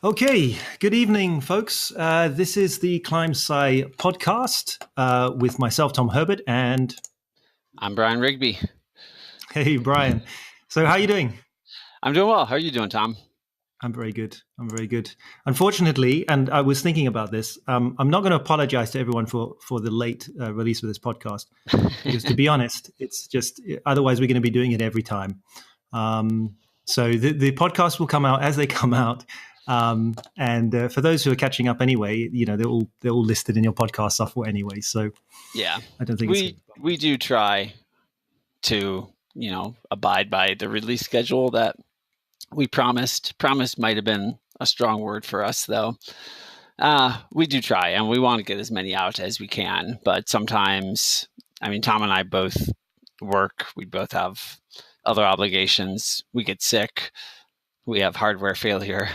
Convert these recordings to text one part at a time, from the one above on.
Okay, good evening, folks. This is the ClimbSci podcast with myself, Tom Herbert, and I'm Brian Rigby. hey, Brian. So, how are you doing? I'm doing well. How are you doing, Tom? I'm very good. I'm very good. Unfortunately, and I was thinking about this, I'm not going to apologize to everyone for the late release of this podcast because, to be honest, it's just otherwise we're going to be doing it every time. So the podcast will come out as they come out. And for those who are catching up anyway, they're all listed in your podcast software anyway. So Yeah, I don't think we do try to abide by the release schedule that we promised. Promise might have been a strong word for us, though. We do try, and we want to get as many out as we can. But sometimes, Tom and I both work. We both have other obligations. We get sick. We have hardware failure.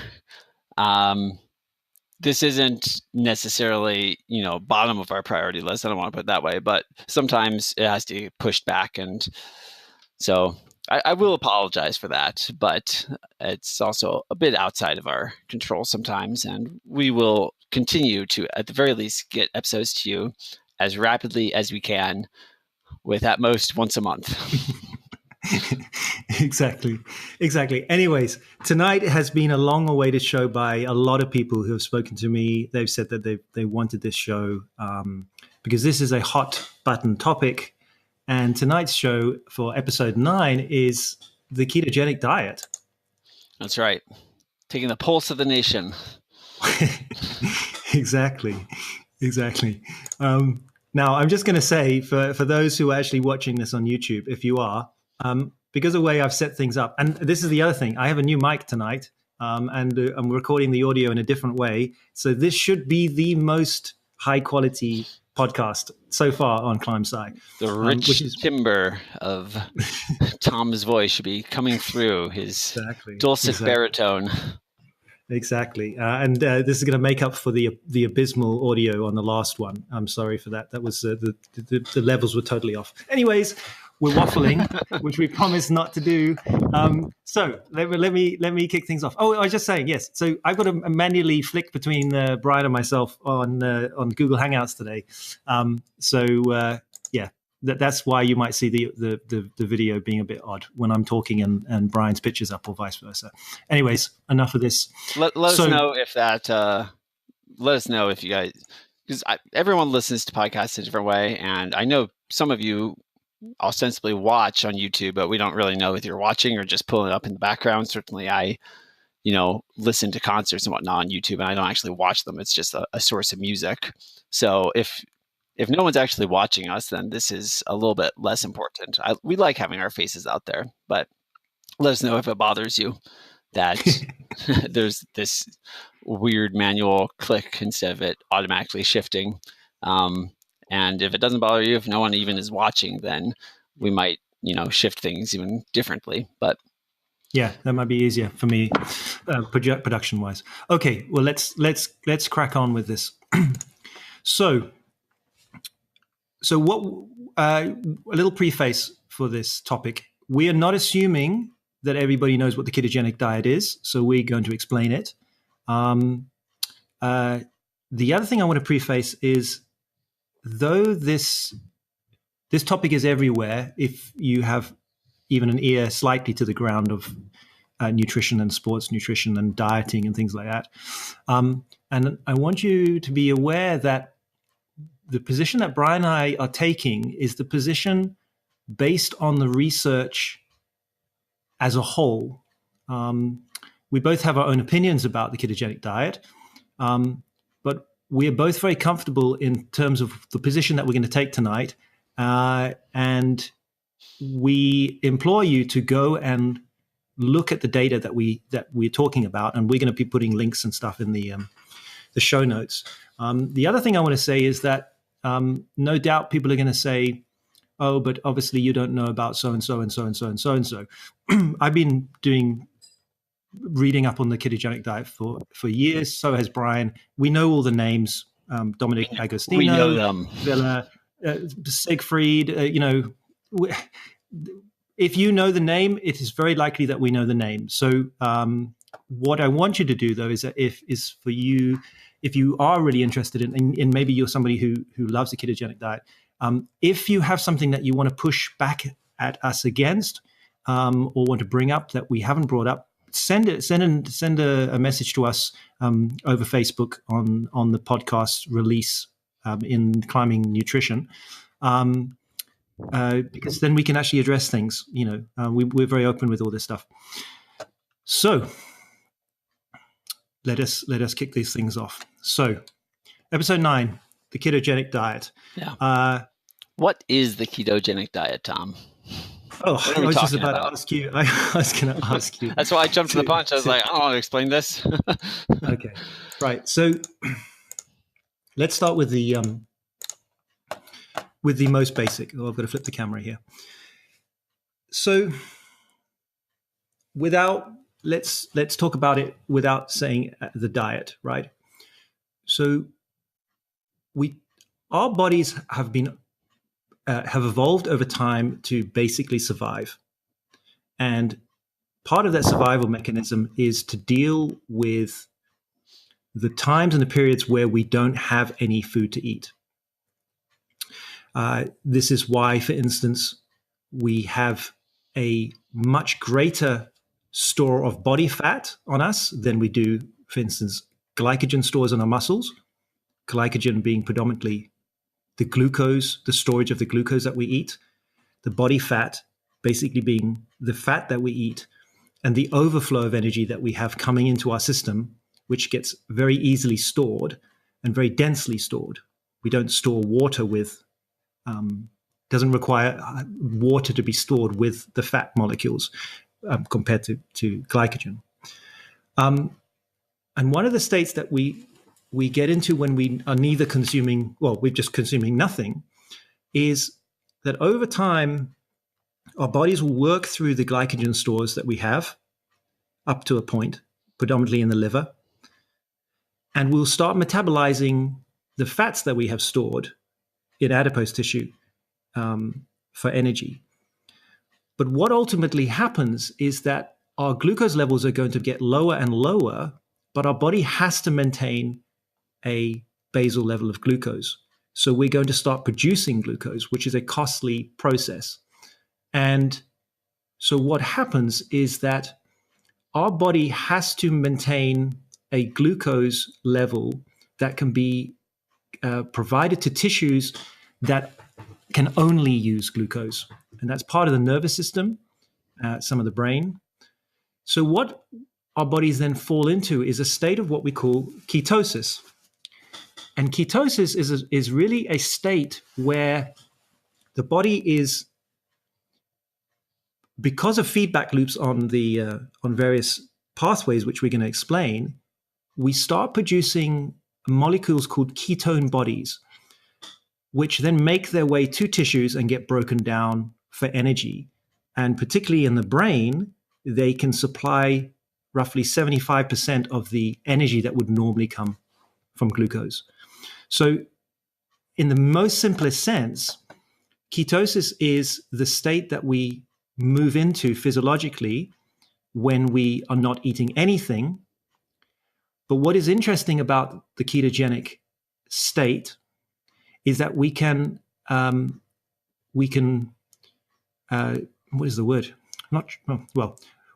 This isn't necessarily, bottom of our priority list. I don't want to put it that way, but sometimes it has to get pushed back. And so I will apologize for that, but it's also a bit outside of our control sometimes. And we will continue to, at the very least, get episodes to you as rapidly as we can, with at most once a month. Exactly. Anyways, tonight has been a long-awaited show by a lot of people who have spoken to me. They've said that they wanted this show because this is a hot button topic. And tonight's show for episode 9 is the ketogenic diet. That's right. Taking the pulse of the nation. Exactly. Now, I'm just going to say for those who are actually watching this on YouTube, if you are, because of the way I've set things up, and this is the other thing, I have a new mic tonight, and I'm recording the audio in a different way. So this should be the most high quality podcast so far on ClimbSci. The rich timbre of Tom's voice should be coming through his dulcet baritone. Exactly. And this is going to make up for the abysmal audio on the last one. I'm sorry for that. That was the levels were totally off. Anyways, we're waffling, which we promised not to do. So let me kick things off. Oh, I was just saying, yes. So I've got to manually flick between Brian and myself on Google Hangouts today. That's why you might see the video being a bit odd when I'm talking and Brian's picture's up, or vice versa. Anyways, enough of this. Let us know if that. Let us know if you guys, because everyone listens to podcasts a different way, and I know some of you ostensibly watch on YouTube, but we don't really know if you're watching or just pulling it up in the background. Certainly, I listen to concerts and whatnot on YouTube, and I don't actually watch them. It's just a source of music. So if no one's actually watching us, then this is a little bit less important. We like having our faces out there, but let us know if it bothers you that there's this weird manual click instead of it automatically shifting. And if it doesn't bother you, if no one even is watching, then we might, shift things even differently. But yeah, that might be easier for me, production wise. Okay, well let's crack on with this. So what? A little preface for this topic. We are not assuming that everybody knows what the ketogenic diet is, so we're going to explain it. The other thing I want to preface is, though this topic is everywhere, if you have even an ear slightly to the ground of nutrition and sports nutrition and dieting and things like that, and I want you to be aware that the position that Brian and I are taking is the position based on the research as a whole. We both have our own opinions about the ketogenic diet, but we are both very comfortable in terms of the position that we're going to take tonight. And we implore you to go and look at the data that we're talking about, and we're going to be putting links and stuff in the show notes. The other thing I want to say is that no doubt people are going to say, oh, but obviously you don't know about so-and-so and so-and-so and so-and-so. I've been reading up on the ketogenic diet for years. So has Brian. We know all the names, Dominic Agostino, we know them. Villa, Siegfried, if you know the name, it is very likely that we know the name. So what I want you to do, though, is that if you are really interested in, and maybe you're somebody who loves a ketogenic diet, if you have something that you want to push back at us against, or want to bring up that we haven't brought up, send a message to us over Facebook on the podcast release in Climbing Nutrition. Because then we can actually address things. We're very open with all this stuff. So let us kick these things off. So, episode 9, the ketogenic diet. Yeah. What is the ketogenic diet, Tom? Oh, I was just about to ask you. I was going to ask you. That's why I jumped to the punch. I was like, I don't want to explain this. Okay, right. So let's start with the most basic. Oh, I've got to flip the camera here. So let's talk about it without saying the diet, right? So our bodies have evolved over time to basically survive, and part of that survival mechanism is to deal with the times and the periods where we don't have any food to eat. This is why, for instance, we have a much greater store of body fat on us than we do, for instance, glycogen stores on our muscles. Glycogen being predominantly the glucose, the storage of the glucose that we eat. The body fat basically being the fat that we eat, and the overflow of energy that we have coming into our system, which gets very easily stored and very densely stored. We don't store water doesn't require water to be stored with the fat molecules compared to glycogen. And one of the states that we get into when we are neither consuming, we're just consuming nothing, is that over time, our bodies will work through the glycogen stores that we have up to a point, predominantly in the liver, and we'll start metabolizing the fats that we have stored in adipose tissue for energy. But what ultimately happens is that our glucose levels are going to get lower and lower, but our body has to maintain a basal level of glucose. So we're going to start producing glucose, which is a costly process. And so what happens is that our body has to maintain a glucose level that can be provided to tissues that can only use glucose. And that's part of the nervous system, some of the brain. So what our bodies then fall into is a state of what we call ketosis. And ketosis is really a state where the body is, because of feedback loops on various pathways, which we're going to explain, we start producing molecules called ketone bodies, which then make their way to tissues and get broken down for energy. And particularly in the brain, they can supply roughly 75% of the energy that would normally come from glucose. So in the most simplest sense, ketosis is the state that we move into physiologically when we are not eating anything. But what is interesting about the ketogenic state is that we can what is the word?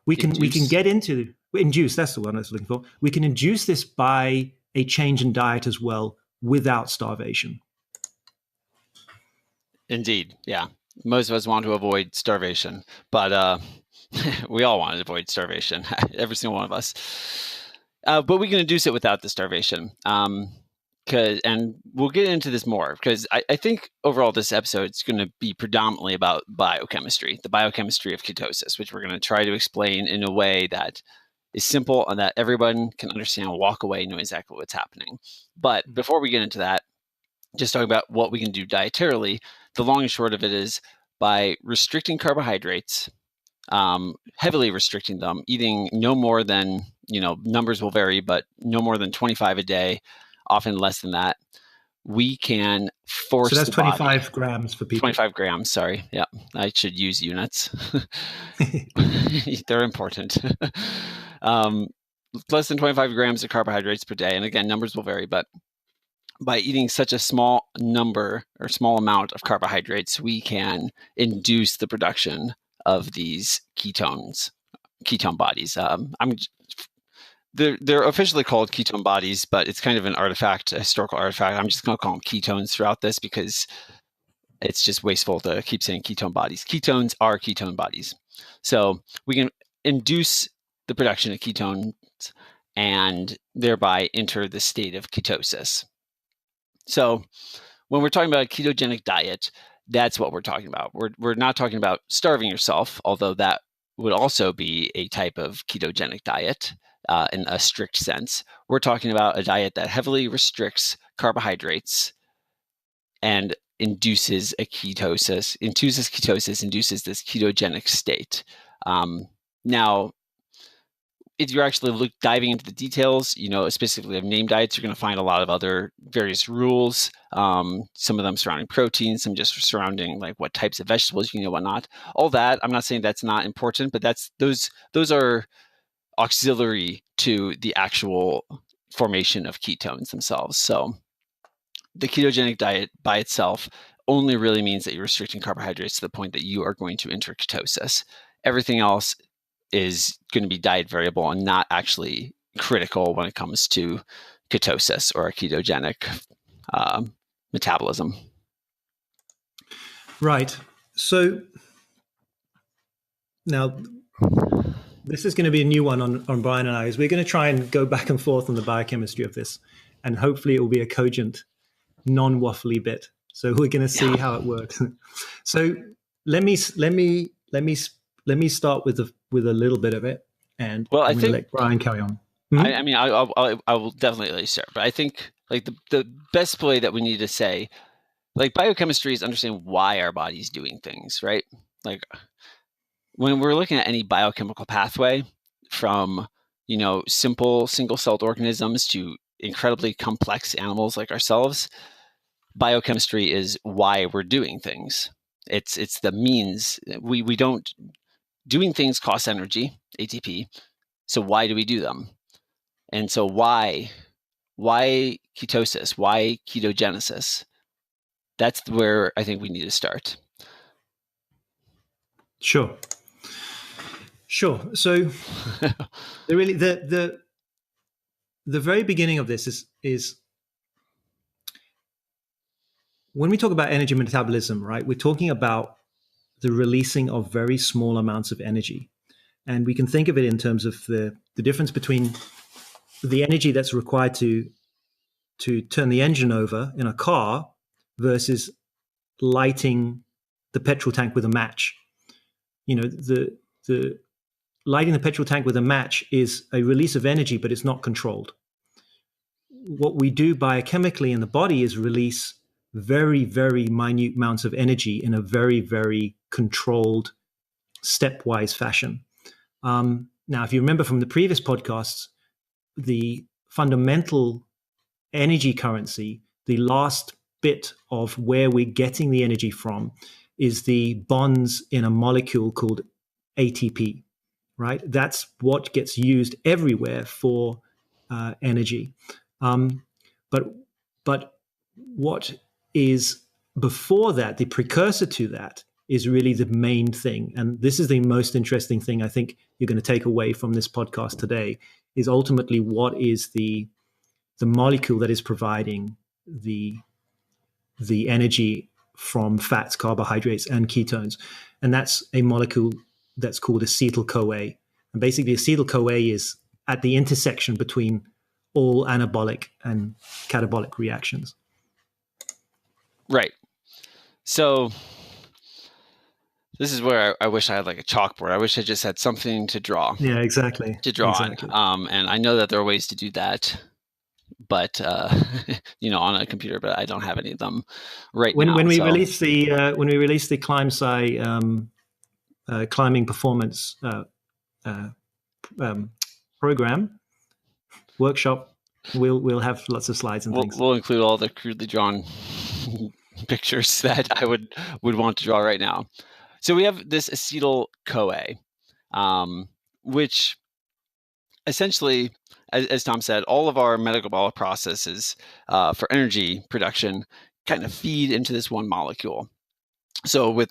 We can get into induce. That's the one I was looking for. We can induce this by a change in diet as well, without starvation. Indeed, yeah. Most of us want to avoid starvation, but we all want to avoid starvation. Every single one of us. But we can induce it without the starvation. And we'll get into this more because I think overall this episode is going to be predominantly about biochemistry, the biochemistry of ketosis, which we're going to try to explain in a way that is simple and that everyone can understand and walk away knowing exactly what's happening. But before we get into that, just talking about what we can do dietarily, the long and short of it is by restricting carbohydrates, heavily restricting them, eating no more than, numbers will vary, but no more than 25 a day, often less than that, we can force. So that's 25 grams for people. 25 grams, sorry. Yeah, I should use units. They're important. less than 25 grams of carbohydrates per day. And again, numbers will vary, but by eating such a small number or small amount of carbohydrates, we can induce the production of these ketone bodies. They're officially called ketone bodies, but it's kind of an artifact, a historical artifact. I'm just going to call them ketones throughout this because it's just wasteful to keep saying ketone bodies. Ketones are ketone bodies. So we can induce the production of ketones and thereby enter the state of ketosis. So when we're talking about a ketogenic diet, that's what we're talking about. We're not talking about starving yourself, although that would also be a type of ketogenic diet in a strict sense. We're talking about a diet that heavily restricts carbohydrates and induces ketosis, induces this ketogenic state. Now, if you're actually diving into the details, specifically of name diets, you're going to find a lot of other various rules. Some of them surrounding protein, some just surrounding like what types of vegetables you can eat and whatnot. All that, I'm not saying that's not important, but those are auxiliary to the actual formation of ketones themselves. So the ketogenic diet by itself only really means that you're restricting carbohydrates to the point that you are going to enter ketosis. Everything else is going to be diet variable and not actually critical when it comes to ketosis or a ketogenic metabolism. Right. So now this is going to be a new one on Brian and I, is we're going to try and go back and forth on the biochemistry of this, and hopefully it will be a cogent, non-waffly bit. So we're going to see how it works. So let me start with a little bit of it, and I'm going to let Brian carry on. Mm-hmm. I will definitely let you start, but I think like the best way that we need to say, like, biochemistry is understanding why our body's doing things, right? Like when we're looking at any biochemical pathway, from simple single-celled organisms to incredibly complex animals like ourselves, biochemistry is why we're doing things. It's the means. We don't doing things costs energy, ATP. So why do we do them? And so why ketosis? Why ketogenesis? That's where I think we need to start. Sure. So the very beginning of this is when we talk about energy metabolism, right? We're talking about the releasing of very small amounts of energy. And we can think of it in terms of the difference between the energy that's required to turn the engine over in a car versus lighting the petrol tank with a match. The lighting the petrol tank with a match is a release of energy, but it's not controlled. What we do biochemically in the body is release very, very minute amounts of energy in a very, very controlled, stepwise fashion. Now, if you remember from the previous podcasts, the fundamental energy currency, the last bit of where we're getting the energy from, is the bonds in a molecule called ATP, right? That's what gets used everywhere for energy. But what is before that, the precursor to that, is really the main thing. And this is the most interesting thing I think you're going to take away from this podcast today, is ultimately what is the molecule that is providing the energy from fats, carbohydrates, and ketones. And that's a molecule that's called acetyl-CoA. And basically acetyl-CoA is at the intersection between all anabolic and catabolic reactions. Right. So this is where I wish I had like a chalkboard. I wish I just had something to draw. Yeah, exactly. To draw on. And I know that there are ways to do that, but on a computer, but I don't have any of them now. When we release the ClimbSci climbing performance program workshop, we'll have lots of slides and things. We'll include all the crudely drawn pictures that I would want to draw right now. So we have this acetyl-CoA, which essentially, as Tom said, all of our metabolic processes for energy production kind of feed into this one molecule. So with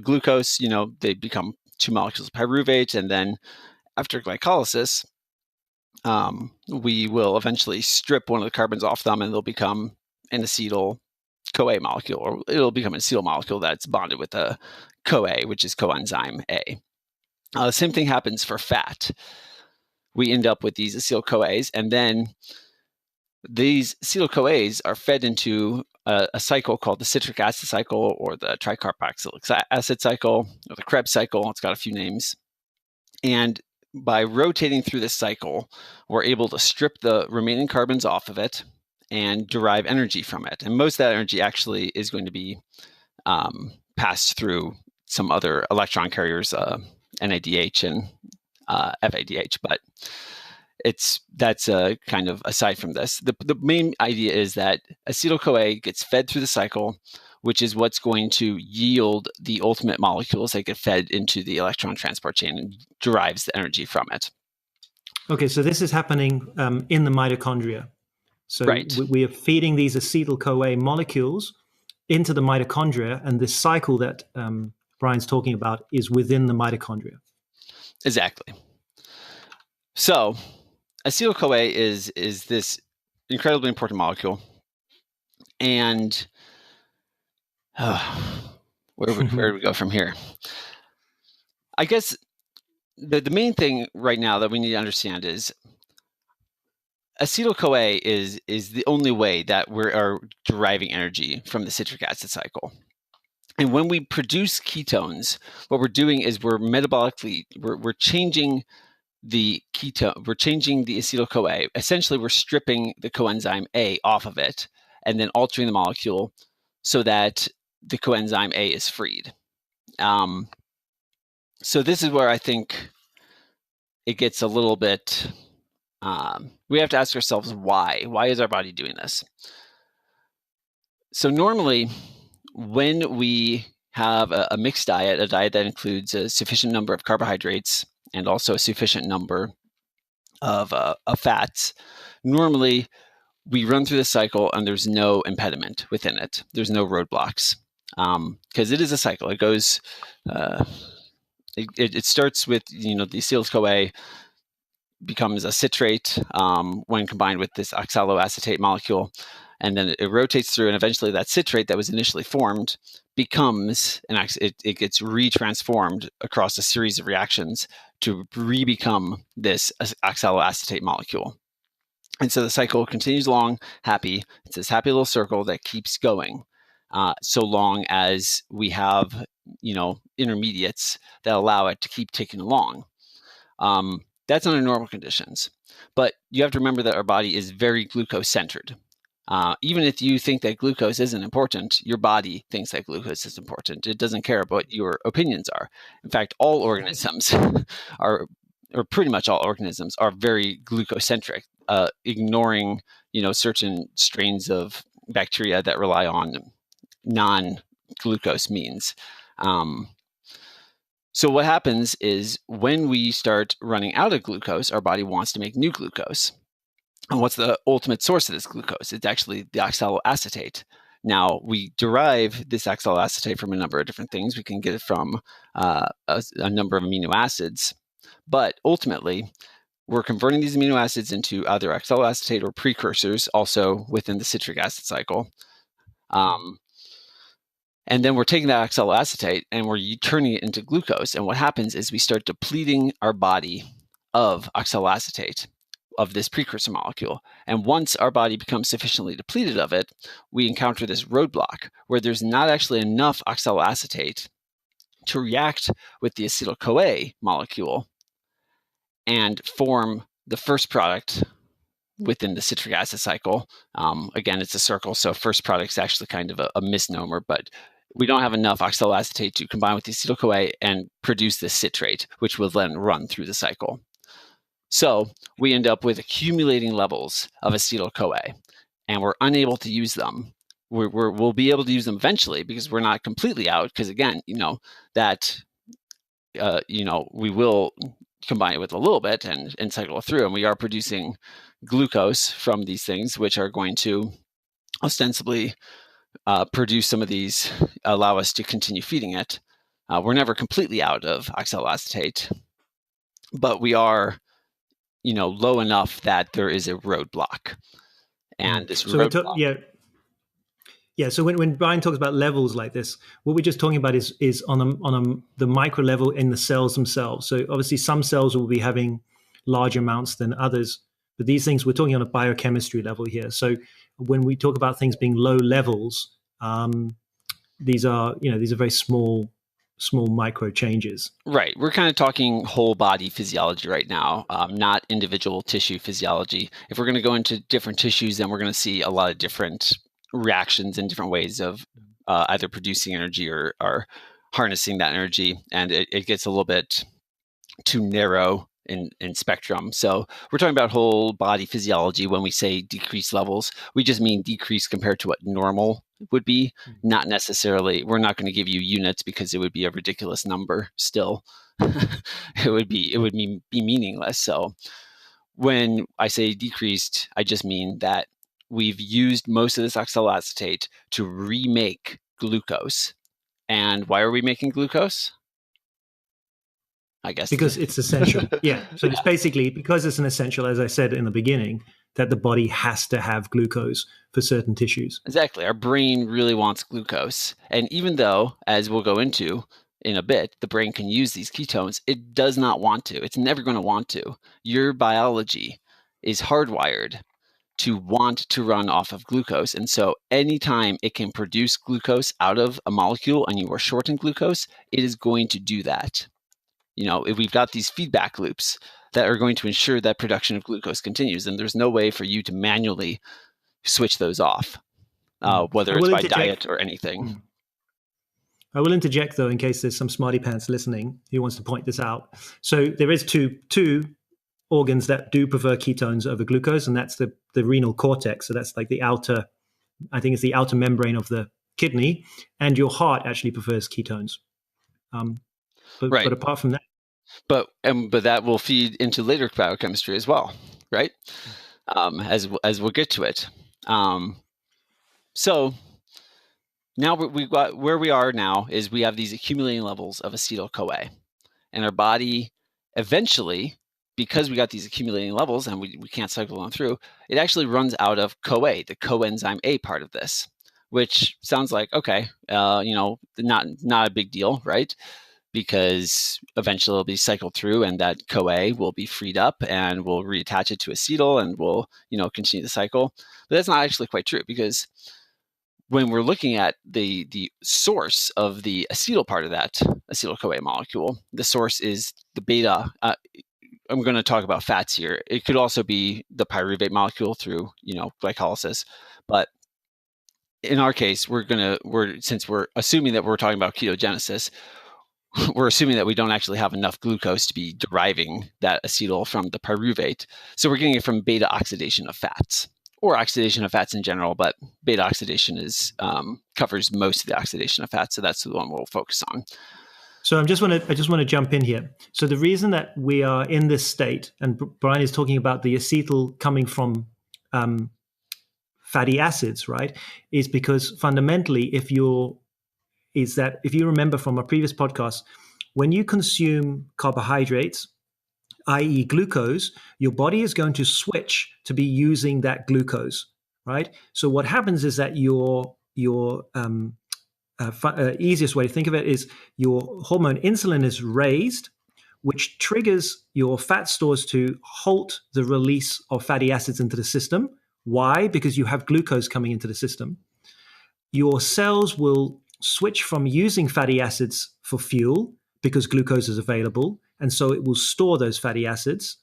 glucose, they become two molecules of pyruvate, and then after glycolysis, we will eventually strip one of the carbons off them, and they'll become an acetyl-CoA molecule, or it'll become an acetyl molecule that's bonded with a CoA, which is coenzyme A. The same thing happens for fat. We end up with these acetyl-CoAs, and then these acetyl-CoAs are fed into a cycle called the citric acid cycle, or the tricarboxylic acid cycle, or the Krebs cycle. It's got a few names. And by rotating through this cycle, we're able to strip the remaining carbons off of it and derive energy from it. And most of that energy actually is going to be passed through some other electron carriers, NADH and FADH, but that's kind of aside from this. The main idea is that acetyl-CoA gets fed through the cycle, which is what's going to yield the ultimate molecules that get fed into the electron transport chain and derives the energy from it. Okay, so this is happening in the mitochondria. So right. we are feeding these acetyl-CoA molecules into the mitochondria, and this cycle that Brian's talking about is within the mitochondria. Exactly. So acetyl-CoA is this incredibly important molecule, and where do we go from here? I guess the main thing right now that we need to understand is acetyl-CoA is the only way that we are deriving energy from the citric acid cycle. And when we produce ketones, what we're doing is we're changing the ketone, we're changing the acetyl-CoA. Essentially, we're stripping the coenzyme A off of it and then altering the molecule so that the coenzyme A is freed. So this is where I think it gets a little bit, we have to ask ourselves why. Why is our body doing this? So normally, when we have a mixed diet, a diet that includes a sufficient number of carbohydrates and also a sufficient number of fats, normally we run through the cycle and there's no impediment within it. There's no roadblocks because it is a cycle. It goes, it starts with, the acetyl-CoA becomes a citrate when combined with this oxaloacetate molecule. And then it rotates through, and eventually that citrate that was initially formed becomes, it gets retransformed across a series of reactions to re-become this oxaloacetate molecule. And so the cycle continues along happy. It's this happy little circle that keeps going so long as we have, intermediates that allow it to keep ticking along. That's under normal conditions. But you have to remember that our body is very glucose-centered. Even if you think that glucose isn't important, your body thinks that glucose is important. It doesn't care what your opinions are. In fact, all organisms or pretty much all organisms are very glucocentric, ignoring, certain strains of bacteria that rely on non-glucose means. So what happens is when we start running out of glucose, our body wants to make new glucose. And what's the ultimate source of this glucose? It's actually the oxaloacetate. Now, we derive this oxaloacetate from a number of different things. We can get it from a number of amino acids. But ultimately, we're converting these amino acids into either oxaloacetate or precursors, also within the citric acid cycle. And then we're taking that oxaloacetate and we're turning it into glucose. And what happens is we start depleting our body of oxaloacetate, of this precursor molecule. And once our body becomes sufficiently depleted of it, we encounter this roadblock where there's not actually enough oxaloacetate to react with the acetyl-CoA molecule and form the first product within the citric acid cycle. Again, it's a circle, so first product is actually kind of a misnomer, but we don't have enough oxaloacetate to combine with the acetyl-CoA and produce this citrate, which will then run through the cycle. So we end up with accumulating levels of acetyl-CoA, and we're unable to use them. We'll be able to use them eventually because we're not completely out. Because again, we will combine it with a little bit and cycle it through. And we are producing glucose from these things, which are going to ostensibly produce some of these, allow us to continue feeding it. We're never completely out of oxaloacetate, but we are, low enough that there is a roadblock. And this roadblock. Yeah. So when Brian talks about levels like this, what we're just talking about is on the micro level in the cells themselves. So obviously some cells will be having large amounts than others, but these things we're talking on a biochemistry level here. So when we talk about things being low levels, these are very small micro changes. Right. We're kind of talking whole body physiology right now, not individual tissue physiology. If we're going to go into different tissues, then we're going to see a lot of different reactions and different ways of either producing energy or harnessing that energy. And it gets a little bit too narrow in spectrum. So we're talking about whole body physiology. When we say decreased levels, we just mean decrease compared to what normal would be, not necessarily, we're not going to give you units because it would be a ridiculous number still. it would be meaningless. So when I say decreased, I just mean that we've used most of this oxaloacetate to remake glucose. And why are we making glucose? I guess because it's essential. Yeah. So it's basically because it's an essential, as I said in the beginning, that the body has to have glucose for certain tissues. Exactly. Our brain really wants glucose. And even though, as we'll go into in a bit, the brain can use these ketones, it does not want to. It's never going to want to. Your biology is hardwired to want to run off of glucose. And so anytime it can produce glucose out of a molecule and you are short in glucose, it is going to do that. If we've got these feedback loops that are going to ensure that production of glucose continues, and there's no way for you to manually switch those off, whether it's by diet or anything. I will interject, though, in case there's some smarty pants listening who wants to point this out. So there is two organs that do prefer ketones over glucose, and that's the renal cortex. So that's like the outer membrane of the kidney, and your heart actually prefers ketones. Right. But apart from that, but that will feed into later biochemistry as well, right? As we'll get to it. So now we've got where we are now is we have these accumulating levels of acetyl-CoA, and our body eventually, because we got these accumulating levels and we can't cycle them through, it actually runs out of CoA, the coenzyme A part of this, which sounds like, okay, not a big deal, right? Because eventually it'll be cycled through and that CoA will be freed up and we'll reattach it to acetyl and we'll, continue the cycle. But that's not actually quite true, because when we're looking at the source of the acetyl part of that acetyl-CoA molecule, the source is the beta. I'm going to talk about fats here. It could also be the pyruvate molecule through, glycolysis. But in our case, since we're assuming that we're talking about ketogenesis, we're assuming that we don't actually have enough glucose to be deriving that acetyl from the pyruvate. So we're getting it from beta oxidation of fats, or oxidation of fats in general, but beta oxidation covers most of the oxidation of fats. So that's the one we'll focus on. So I just want to jump in here. So the reason that we are in this state, and Brian is talking about the acetyl coming from fatty acids, right, is because fundamentally, if you remember from our previous podcast, when you consume carbohydrates, i.e. glucose, your body is going to switch to be using that glucose, right? So what happens is that your easiest way to think of it is your hormone insulin is raised, which triggers your fat stores to halt the release of fatty acids into the system. Why? Because you have glucose coming into the system. Your cells will switch from using fatty acids for fuel because glucose is available, and so it will store those fatty acids.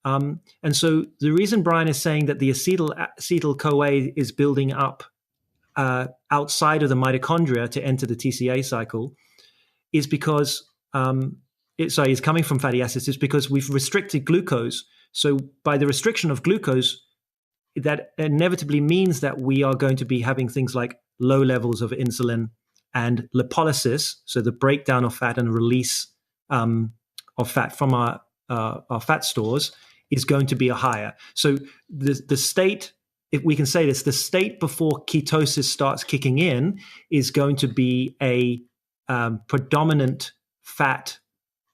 And so the reason Brian is saying that the acetyl-CoA is building up outside of the mitochondria to enter the TCA cycle is because it's coming from fatty acids, is because we've restricted glucose. So by the restriction of glucose, that inevitably means that we are going to be having things like low levels of insulin and lipolysis, so the breakdown of fat and release of fat from our fat stores is going to be a higher. So the state, if we can say this, the state before ketosis starts kicking in is going to be a predominant fat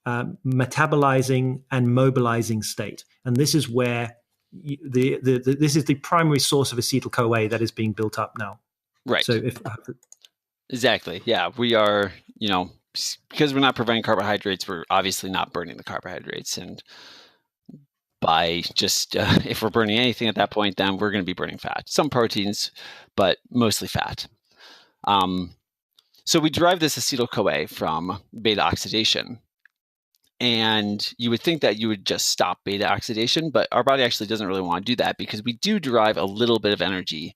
metabolizing and mobilizing state, and this is where this is the primary source of acetyl-CoA that is being built up now. Right. So if exactly, yeah, we are, because we're not providing carbohydrates, we're obviously not burning the carbohydrates, and by just if we're burning anything at that point, then we're going to be burning fat, some proteins, but mostly fat. So we derive this acetyl-CoA from beta oxidation. And you would think that you would just stop beta oxidation, but our body actually doesn't really want to do that because we do derive a little bit of energy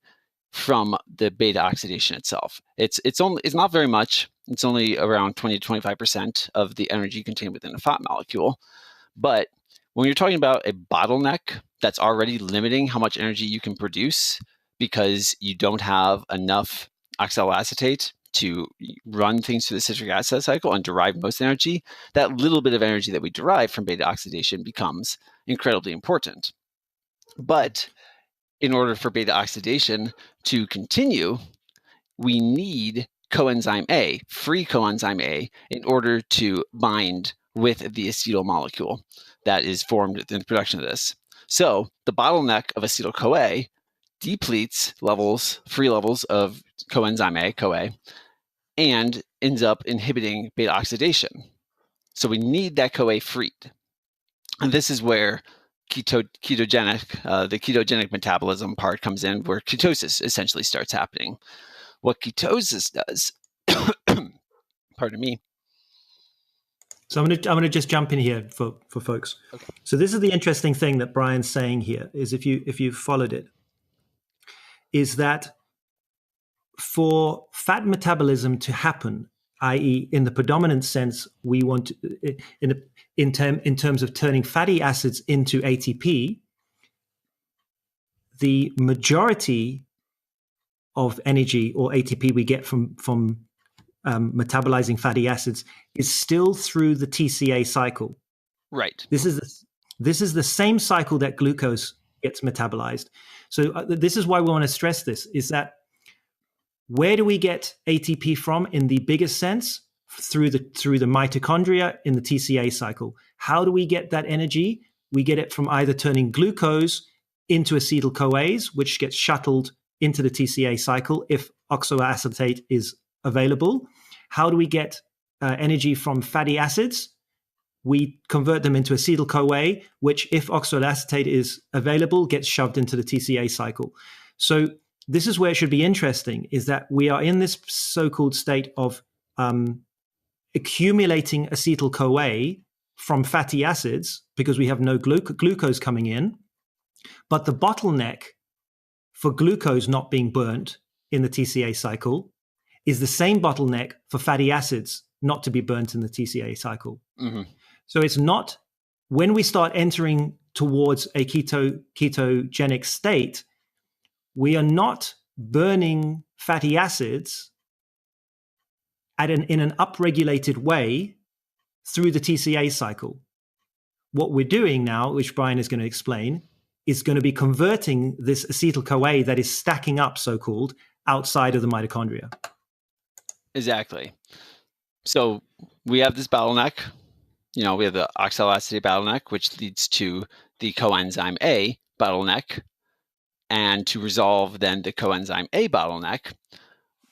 from the beta oxidation itself. It's not very much. It's only around 20 to 25% of the energy contained within a fat molecule. But when you're talking about a bottleneck that's already limiting how much energy you can produce because you don't have enough oxaloacetate to run things through the citric acid cycle and derive most energy, that little bit of energy that we derive from beta oxidation becomes incredibly important. But in order for beta oxidation to continue, we need coenzyme A, free coenzyme A, in order to bind with the acetyl molecule that is formed in the production of this. So the bottleneck of acetyl-CoA depletes free levels of coenzyme A, CoA, and ends up inhibiting beta oxidation. So we need that CoA freed. And this is where the ketogenic metabolism part comes in, where ketosis essentially starts happening. What ketosis does, pardon me. So I'm gonna just jump in here for folks. Okay. So this is the interesting thing that Brian's saying here, is if you followed it, is that for fat metabolism to happen, i.e., in the predominant sense, we want in terms of turning fatty acids into ATP, the majority of energy or ATP we get from metabolizing fatty acids is still through the TCA cycle. Right. This is the same cycle that glucose gets metabolized. So this is why we want to stress this, is that where do we get ATP from in the biggest sense? Through the mitochondria in the TCA cycle. How do we get that energy? We get it from either turning glucose into acetyl-CoAs, which gets shuttled into the TCA cycle if oxaloacetate is available. How do we get energy from fatty acids? We convert them into acetyl-CoA, which, if oxaloacetate is available, gets shoved into the TCA cycle. So this is where it should be interesting, is that we are in this so-called state of accumulating acetyl-CoA from fatty acids because we have no glucose coming in. But the bottleneck for glucose not being burnt in the TCA cycle is the same bottleneck for fatty acids not to be burnt in the TCA cycle. Mm-hmm. So it's not, when we start entering towards a ketogenic state, we are not burning fatty acids in an upregulated way through the TCA cycle. What we're doing now, which Brian is going to explain, is going to be converting this acetyl-CoA that is stacking up, so-called, outside of the mitochondria. Exactly. So we have this bottleneck. We have the oxaloacetate bottleneck, which leads to the coenzyme A bottleneck. And to resolve then the coenzyme A bottleneck,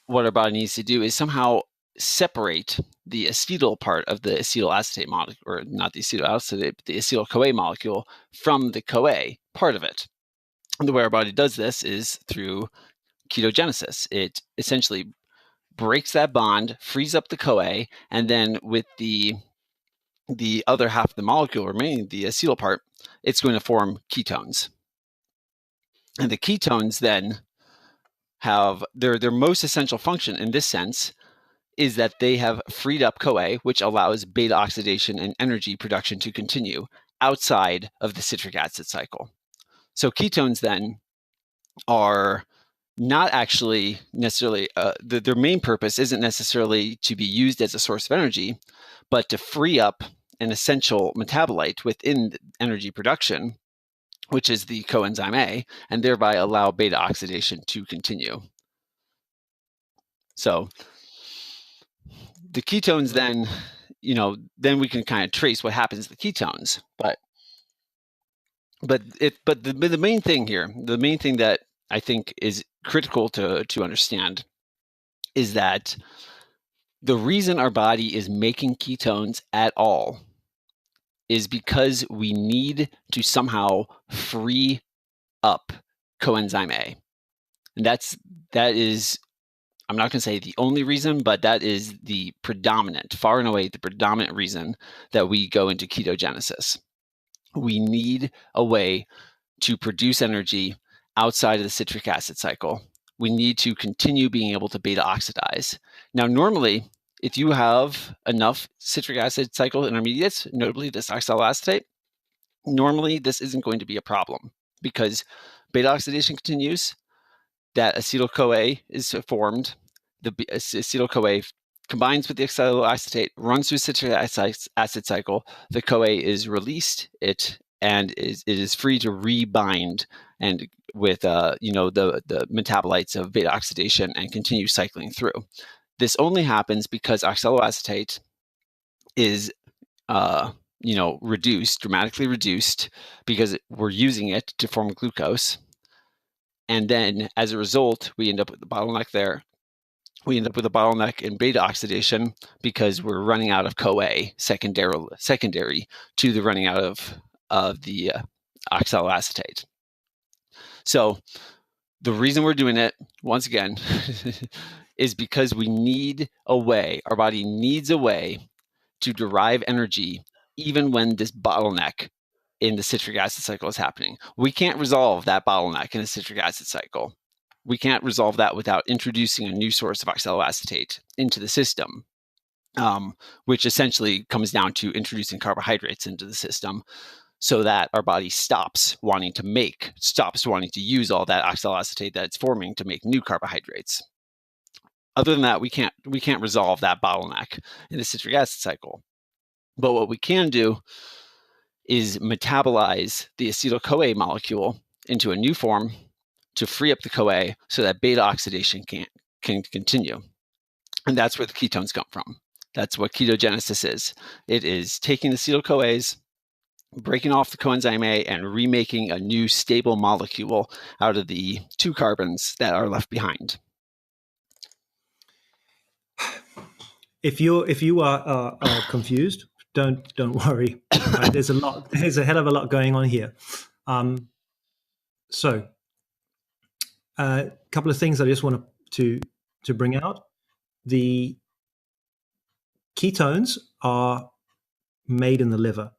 what our body needs to do is somehow separate the acetyl part of the acetyl-acetate molecule, or not the acetyl-acetate, the acetyl-CoA molecule from the CoA part of it. And the way our body does this is through ketogenesis. It essentially breaks that bond, frees up the CoA, and then with the other half of the molecule remaining, the acetyl part, it's going to form ketones. And the ketones then have their most essential function in this sense is that they have freed up CoA, which allows beta oxidation and energy production to continue outside of the citric acid cycle. So ketones then are not actually necessarily, their main purpose isn't necessarily to be used as a source of energy, but to free up an essential metabolite within energy production, which is the coenzyme A, and thereby allow beta oxidation to continue. So the ketones then, then we can kind of trace what happens to the ketones. But the main thing here, the main thing that I think is critical to understand is that the reason our body is making ketones at all is because we need to somehow free up coenzyme A. And that is, I'm not going to say the only reason, but that is the predominant, far and away the predominant reason that we go into ketogenesis. We need a way to produce energy outside of the citric acid cycle. We need to continue being able to beta oxidize. Now, normally, if you have enough citric acid cycle intermediates, notably this oxaloacetate, normally this isn't going to be a problem because beta oxidation continues, that acetyl-CoA is formed, the acetyl-CoA combines with the oxaloacetate, runs through citric acid cycle, the CoA is released, it is free to rebind and with the metabolites of beta oxidation and continue cycling through. This only happens because oxaloacetate is dramatically reduced because we're using it to form glucose. And then as a result, we end up with the bottleneck there. We end up with a bottleneck in beta oxidation because we're running out of CoA secondary to the running out of the oxaloacetate. So the reason we're doing it, once again, is because we need a way, our body needs a way to derive energy even when this bottleneck in the citric acid cycle is happening. We can't resolve that bottleneck in the citric acid cycle. We can't resolve that without introducing a new source of oxaloacetate into the system, which essentially comes down to introducing carbohydrates into the system so that our body stops wanting to use all that oxaloacetate that it's forming to make new carbohydrates. Other than that, we can't resolve that bottleneck in the citric acid cycle. But what we can do is metabolize the acetyl-CoA molecule into a new form to free up the CoA so that beta oxidation can continue. And that's where the ketones come from. That's what ketogenesis is. It is taking the acetyl-CoAs, breaking off the coenzyme A, and remaking a new stable molecule out of the 2 carbons that are left behind. If you are confused, don't worry. Right? There's a hell of a lot going on here. So a couple of things I just want to bring out. The ketones are made in the liver.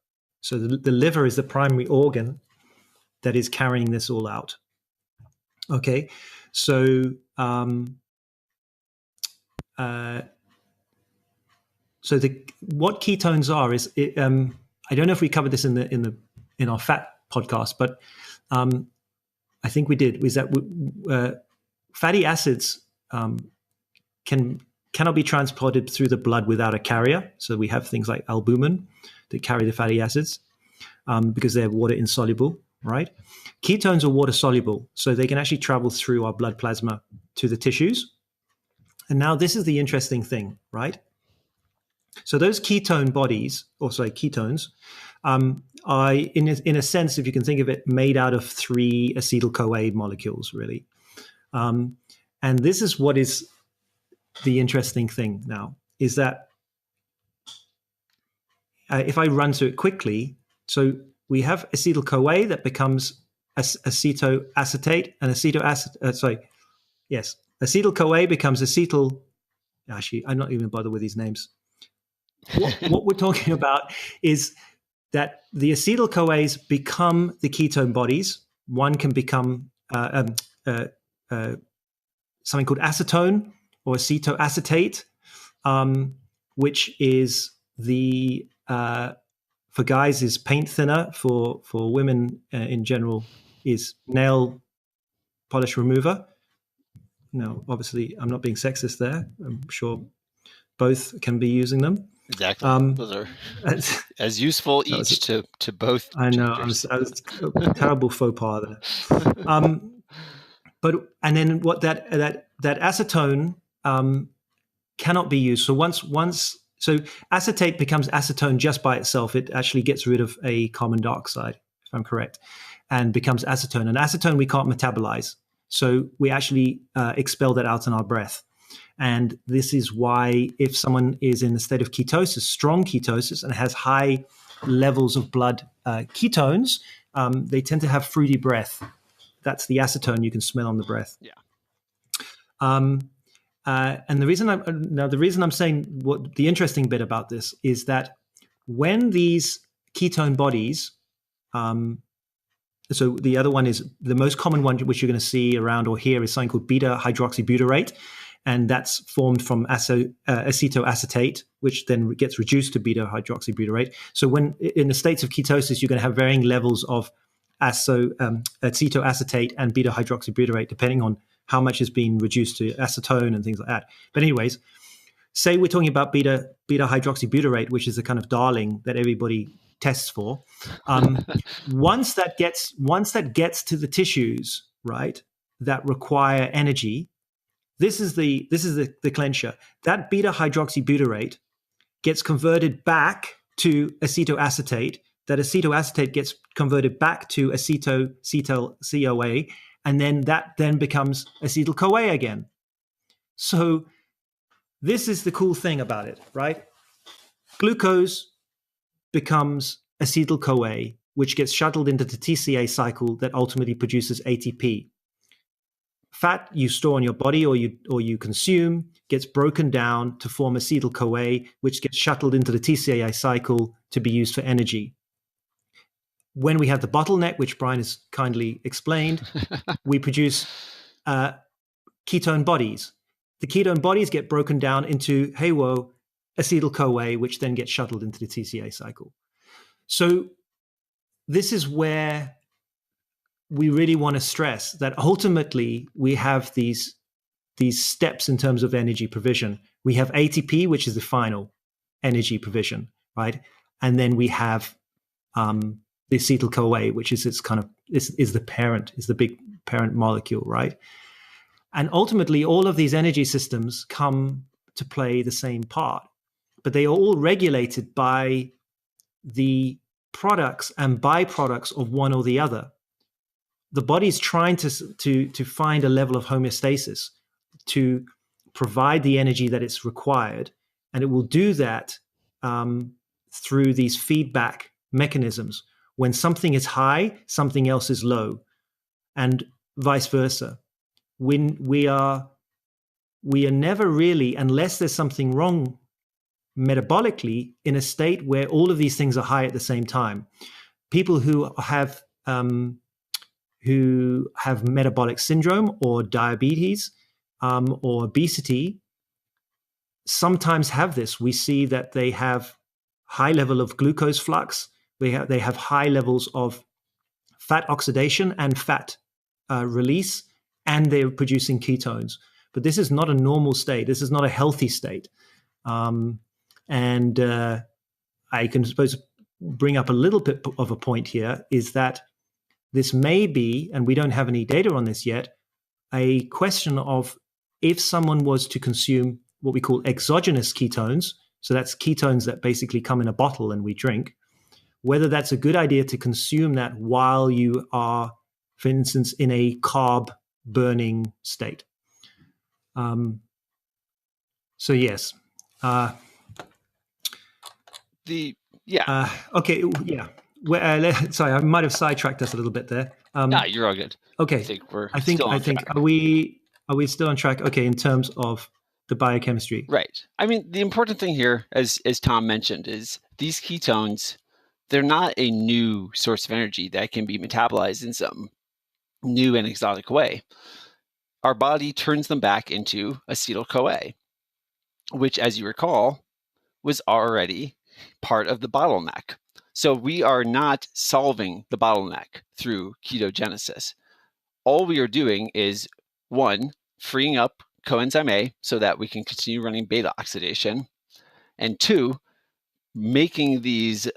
So the liver is the primary organ that is carrying this all out. Okay, so what ketones are is I don't know if we covered this in our fat podcast, but I think we did. Was that fatty acids cannot be transported through the blood without a carrier. So we have things like albumin that carry the fatty acids because they're water insoluble, right? Ketones are water soluble, so they can actually travel through our blood plasma to the tissues. And now this is the interesting thing, right? So those ketone bodies, ketones, are in a sense, if you can think of it, made out of 3 acetyl-CoA molecules, really. And this is what is the interesting thing now, is that if I run through it quickly, so we have acetyl-CoA that becomes acetoacetate, and acetyl-CoA becomes acetyl. Actually, I'm not even bothered with these names. What we're talking about is that the acetyl-CoAs become the ketone bodies. One can become something called acetone or acetoacetate, which is for guys is paint thinner, for women in general is nail polish remover. Now, obviously, I'm not being sexist there. I'm sure both can be using them. Exactly. Those are that as useful was each to both I know genders. I was a terrible faux pas there. But and then what that acetone cannot be used. So once so acetate becomes acetone just by itself. It actually gets rid of a carbon dioxide, if I'm correct, and becomes acetone. And acetone we can't metabolize, so we actually expel that out in our breath. And this is why if someone is in a state of ketosis, strong ketosis, and has high levels of blood ketones, they tend to have fruity breath. That's the acetone you can smell on the breath. Yeah. And the reason I'm saying what the interesting bit about this is that when these ketone bodies, so the other one is the most common one, which you're going to see around or hear, is something called beta hydroxybutyrate, and that's formed from acetoacetate, which then gets reduced to beta hydroxybutyrate. So when in the states of ketosis, you're going to have varying levels of acetoacetate and beta hydroxybutyrate, depending on how much is being reduced to acetone and things like that. But anyways, say we're talking about beta hydroxybutyrate, which is the kind of darling that everybody tests for. Once that gets to the tissues, right, that require energy, this is the clincher. That beta hydroxybutyrate gets converted back to acetoacetate. That acetoacetate gets converted back to acetyl CoA, and then that becomes acetyl CoA again. So this is the cool thing about it, right? Glucose becomes acetyl CoA, which gets shuttled into the TCA cycle that ultimately produces ATP. Fat you store in your body or you consume gets broken down to form acetyl CoA, which gets shuttled into the TCA cycle to be used for energy. When we have the bottleneck, which Brian has kindly explained, we produce ketone bodies. The ketone bodies get broken down into, hey, whoa, acetyl CoA, which then gets shuttled into the TCA cycle. So this is where we really want to stress that ultimately we have these steps in terms of energy provision. We have ATP, which is the final energy provision, right? And then we have the acetyl CoA, which is its kind of is the big parent molecule, right? And ultimately, all of these energy systems come to play the same part, but they are all regulated by the products and byproducts of one or the other. The body's trying to find a level of homeostasis to provide the energy that it's required, and it will do that through these feedback mechanisms. When something is high, something else is low, and vice versa. When we are never really, unless there's something wrong metabolically, in a state where all of these things are high at the same time. People who have metabolic syndrome or diabetes or obesity sometimes have this. We see that they have high level of glucose flux. They have high levels of fat oxidation and fat release, and they're producing ketones. But this is not a normal state. This is not a healthy state. And I can suppose bring up a little bit of a point here, is that this may be, and we don't have any data on this yet, a question of if someone was to consume what we call exogenous ketones, so that's ketones that basically come in a bottle and we drink, whether that's a good idea to consume that while you are, for instance, in a carb burning state. So yes. Okay. Yeah. Sorry, I might have sidetracked us a little bit there. No, you're all good. Okay. I think we're I think still on track. Are we still on track? Okay, in terms of the biochemistry. Right. I mean, the important thing here, as Tom mentioned, is these ketones, they're not a new source of energy that can be metabolized in some new and exotic way. Our body turns them back into acetyl CoA, which, as you recall, was already part of the bottleneck. So we are not solving the bottleneck through ketogenesis. All we are doing is, one, freeing up coenzyme A so that we can continue running beta oxidation, and two, making these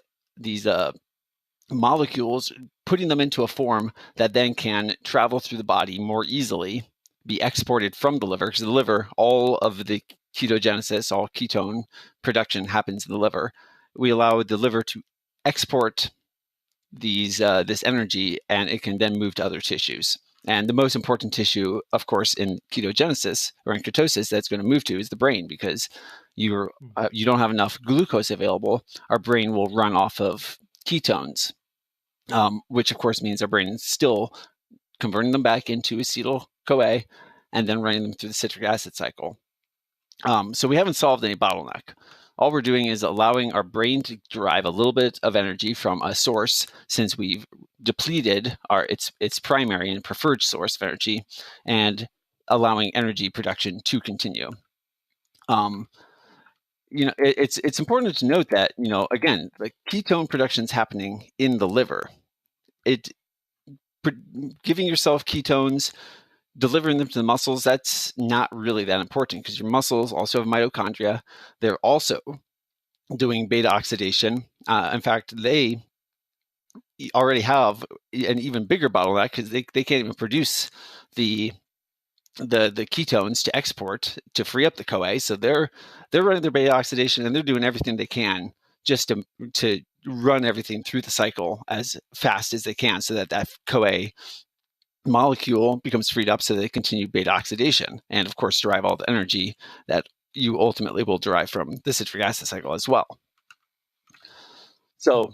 molecules, putting them into a form that then can travel through the body more easily, be exported from the liver, because the liver, all of the ketogenesis, all ketone production happens in the liver. We allow the liver to export this energy, and it can then move to other tissues. And the most important tissue, of course, in ketogenesis or in ketosis that's going to move to is the brain, because you don't have enough glucose available. Our brain will run off of ketones, which of course means our brain is still converting them back into acetyl-CoA and then running them through the citric acid cycle. So we haven't solved any bottleneck. All we're doing is allowing our brain to derive a little bit of energy from a source, since we've depleted its primary and preferred source of energy, and allowing energy production to continue. It's important to note that, again, the ketone production is happening in the liver. Giving yourself ketones, delivering them to the muscles, that's not really that important, because your muscles also have mitochondria. They're also doing beta oxidation. In fact, they already have an even bigger bottleneck, because they can't even produce the ketones to export to free up the CoA. So they're running their beta oxidation, and they're doing everything they can just to run everything through the cycle as fast as they can, so that CoA molecule becomes freed up, so they continue beta oxidation, and of course derive all the energy that you ultimately will derive from the citric acid cycle as well. So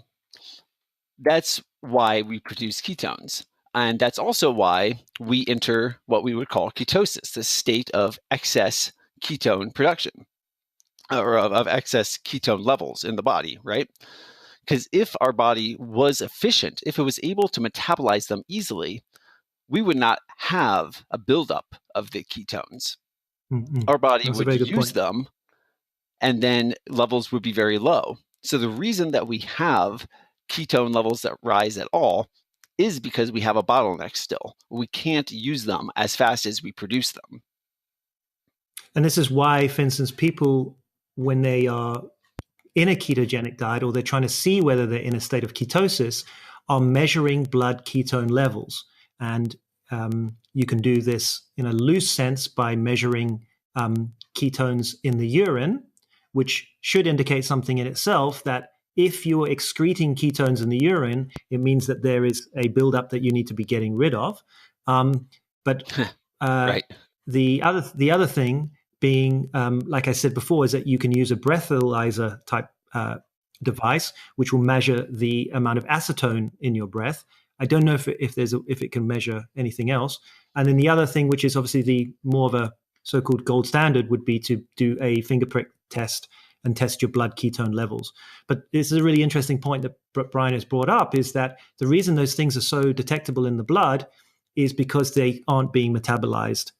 that's why we produce ketones. And that's also why we enter what we would call ketosis, this state of excess ketone production, or of excess ketone levels in the body, right? Because if our body was efficient, if it was able to metabolize them easily, we would not have a buildup of the ketones. Mm-hmm. Our body would use them, and then levels would be very low. So the reason that we have ketone levels that rise at all is because we have a bottleneck still. We can't use them as fast as we produce them. And this is why, for instance, people, when they are in a ketogenic diet, or they're trying to see whether they're in a state of ketosis, are measuring blood ketone levels. And you can do this in a loose sense by measuring ketones in the urine, which should indicate something in itself, that if you're excreting ketones in the urine, it means that there is a buildup that you need to be getting rid of. But right. The other thing being, like I said before, is that you can use a breathalyzer type device, which will measure the amount of acetone in your breath. I don't know if it can measure anything else. And then the other thing, which is obviously the more of a so-called gold standard, would be to do a finger prick test and test your blood ketone levels. But this is a really interesting point that Brian has brought up, is that the reason those things are so detectable in the blood is because they aren't being metabolized.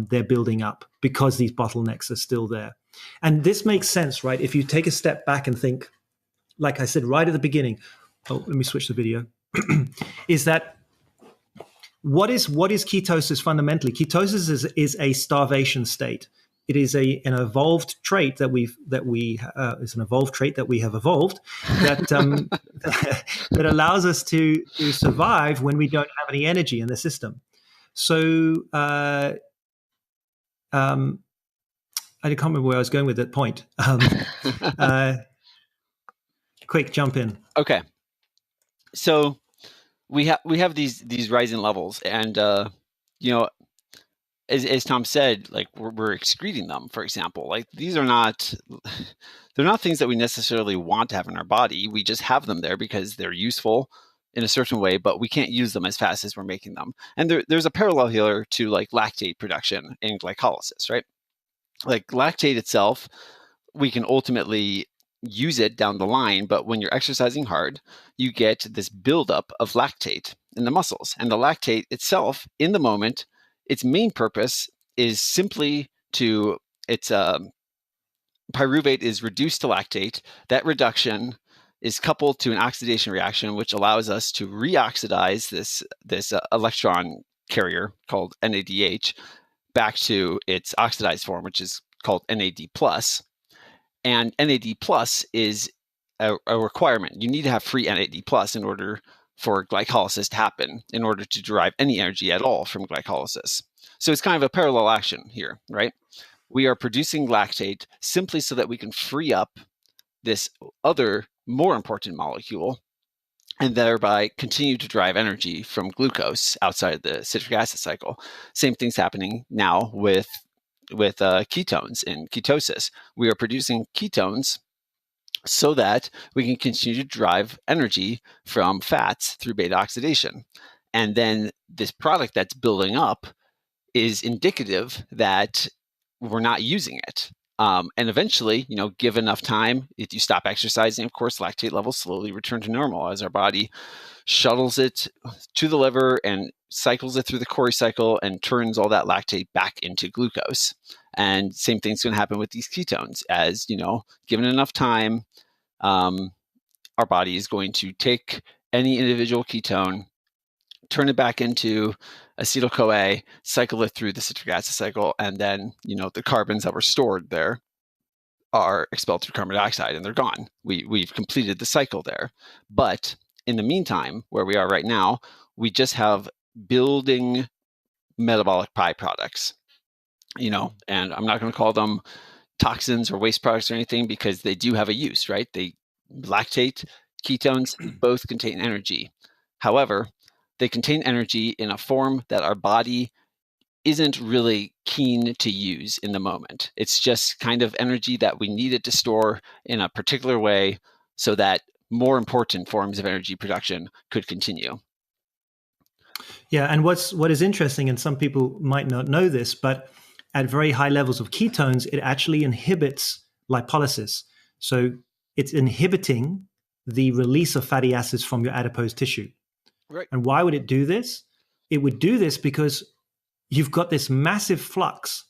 They're building up because these bottlenecks are still there. And this makes sense, right? If you take a step back and think, like I said right at the beginning, let me switch the video, is that what is ketosis fundamentally? Ketosis is a starvation state. It is an evolved trait that we have evolved that allows us to survive when we don't have any energy in the system. So I can't remember where I was going with that point. Quick, jump in. Okay, so we have these rising levels, and as Tom said, like we're excreting them, for example. Like these are they're not things that we necessarily want to have in our body. We just have them there because they're useful in a certain way, but we can't use them as fast as we're making them. And there's a parallel here to like lactate production in glycolysis, right? Like lactate itself, we can ultimately use it down the line, but when you're exercising hard, you get this buildup of lactate in the muscles. And the lactate itself, in the moment, its main purpose is simply pyruvate is reduced to lactate. That reduction is coupled to an oxidation reaction, which allows us to reoxidize this electron carrier called NADH back to its oxidized form, which is called NAD+. And NAD+ is a requirement. You need to have free NAD+ in order for glycolysis to happen, in order to derive any energy at all from glycolysis. So it's kind of a parallel action here, right? We are producing lactate simply so that we can free up this other more important molecule and thereby continue to drive energy from glucose outside the citric acid cycle. Same thing's happening now with ketones in ketosis. We are producing ketones so that we can continue to drive energy from fats through beta oxidation. And then this product that's building up is indicative that we're not using it. And eventually, give enough time, if you stop exercising, of course, lactate levels slowly return to normal as our body shuttles it to the liver and cycles it through the Cori cycle and turns all that lactate back into glucose. And same thing's going to happen with these ketones. As, given enough time, our body is going to take any individual ketone, turn it back into acetyl-CoA, cycle it through the citric acid cycle, and then, the carbons that were stored there are expelled through carbon dioxide and they're gone. We've completed the cycle there. But in the meantime, where we are right now, we just have building metabolic byproducts, and I'm not going to call them toxins or waste products or anything because they do have a use, right? Lactate, ketones, both contain energy. However, they contain energy in a form that our body isn't really keen to use in the moment. It's just kind of energy that we needed to store in a particular way so that more important forms of energy production could continue. Yeah, and what is interesting, and some people might not know this, but at very high levels of ketones, it actually inhibits lipolysis. So it's inhibiting the release of fatty acids from your adipose tissue. Right. And why would it do this? It would do this because you've got this massive flux.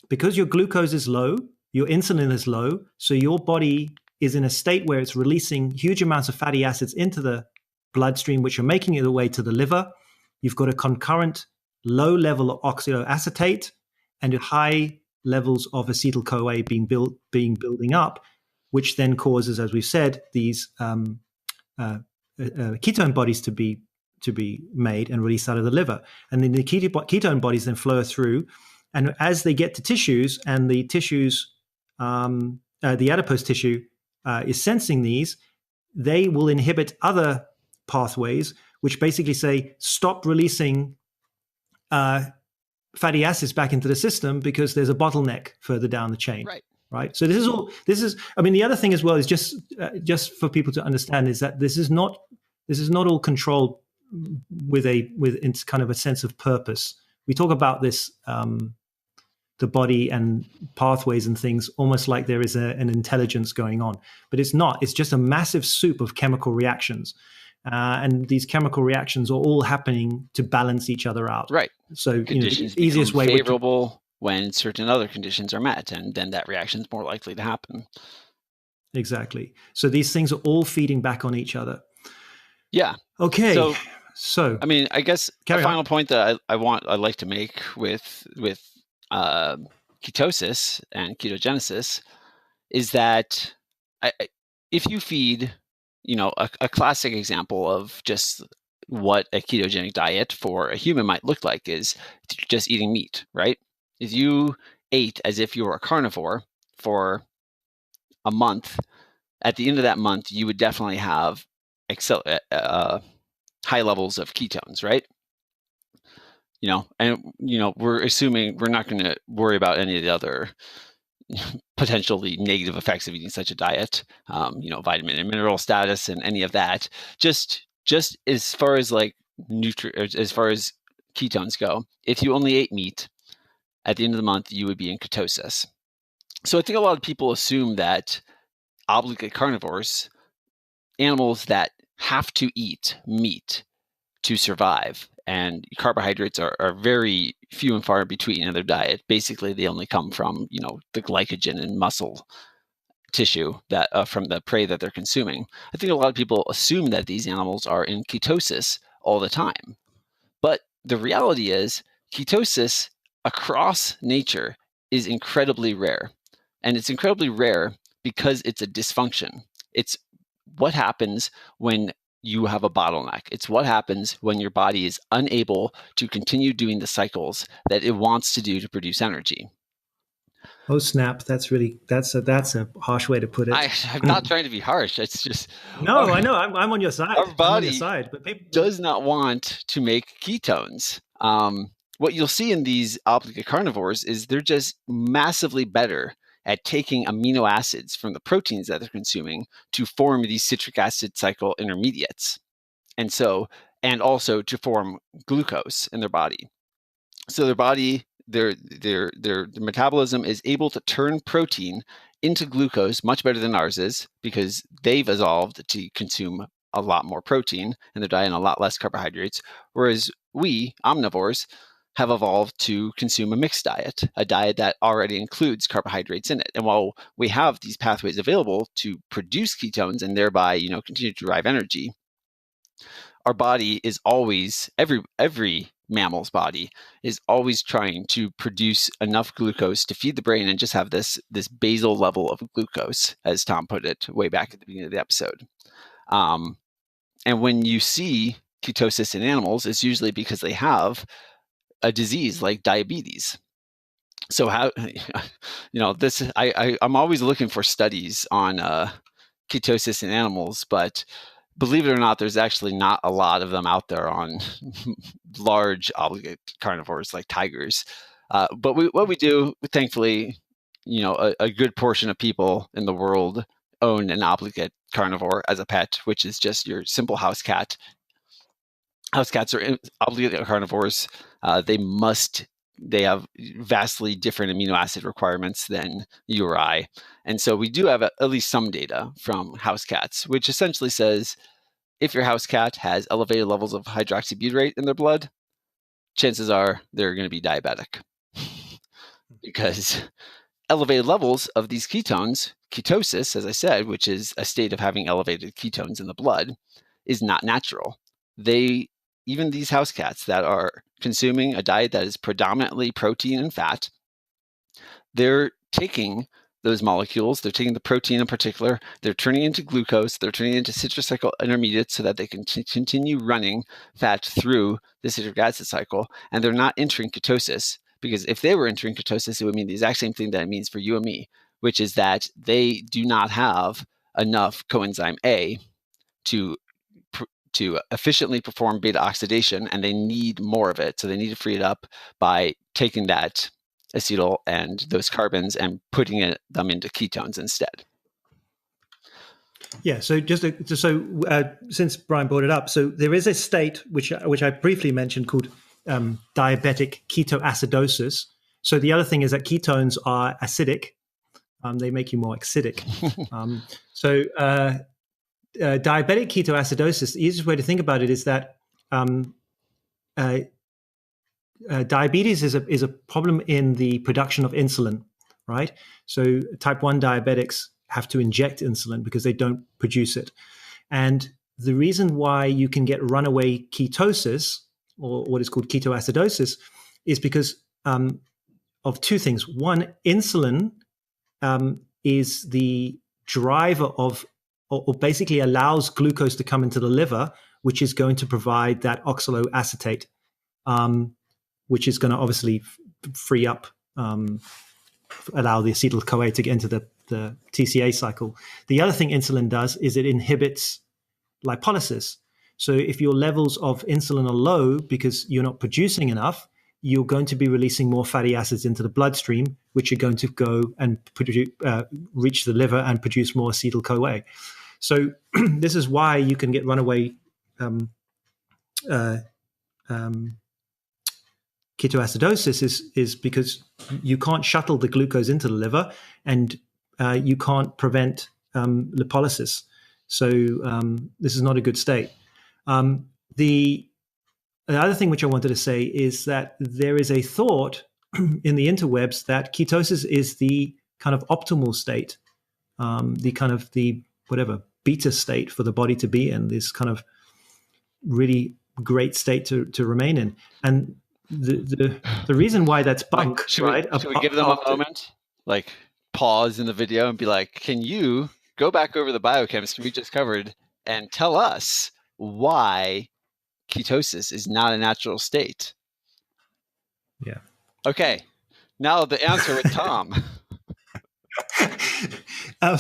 Because your glucose is low, your insulin is low, so your body is in a state where it's releasing huge amounts of fatty acids into the bloodstream, which are making it away to the liver. You've got a concurrent low level of oxaloacetate and high levels of acetyl-CoA building up, which then causes, as we've said, these ketone bodies to be made and released out of the liver. And then the ketone bodies then flow through. And as they get to tissues, and the tissues, the adipose tissue is sensing these, they will inhibit other pathways, which basically say, stop releasing fatty acids back into the system because there's a bottleneck further down the chain. Right. So I mean, the other thing as well is just for people to understand is that this is not all controlled with it's kind of a sense of purpose. We talk about this, the body and pathways and things, almost like there is an intelligence going on, but it's not. It's just a massive soup of chemical reactions, and these chemical reactions are all happening to balance each other out. Right. So conditions the easiest way favorable when certain other conditions are met, and then that reaction is more likely to happen. Exactly. So these things are all feeding back on each other. Yeah. Okay. So I mean, I guess a final point that I'd like to make with ketosis and ketogenesis is that if you feed, a classic example of just what a ketogenic diet for a human might look like is just eating meat, right? If you ate as if you were a carnivore for a month, at the end of that month, you would definitely have high levels of ketones, right? We're assuming we're not going to worry about any of the other potentially negative effects of eating such a diet, vitamin and mineral status and any of that. Just as far as as far as ketones go, if you only ate meat, at the end of the month, you would be in ketosis. So I think a lot of people assume that obligate carnivores, animals that have to eat meat to survive, and carbohydrates are very few and far between in their diet. Basically, they only come from, the glycogen and muscle tissue that from the prey that they're consuming. I think a lot of people assume that these animals are in ketosis all the time. But the reality is ketosis across nature is incredibly rare. And it's incredibly rare because it's a dysfunction. It's what happens when you have a bottleneck. It's what happens when your body is unable to continue doing the cycles that it wants to do to produce energy. Oh snap! That's a harsh way to put it. I'm not trying to be harsh. It's just no, I know. I'm on your side. Our body I'm on your side, but people does not want to make ketones. What you'll see in these obligate carnivores is they're just massively better at taking amino acids from the proteins that they're consuming to form these citric acid cycle intermediates, and also to form glucose in their body. So their body, their metabolism is able to turn protein into glucose much better than ours is, because they've evolved to consume a lot more protein in their diet and a lot less carbohydrates, whereas we, omnivores, have evolved to consume a mixed diet, a diet that already includes carbohydrates in it. And while we have these pathways available to produce ketones and thereby, continue to derive energy, our body is always, every mammal's body is always trying to produce enough glucose to feed the brain and just have this basal level of glucose, as Tom put it way back at the beginning of the episode. And when you see ketosis in animals, it's usually because they have a disease like diabetes. So how, I'm always looking for studies on ketosis in animals, but believe it or not, there's actually not a lot of them out there on large obligate carnivores like tigers. But what we do, thankfully, a good portion of people in the world own an obligate carnivore as a pet, which is just your simple house cat. House cats are obligate carnivores. They have vastly different amino acid requirements than you or I. And so we do have at least some data from house cats, which essentially says if your house cat has elevated levels of hydroxybutyrate in their blood, chances are they're going to be diabetic. Because elevated levels of these ketones, ketosis, as I said, which is a state of having elevated ketones in the blood, is not natural. Even these house cats that are consuming a diet that is predominantly protein and fat, they're taking those molecules, they're taking the protein in particular, they're turning it into glucose, they're turning it into citric cycle intermediates so that they can continue running fat through the citric acid cycle, and they're not entering ketosis, because if they were entering ketosis, it would mean the exact same thing that it means for you and me, which is that they do not have enough coenzyme A to efficiently perform beta oxidation, and they need more of it. So they need to free it up by taking that acetyl and those carbons and putting them into ketones instead. Yeah. So since Brian brought it up, so there is a state which I briefly mentioned called diabetic ketoacidosis. So the other thing is that ketones are acidic; they make you more acidic. Diabetic ketoacidosis, the easiest way to think about it is that diabetes is a problem in the production of insulin, right? So type 1 diabetics have to inject insulin because they don't produce it. And the reason why you can get runaway ketosis, or what is called ketoacidosis, is because of two things. One, insulin is the driver of, or basically allows glucose to come into the liver, which is going to provide that oxaloacetate, which is going to obviously free up, allow the acetyl-CoA to get into the TCA cycle. The other thing insulin does is it inhibits lipolysis. So if your levels of insulin are low because you're not producing enough, you're going to be releasing more fatty acids into the bloodstream, which are going to go and reach the liver and produce more acetyl-CoA. So this is why you can get runaway ketoacidosis is because you can't shuttle the glucose into the liver, and you can't prevent lipolysis. So this is not a good state. The other thing which I wanted to say is that there is a thought in the interwebs that ketosis is the kind of optimal state, the beta state for the body to be in, this kind of really great state to remain in. And the reason why that's bunk, should we give them a moment? Like pause in the video and be like, can you go back over the biochemistry we just covered and tell us why ketosis is not a natural state. Yeah. Okay, now the answer with Tom. um,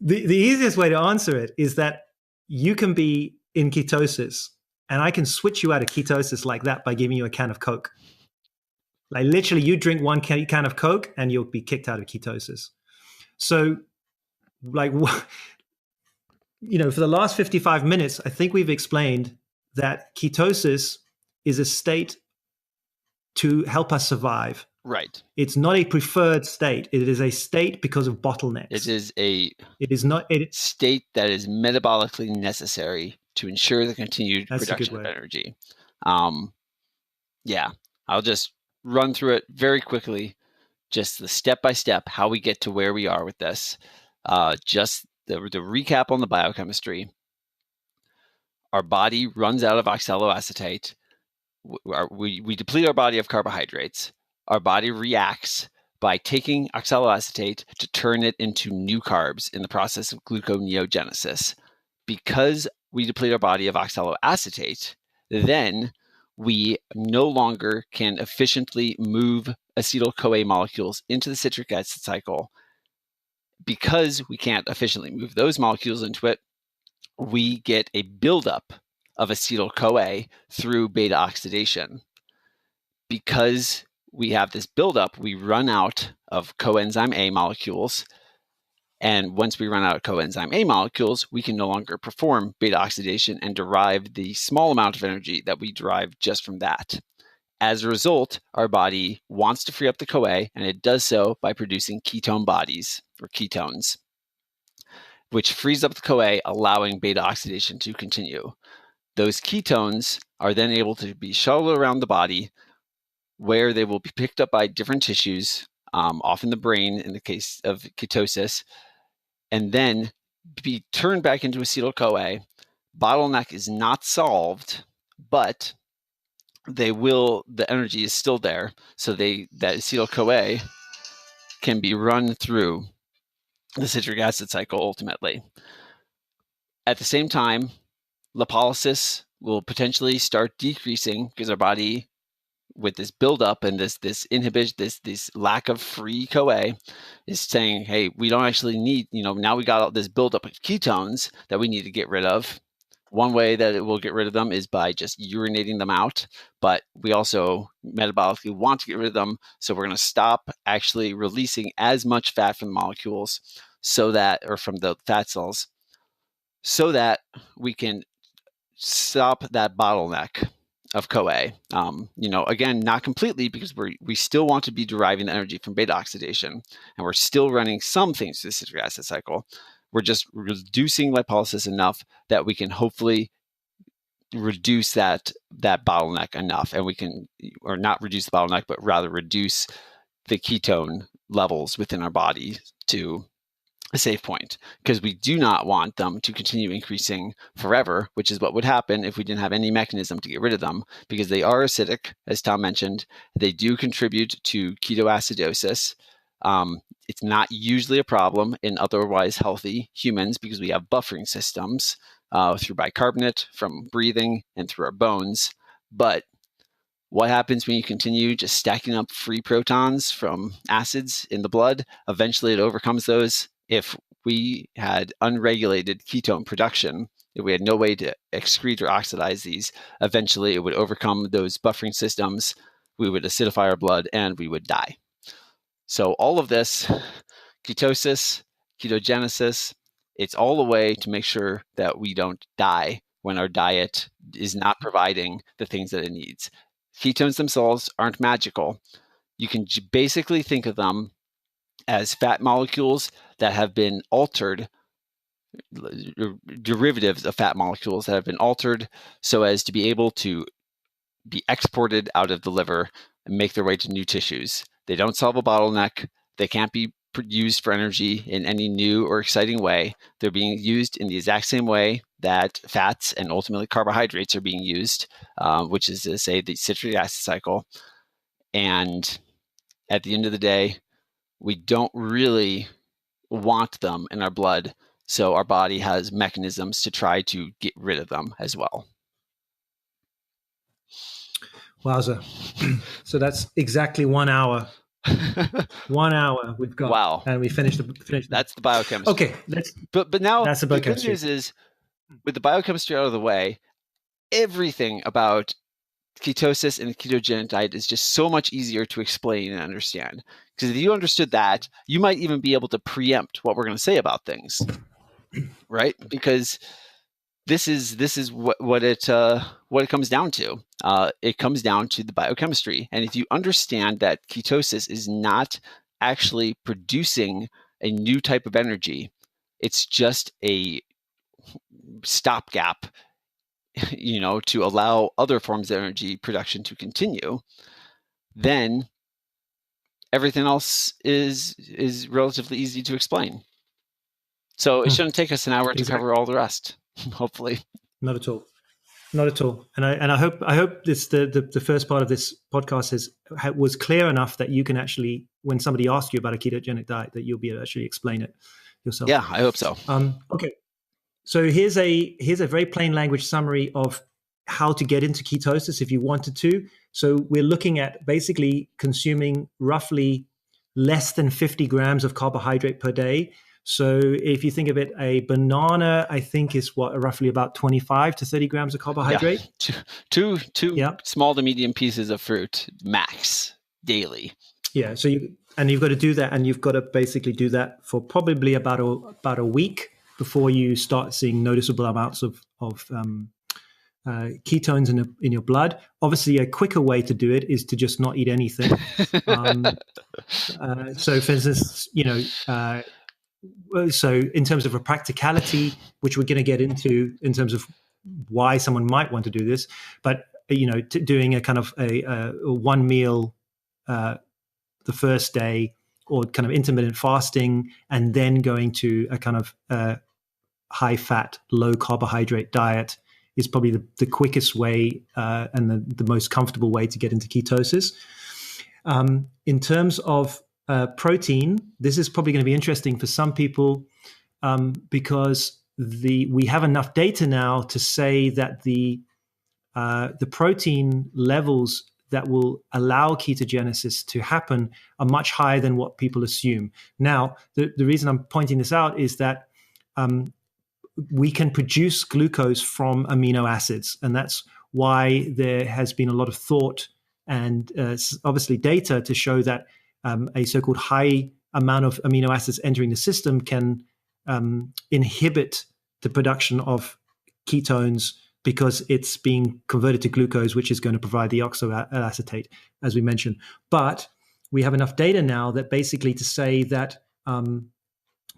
the easiest way to answer it is that you can be in ketosis, and I can switch you out of ketosis like that by giving you a can of Coke. Like literally, you drink one can of Coke, and you'll be kicked out of ketosis. So, like, for the last 55 minutes, I think we've explained that ketosis is a state to help us survive. Right. It's not a preferred state. It is a state because of bottlenecks. It is a state that is metabolically necessary to ensure the continued production of energy. Yeah, I'll just run through it very quickly, just the step-by-step how we get to where we are with this. Just the recap on the biochemistry. Our body runs out of oxaloacetate. We deplete our body of carbohydrates. Our body reacts by taking oxaloacetate to turn it into new carbs in the process of gluconeogenesis. Because we deplete our body of oxaloacetate, then we no longer can efficiently move acetyl-CoA molecules into the citric acid cycle. Because we can't efficiently move those molecules into it, we get a buildup of acetyl-CoA through beta oxidation. Because we have this buildup, we run out of coenzyme A molecules. And once we run out of coenzyme A molecules, we can no longer perform beta oxidation and derive the small amount of energy that we derive just from that. As a result, our body wants to free up the CoA, and it does so by producing ketone bodies, or ketones, which frees up the CoA, allowing beta oxidation to continue. Those ketones are then able to be shuttled around the body, where they will be picked up by different tissues, often the brain in the case of ketosis, and then be turned back into acetyl-CoA. Bottleneck is not solved, but the energy is still there, so that acetyl-CoA can be run through the citric acid cycle ultimately. At the same time, lipolysis will potentially start decreasing because our body, with this buildup and this inhibition, this lack of free CoA, is saying, hey, we don't actually need, now we got all this buildup of ketones that we need to get rid of. One way that it will get rid of them is by just urinating them out, but we also metabolically want to get rid of them, so we're going to stop actually releasing as much fat from the molecules, or from the fat cells, so that we can stop that bottleneck of CoA. Again, not completely, because we still want to be deriving the energy from beta oxidation, and we're still running some things through the citric acid cycle. We're just reducing lipolysis enough that we can hopefully reduce that bottleneck enough, and we can, or not reduce the bottleneck, but rather reduce the ketone levels within our body to a safe point, because we do not want them to continue increasing forever, which is what would happen if we didn't have any mechanism to get rid of them, because they are acidic, as Tom mentioned. They do contribute to ketoacidosis. It's not usually a problem in otherwise healthy humans because we have buffering systems through bicarbonate from breathing and through our bones. But what happens when you continue just stacking up free protons from acids in the blood? Eventually it overcomes those. If we had unregulated ketone production, if we had no way to excrete or oxidize these, eventually it would overcome those buffering systems. We would acidify our blood and we would die. So all of this, ketosis, ketogenesis, it's all a way to make sure that we don't die when our diet is not providing the things that it needs. Ketones themselves aren't magical. You can basically think of them as fat molecules that have been altered, derivatives of fat molecules that have been altered so as to be able to be exported out of the liver and make their way to new tissues. They don't solve a bottleneck. They can't be used for energy in any new or exciting way. They're being used in the exact same way that fats and ultimately carbohydrates are being used, which is to say the citric acid cycle. And at the end of the day, we don't really want them in our blood. So our body has mechanisms to try to get rid of them as well. Wowza. So that's exactly 1 hour. 1 hour we've got. Wow. And we finished. That's the biochemistry. Okay. But now that's the good news is, with the biochemistry out of the way, everything about ketosis and the ketogenic diet is just so much easier to explain and understand. Because if you understood that, you might even be able to preempt what we're going to say about things, right? Because this is what it comes down to. It comes down to the biochemistry, and if you understand that ketosis is not actually producing a new type of energy, it's just a stopgap, to allow other forms of energy production to continue, then everything else is relatively easy to explain. So it shouldn't take us an hour to cover all the rest, hopefully. Not at all. Not at all. And I hope this the first part of this podcast was clear enough that you can actually, when somebody asks you about a ketogenic diet, that you'll be able to actually explain it yourself. Yeah, I hope so. Okay. So here's a very plain language summary of how to get into ketosis if you wanted to. So we're looking at basically consuming roughly less than 50 grams of carbohydrate per day. So if you think of it, a banana, I think, is roughly about 25 to 30 grams of carbohydrate. Yeah. Two small to medium pieces of fruit max daily. Yeah. So you've got to do that, and you've got to basically do that for probably about a week before you start seeing noticeable amounts of ketones in your blood. Obviously, a quicker way to do it is to just not eat anything. So, for instance, so in terms of a practicality, which we're going to get into in terms of why someone might want to do this, but doing a kind of a one meal the first day, or kind of intermittent fasting, and then going to a kind of high fat, low carbohydrate diet is probably the quickest way and the most comfortable way to get into ketosis. In terms of protein, this is probably going to be interesting for some people because we have enough data now to say that the protein levels that will allow ketogenesis to happen are much higher than what people assume. Now, the reason I'm pointing this out is that we can produce glucose from amino acids, and that's why there has been a lot of thought and obviously data to show that a so-called high amount of amino acids entering the system can inhibit the production of ketones, because it's being converted to glucose, which is going to provide the oxaloacetate, as we mentioned. But we have enough data now that basically to say that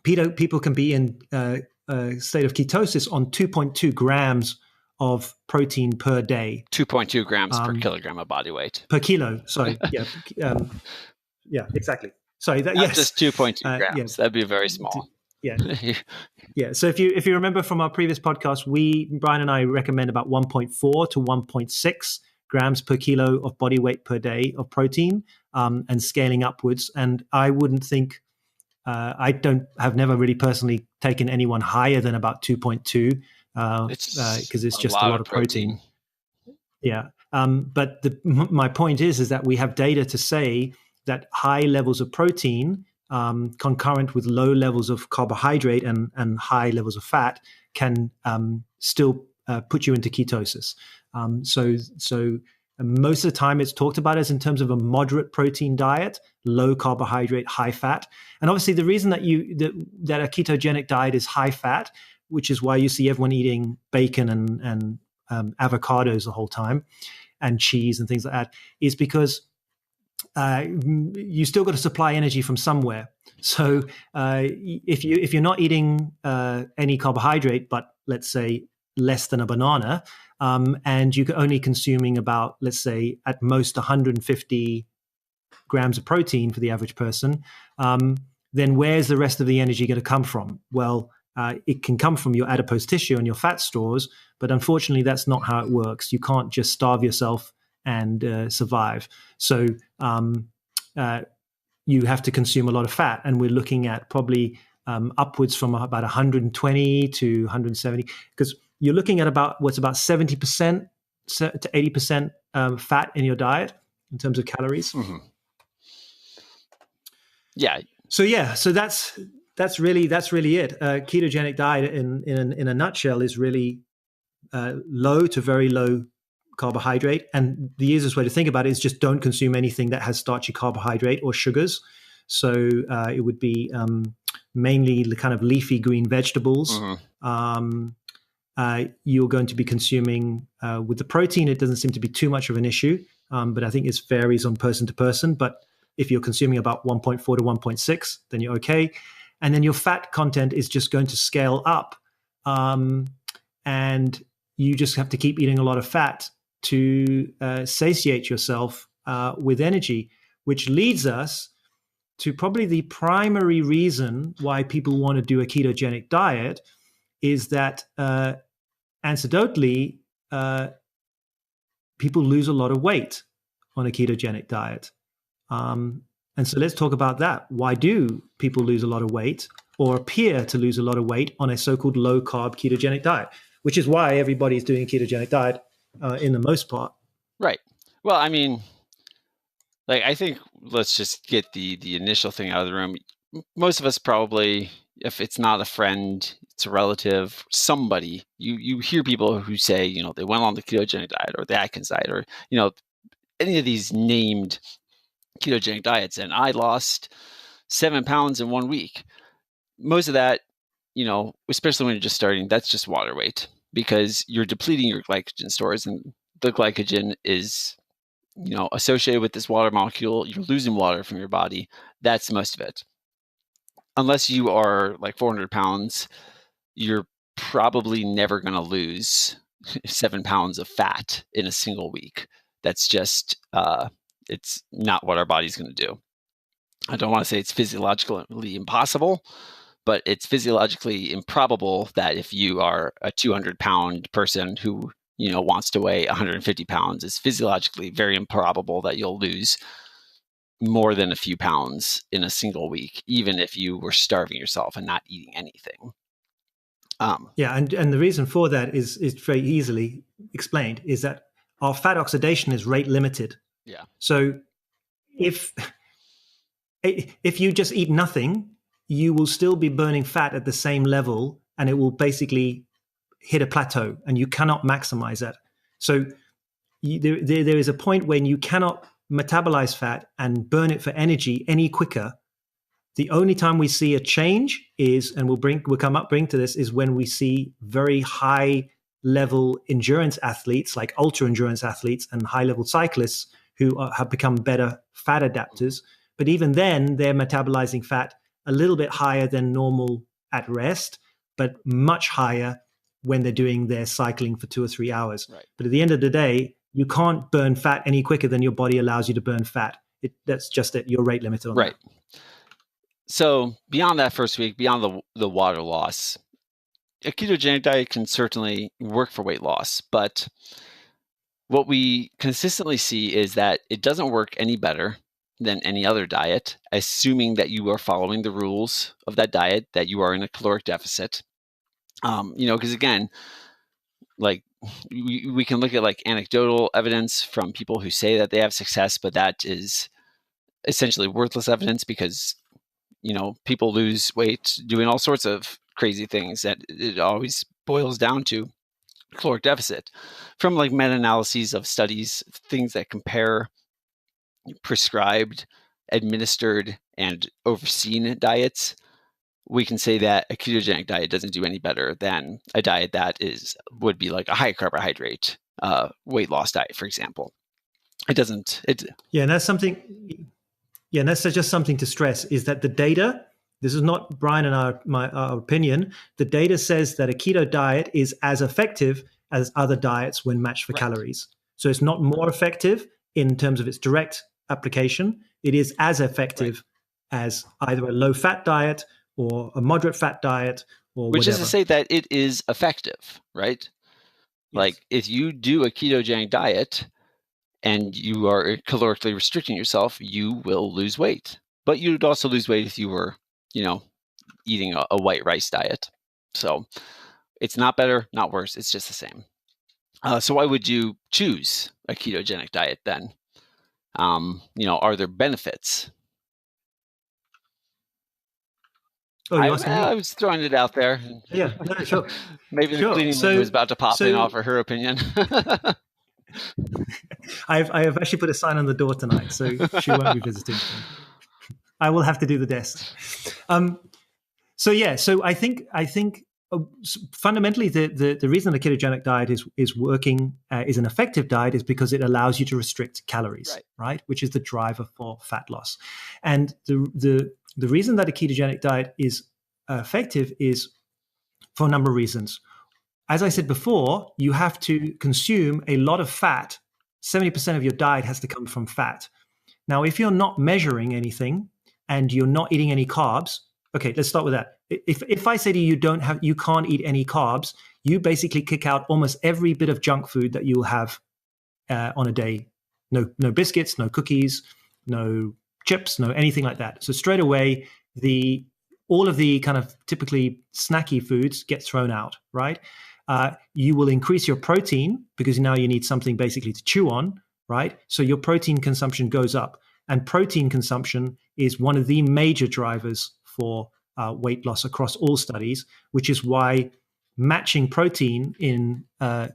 people can be in a state of ketosis on 2.2 grams of protein per day. 2.2 grams per kilogram of body weight. Per kilo, sorry. Yeah, yeah, exactly. Sorry, just 2.2 grams. Yeah. That'd be very small. Yeah. Yeah. So if you remember from our previous podcast, Brian and I recommend about 1.4 to 1.6 grams per kilo of body weight per day of protein, and scaling upwards. And I wouldn't think, have never really personally taken anyone higher than about 2.2 because it's just a lot of protein. Yeah. But my point is that we have data to say that high levels of protein concurrent with low levels of carbohydrate and high levels of fat can still put you into ketosis. So most of the time it's talked about as in terms of a moderate protein diet, low carbohydrate, high fat. And obviously the reason that a ketogenic diet is high fat, which is why you see everyone eating bacon and avocados the whole time and cheese and things like that, is because you still got to supply energy from somewhere. So if you're not eating any carbohydrate, but let's say less than a banana, and you're only consuming about, let's say, at most 150 grams of protein for the average person, then where's the rest of the energy going to come from? Well, it can come from your adipose tissue and your fat stores, but unfortunately, that's not how it works. You can't just starve yourself and survive. So you have to consume a lot of fat, and we're looking at probably upwards from about 120 to 170, because you're looking at about 70% to 80% fat in your diet in terms of calories. Mm-hmm. Yeah. So that's really it. Ketogenic diet in a nutshell is really low to very low carbohydrate, and the easiest way to think about it is just don't consume anything that has starchy carbohydrate or sugars. So it would be mainly the kind of leafy green vegetables. Mm-hmm. You're going to be consuming with the protein. It doesn't seem to be too much of an issue, but I think it varies on person to person. But if you're consuming about 1.4 to 1.6, then you're okay. And then your fat content is just going to scale up, and you just have to keep eating a lot of fat to satiate yourself with energy, which leads us to probably the primary reason why people want to do a ketogenic diet is that anecdotally, people lose a lot of weight on a ketogenic diet. And so let's talk about that. Why do people lose a lot of weight or appear to lose a lot of weight on a so-called low-carb ketogenic diet, which is why everybody is doing a ketogenic diet in the most part. Right. Well, I mean, like, I think let's just get the initial thing out of the room. Most of us probably, if it's not a friend, it's a relative, somebody, you hear people who say, they went on the ketogenic diet or the Atkins diet or, any of these named ketogenic diets, and I lost 7 pounds in 1 week. Most of that, especially when you're just starting, that's just water weight because you're depleting your glycogen stores, and the glycogen is associated with this water molecule. You're losing water from your body. That's most of it. Unless you are like 400 pounds, you're probably never going to lose 7 pounds of fat in a single week. That's just, it's not what our body's going to do. I don't want to say it's physiologically impossible, but it's physiologically improbable that if you are a 200-pound person who wants to weigh 150 pounds, it's physiologically very improbable that you'll lose more than a few pounds in a single week, even if you were starving yourself and not eating anything. And the reason for that is very easily explained, is that our fat oxidation is rate limited. Yeah. So if you just eat nothing, you will still be burning fat at the same level, and it will basically hit a plateau, and you cannot maximize that. So there is a point when you cannot metabolize fat and burn it for energy any quicker. The only time we see a change is, and we'll bring to this, is when we see very high level endurance athletes, like ultra endurance athletes and high level cyclists who have become better fat adapters. But even then, they're metabolizing fat a little bit higher than normal at rest, but much higher when they're doing their cycling for 2 or 3 hours. Right. But at the end of the day, you can't burn fat any quicker than your body allows you to burn fat. That's just it. You're rate limited on right. that. So beyond that first week, beyond the water loss, a ketogenic diet can certainly work for weight loss, but what we consistently see is that it doesn't work any better than any other diet, assuming that you are following the rules of that diet, that you are in a caloric deficit. Because again, like we can look at like anecdotal evidence from people who say that they have success, but that is essentially worthless evidence because, people lose weight doing all sorts of crazy things that it always boils down to caloric deficit. From like meta-analyses of studies, things that compare prescribed, administered, and overseen diets, we can say that a ketogenic diet doesn't do any better than a diet that would be like a high carbohydrate weight loss diet, for example. It doesn't. And that's something. Yeah, and that's just something to stress, is that the data, this is not Brian and our opinion, the data says that a keto diet is as effective as other diets when matched for calories. So it's not more effective in terms of its direct application. It is as effective as either a low-fat diet or a moderate fat diet or Which whatever. is to say that it is effective, right? Yes. Like if you do a ketogenic diet and you are calorically restricting yourself, you will lose weight. But you'd also lose weight if you were, eating a white rice diet. So it's not better, not worse. It's just the same. So why would you choose a ketogenic diet then? Are there benefits? Oh, you're asking me? I was throwing it out there. Yeah, no, sure. Maybe the Sure. cleaning lady was about to pop in, offer her opinion. I have actually put a sign on the door tonight, so she won't be visiting. I will have to do the desk. So I think fundamentally the reason the ketogenic diet is working, is an effective diet, is because it allows you to restrict calories, right? Which is the driver for fat loss. And the reason that a ketogenic diet is effective is for a number of reasons. As I said before, you have to consume a lot of fat. 70% of your diet has to come from fat. Now, if you're not measuring anything and you're not eating any carbs, okay, let's start with that. If I say to you, you can't eat any carbs, you basically kick out almost every bit of junk food that you'll have on a day. No biscuits, no cookies, no chips, no anything like that. So straight away, all of the kind of typically snacky foods get thrown out, right? You will increase your protein because now you need something basically to chew on, right? So your protein consumption goes up. And protein consumption is one of the major drivers for weight loss across all studies, which is why matching protein in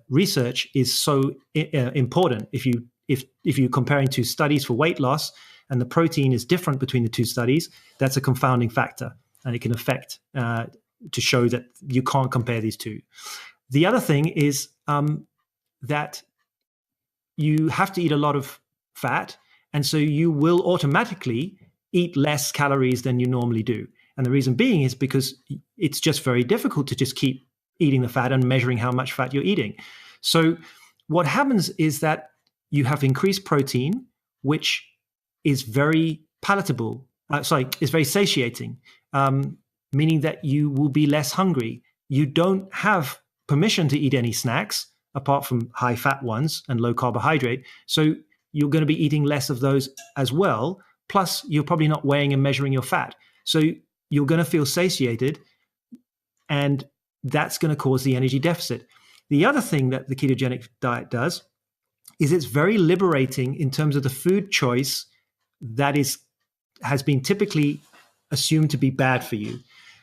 research is so important. If you're comparing two studies for weight loss and the protein is different between the two studies, that's a confounding factor, and it can affect to show that you can't compare these two. The other thing is that you have to eat a lot of fat, and so you will automatically eat less calories than you normally do. And the reason being is because it's just very difficult to just keep eating the fat and measuring how much fat you're eating. So what happens is that you have increased protein, which is very palatable. Is very satiating, meaning that you will be less hungry. You don't have permission to eat any snacks apart from high fat ones and low carbohydrate. So you're going to be eating less of those as well. Plus, you're probably not weighing and measuring your fat. So you're going to feel satiated, and that's going to cause the energy deficit. The other thing that the ketogenic diet does is it's very liberating in terms of the food choice that has been typically assumed to be bad for you.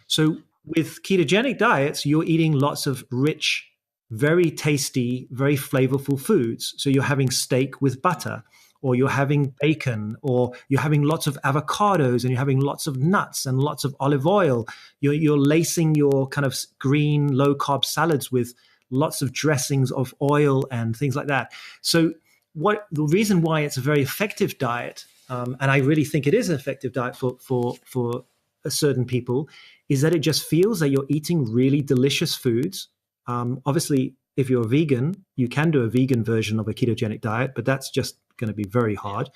So with ketogenic diets, you're eating lots of rich, very tasty, very flavorful foods. So you're having steak with butter, or you're having bacon, or you're having lots of avocados, and you're having lots of nuts and lots of olive oil. You're lacing your kind of green, low-carb salads with lots of dressings of oil and things like that. So the reason why it's a very effective diet, and I really think it is an effective diet for certain people, is that it just feels that you're eating really delicious foods. Obviously, if you're a vegan, you can do a vegan version of a ketogenic diet, but that's just going to be very hard.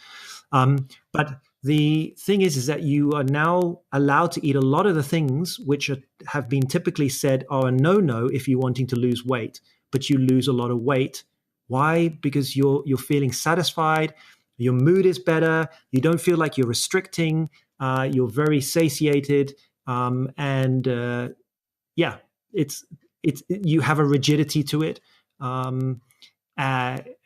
But the thing is that you are now allowed to eat a lot of the things which have been typically said are a no-no if you're wanting to lose weight, but you lose a lot of weight. Why? Because you're feeling satisfied, your mood is better, you don't feel like you're restricting, you're very satiated, and you have a rigidity to it.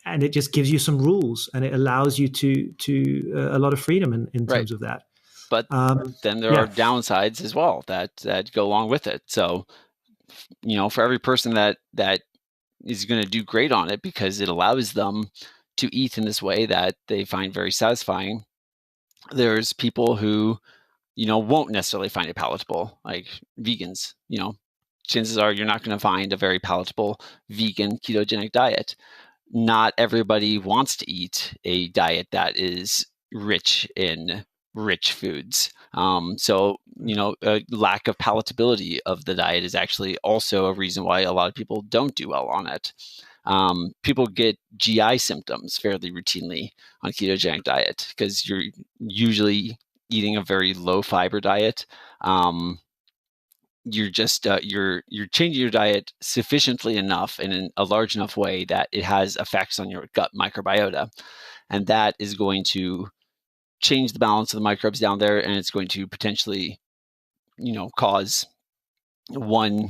And it just gives you some rules, and it allows you to a lot of freedom in terms of that. But then there are downsides as well that go along with it. So, for every person that is going to do great on it because it allows them to eat in this way that they find very satisfying, there's people who, won't necessarily find it palatable, like vegans. Chances are you're not going to find a very palatable vegan ketogenic diet. Not everybody wants to eat a diet that is rich in rich foods. So, a lack of palatability of the diet is actually also a reason why a lot of people don't do well on it. People get GI symptoms fairly routinely on ketogenic diet because you're usually eating a very low fiber diet. You're just you're changing your diet sufficiently enough and in a large enough way that it has effects on your gut microbiota, and that is going to change the balance of the microbes down there, and it's going to potentially cause one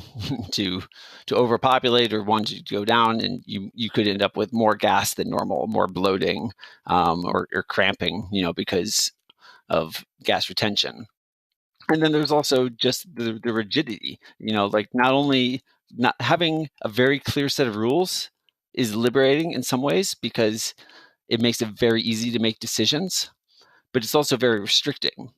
to overpopulate or one to go down, and you could end up with more gas than normal, more bloating, or cramping, because of gas retention. And then there's also just the rigidity, like not only not having a very clear set of rules is liberating in some ways because it makes it very easy to make decisions, but it's also very restricting.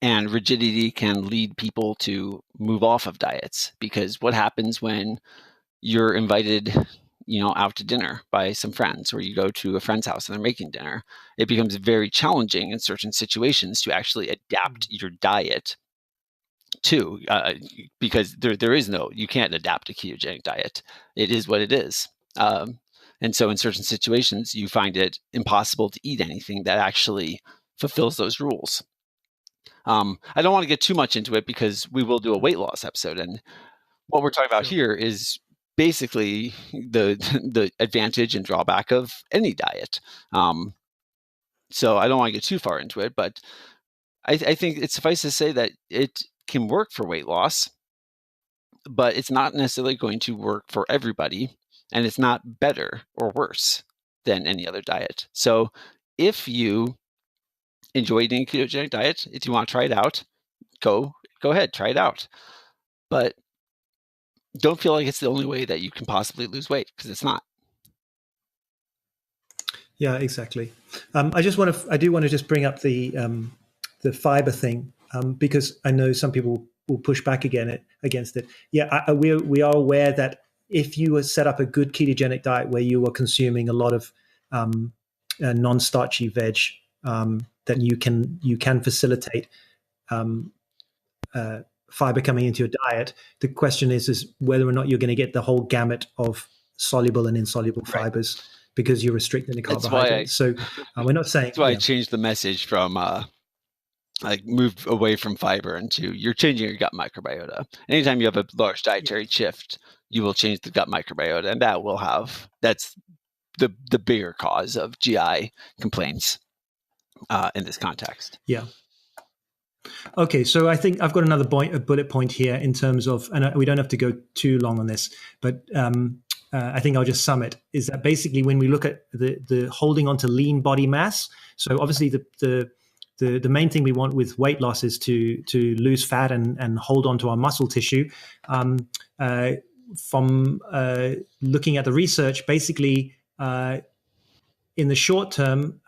And rigidity can lead people to move off of diets, because what happens when you're invited, out to dinner by some friends, or you go to a friend's house and they're making dinner? It becomes very challenging in certain situations to actually adapt your diet to, because there is you can't adapt a ketogenic diet. It is what it is. And so in certain situations, you find it impossible to eat anything that actually fulfills those rules. I don't want to get too much into it because we will do a weight loss episode. And what we're talking about here is basically the advantage and drawback of any diet. So I don't want to get too far into it, but I think it's suffice to say that it can work for weight loss, but it's not necessarily going to work for everybody, and it's not better or worse than any other diet. So if you enjoy eating a ketogenic diet, if you want to try it out, go ahead, try it out. But don't feel like it's the only way that you can possibly lose weight, because it's not. Yeah, exactly. I do want to just bring up the fiber thing, because I know some people will push back against it. Yeah, we are aware that if you were set up a good ketogenic diet where you were consuming a lot of non-starchy veg, then you can facilitate fiber coming into your diet. The question is whether or not you're going to get the whole gamut of soluble and insoluble fibers, because you're restricting the carbohydrates. So we're not saying. That's why I changed the message from moved away from fiber into you're changing your gut microbiota. Anytime you have a large dietary shift, you will change the gut microbiota, and that's the bigger cause of GI complaints in this context. Yeah. Okay, so I think I've got a bullet point here in terms of, and we don't have to go too long on this, but I think I'll just sum it, is that basically when we look at the holding on to lean body mass, so obviously the main thing we want with weight loss is to lose fat and hold on to our muscle tissue. From looking at the research, basically in the short term,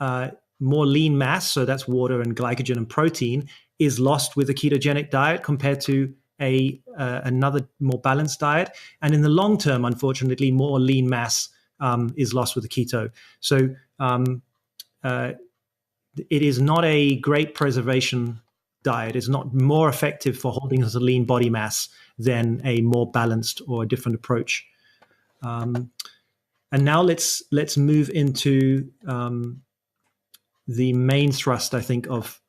more lean mass, so that's water and glycogen and protein, is lost with a ketogenic diet compared to another more balanced diet. And in the long term, unfortunately, more lean mass is lost with a keto. So it is not a great preservation diet. It's not more effective for holding us a lean body mass than a more balanced or a different approach. And now let's move into the main thrust, I think, of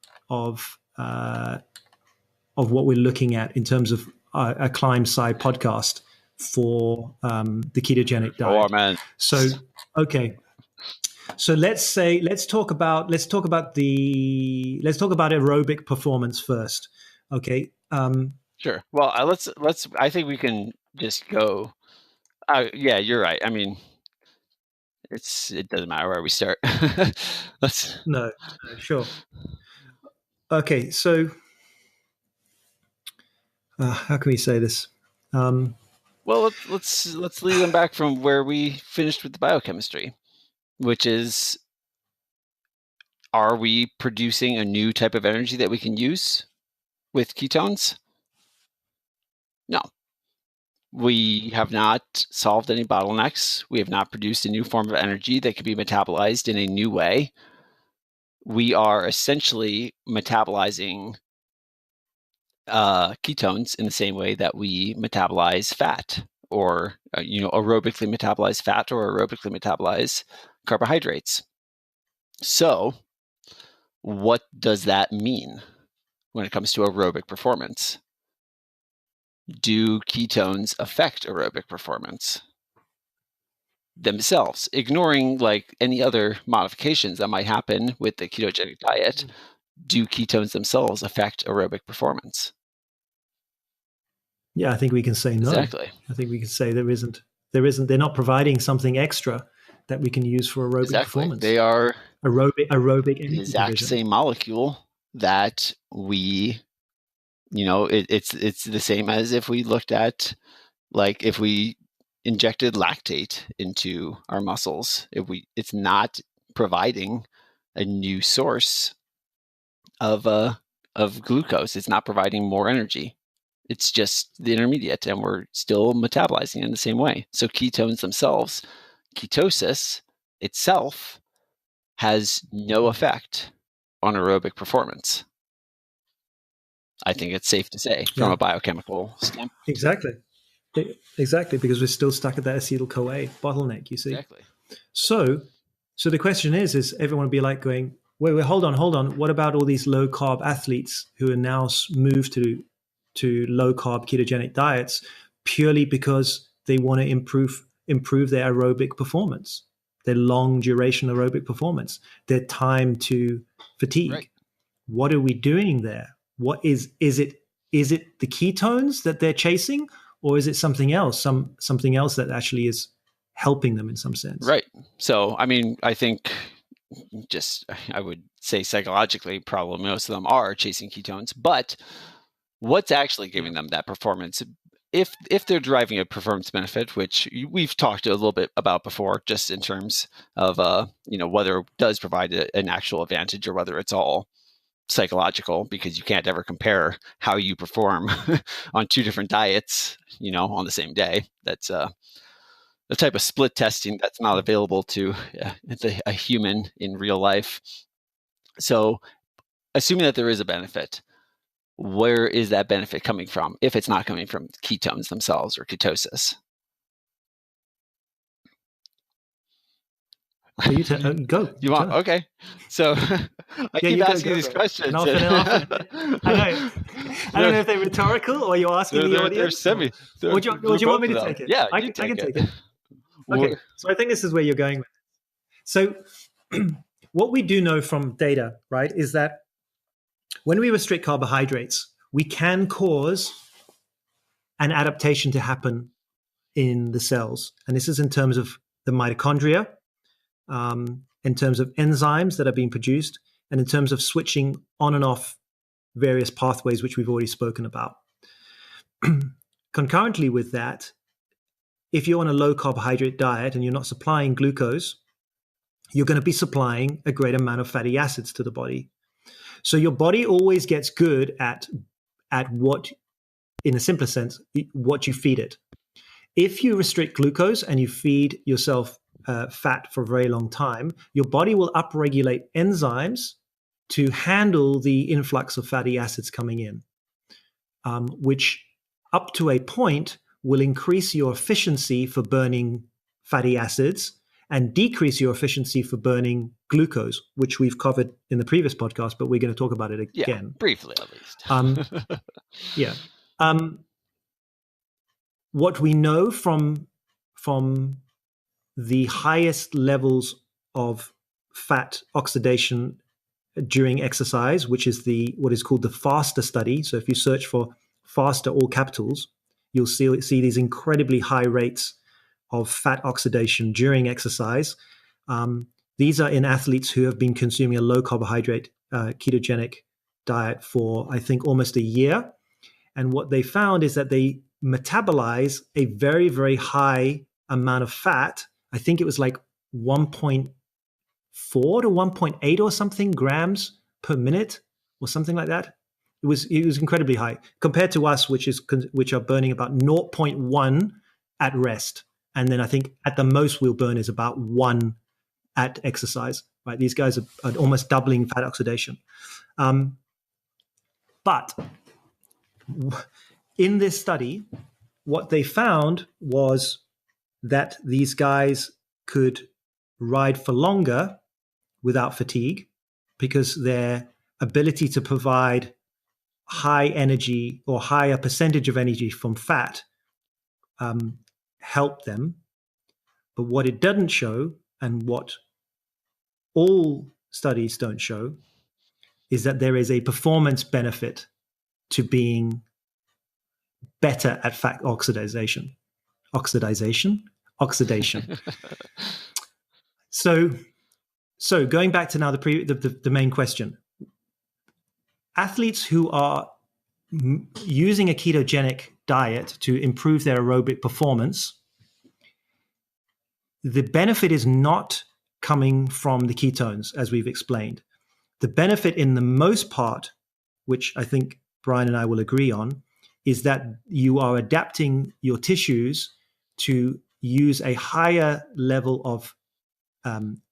what we're looking at in terms of a ClimbSci podcast for the ketogenic diet. Oh man! So okay, so let's talk about aerobic performance first. Okay. Sure. Well, let's. I think we can just go. Yeah, you're right. I mean, it doesn't matter where we start. No, sure. Okay, so how can we say this? Well, let's lead them back from where we finished with the biochemistry, which is, are we producing a new type of energy that we can use with ketones? No. We have not solved any bottlenecks. We have not produced a new form of energy that can be metabolized in a new way. We are essentially metabolizing ketones in the same way that we metabolize fat, or aerobically metabolize fat, or aerobically metabolize carbohydrates. So what does that mean when it comes to aerobic performance? Do ketones affect aerobic performance themselves, ignoring like any other modifications that might happen with the ketogenic diet? Do ketones themselves affect aerobic performance? Yeah, I think we can say no. Exactly. I think we can say there isn't. They're not providing something extra that we can use for aerobic Exactly. performance. They are aerobic the energy exact provision. same molecule that we, it's the same as if we looked at, like, if we injected lactate into our muscles. It's not providing a new source of glucose. It's not providing more energy. It's just the intermediate, and we're still metabolizing in the same way. So ketones themselves, ketosis itself, has no effect on aerobic performance. I think it's safe to say from a biochemical standpoint. Exactly. Exactly, because we're still stuck at that acetyl-CoA bottleneck, you see. Exactly. So the question is everyone will be like going, wait, hold on. What about all these low-carb athletes who are now moved to low-carb ketogenic diets purely because they want to improve their aerobic performance, their long duration aerobic performance, their time to fatigue? Right. What are we doing there? What is it the ketones that they're chasing, or is it something else, something else that actually is helping them in some sense? Right. So, I mean, I think I would say psychologically, probably most of them are chasing ketones, but what's actually giving them that performance? If they're deriving a performance benefit, which we've talked a little bit about before, just in terms of whether it does provide an actual advantage or whether it's all psychological, because you can't ever compare how you perform on two different diets, on the same day. That's the type of split testing that's not available to a human in real life. So, assuming that there is a benefit, where is that benefit coming from if it's not coming from ketones themselves or ketosis? Go. You want? Okay. So I keep asking these questions. And I don't know if they're rhetorical or you're asking the audience. Or do you want me to take it? Yeah, I you can take take it. Okay. So I think this is where you're going with it. So what we do know from data, right, is that when we restrict carbohydrates, we can cause an adaptation to happen in the cells. And this is in terms of the mitochondria, in terms of enzymes that are being produced, and in terms of switching on and off various pathways, which we've already spoken about. Concurrently with that, if you're on a low carbohydrate diet and you're not supplying glucose, you're going to be supplying a great amount of fatty acids to the body. So your body always gets good at what, in a simpler sense, what you feed it. If you restrict glucose and you feed yourself fat for a very long time, your body will upregulate enzymes to handle the influx of fatty acids coming in, which up to a point will increase your efficiency for burning fatty acids and decrease your efficiency for burning glucose, which we've covered in the previous podcast, but we're going to talk about it again. Yeah, briefly at least. Yeah. What we know from the highest levels of fat oxidation during exercise, which is what is called the FASTER study. So if you search for FASTER, all capitals, you'll see these incredibly high rates of fat oxidation during exercise. These are in athletes who have been consuming a low carbohydrate ketogenic diet for, I think, almost a year. And what they found is that they metabolize a very, very high amount of fat. I think it was like 1.4 to 1.8 or something grams per minute or something like that. It was incredibly high compared to us, which are burning about 0.1 at rest. And then I think at the most we'll burn is about 1 at exercise, right? These guys are almost doubling fat oxidation. But in this study, what they found was that these guys could ride for longer without fatigue because their ability to provide high energy or higher percentage of energy from fat helped them. But what it doesn't show, and what all studies don't show, is that there is a performance benefit to being better at fat oxidation. So going back to now the main question, athletes who are using a ketogenic diet to improve their aerobic performance, the benefit is not coming from the ketones, as we've explained. The benefit, in the most part, which I think Brian and I will agree on, is that you are adapting your tissues to use a higher level of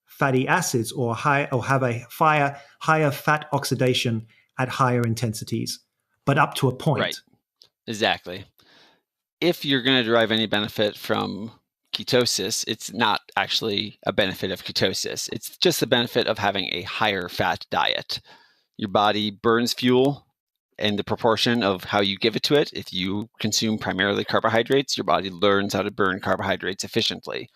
fatty acids or have a higher fat oxidation at higher intensities, but up to a point. Right. Exactly. If you're going to derive any benefit from ketosis, it's not actually a benefit of ketosis. It's just the benefit of having a higher fat diet. Your body burns fuel in the proportion of how you give it to it. If you consume primarily carbohydrates, your body learns how to burn carbohydrates efficiently.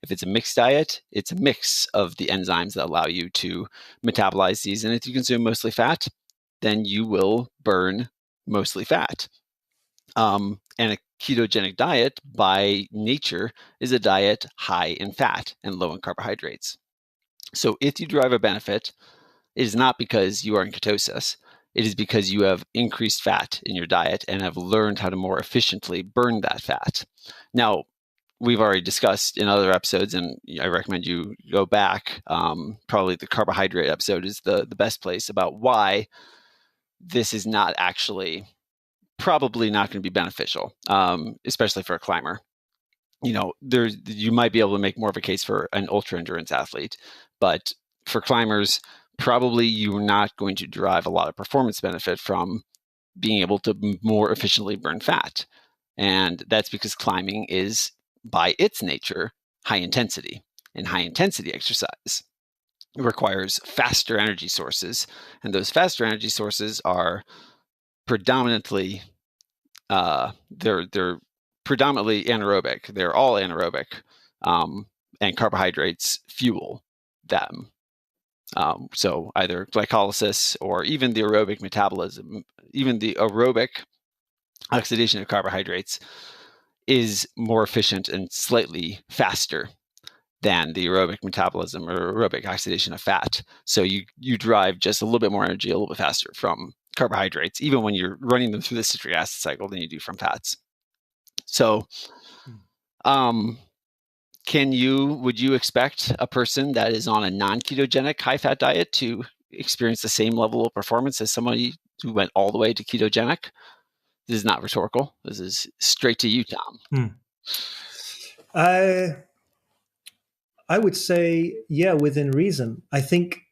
If it's a mixed diet, it's a mix of the enzymes that allow you to metabolize these. And if you consume mostly fat, then you will burn mostly fat. And a ketogenic diet, by nature, is a diet high in fat and low in carbohydrates. So if you derive a benefit, it is not because you are in ketosis. It is because you have increased fat in your diet and have learned how to more efficiently burn that fat. Now, we've already discussed in other episodes, and I recommend you go back. Probably the carbohydrate episode is the best place about why this is not actually probably not going to be beneficial, especially for a climber. You might be able to make more of a case for an ultra endurance athlete, but for climbers, probably you're not going to derive a lot of performance benefit from being able to more efficiently burn fat. And that's because climbing is, by its nature, high intensity. And high intensity exercise requires faster energy sources. And those faster energy sources are predominantly they're predominantly anaerobic. They're all anaerobic, and carbohydrates fuel them. So either glycolysis or even the aerobic metabolism, even the aerobic oxidation of carbohydrates is more efficient and slightly faster than the aerobic metabolism or aerobic oxidation of fat. So you derive just a little bit more energy a little bit faster from carbohydrates, even when you're running them through the citric acid cycle, than you do from fats. So would you expect a person that is on a non-ketogenic high-fat diet to experience the same level of performance as somebody who went all the way to ketogenic? This is not rhetorical. This is straight to you, Tom. I would say, yeah, within reason. I think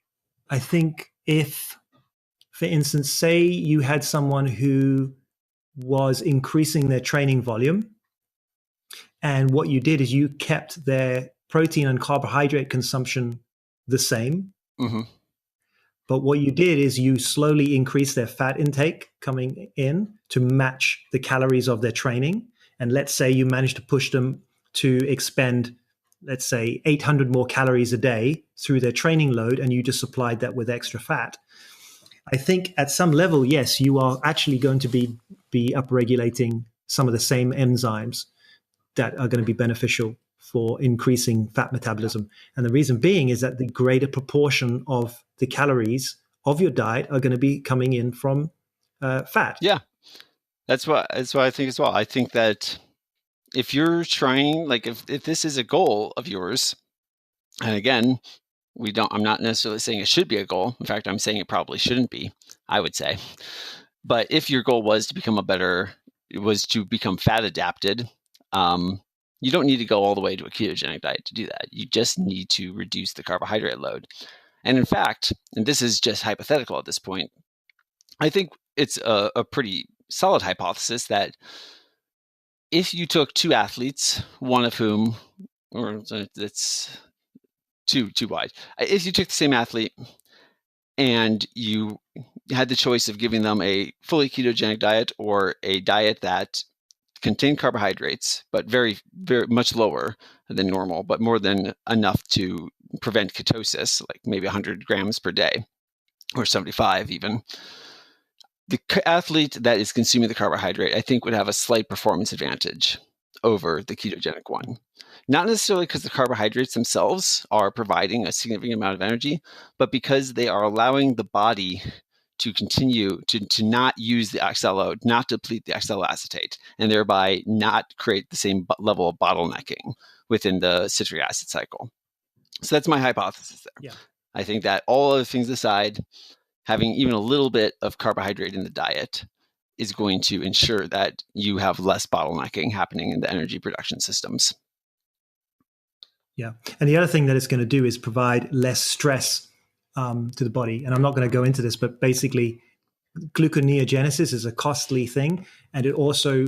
if, for instance, say you had someone who was increasing their training volume, and what you did is you kept their protein and carbohydrate consumption the same. Mm-hmm. But what you did is you slowly increased their fat intake coming in to match the calories of their training. And let's say you managed to push them to expend, let's say, 800 more calories a day through their training load, and you just supplied that with extra fat. I think at some level, yes, you are actually going to be upregulating some of the same enzymes that are going to be beneficial for increasing fat metabolism. And the reason being is that the greater proportion of the calories of your diet are going to be coming in from fat. Yeah, that's what I think as well. I think that if you're trying, like if this is a goal of yours, and again, I'm not necessarily saying it should be a goal. In fact, I'm saying it probably shouldn't be, I would say. But if your goal was to become fat adapted, you don't need to go all the way to a ketogenic diet to do that. You just need to reduce the carbohydrate load. And in fact, and this is just hypothetical at this point, I think it's a pretty solid hypothesis that if you took two athletes, one of whom, or it's too wide, if you took the same athlete and you had the choice of giving them a fully ketogenic diet or a diet that contained carbohydrates, but very, very much lower than normal, but more than enough to prevent ketosis, like maybe 100 grams per day or 75 even, the athlete that is consuming the carbohydrate, I think, would have a slight performance advantage over the ketogenic one. Not necessarily because the carbohydrates themselves are providing a significant amount of energy, but because they are allowing the body to continue to not use the oxalo, not deplete the oxaloacetate, and thereby not create the same level of bottlenecking within the citric acid cycle. So that's my hypothesis there. Yeah. I think that all other things aside, having even a little bit of carbohydrate in the diet is going to ensure that you have less bottlenecking happening in the energy production systems. Yeah. And the other thing that it's going to do is provide less stress to the body. And I'm not going to go into this, but basically gluconeogenesis is a costly thing. And it also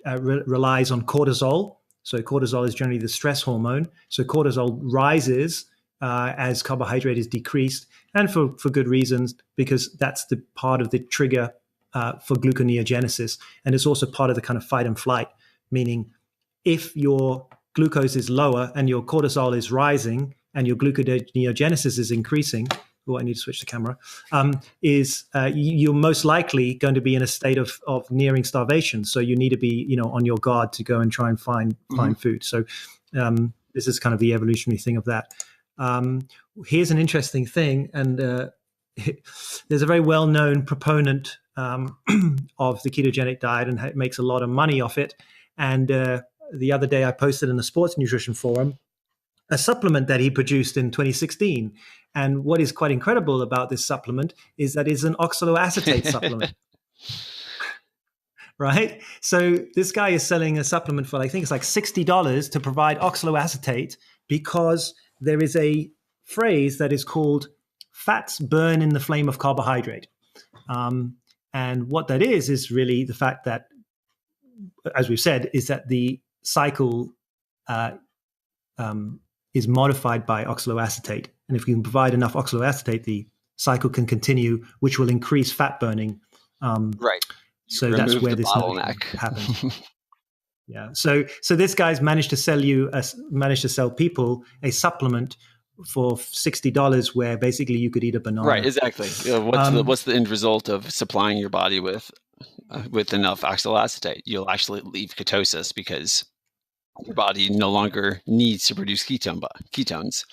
relies on cortisol. So cortisol is generally the stress hormone. So cortisol rises as carbohydrate is decreased, and for good reasons, because that's the part of the trigger for gluconeogenesis. And it's also part of the kind of fight and flight, meaning if your glucose is lower and your cortisol is rising and your gluconeogenesis is increasing, I need to switch the camera, you're most likely going to be in a state of nearing starvation. So you need to be, on your guard to go and try and find food. So this is kind of the evolutionary thing of that. Here's an interesting thing, and there's a very well-known proponent of the ketogenic diet and makes a lot of money off it. And the other day I posted in the Sports Nutrition Forum a supplement that he produced in 2016. And what is quite incredible about this supplement is that it's an oxaloacetate supplement. Right? So this guy is selling a supplement for, I think it's like $60 to provide oxaloacetate, because there is a phrase that is called fats burn in the flame of carbohydrate. And what that is really the fact that, as we've said, is that the cycle is modified by oxaloacetate. And if you can provide enough oxaloacetate, the cycle can continue, which will increase fat burning. Right. So that's where this bottleneck happens. Yeah. So this guy's managed to sell people a supplement for $60, where basically you could eat a banana. Right. Exactly. What's the end result of supplying your body with enough oxaloacetate? You'll actually leave ketosis because your body no longer needs to produce ketones.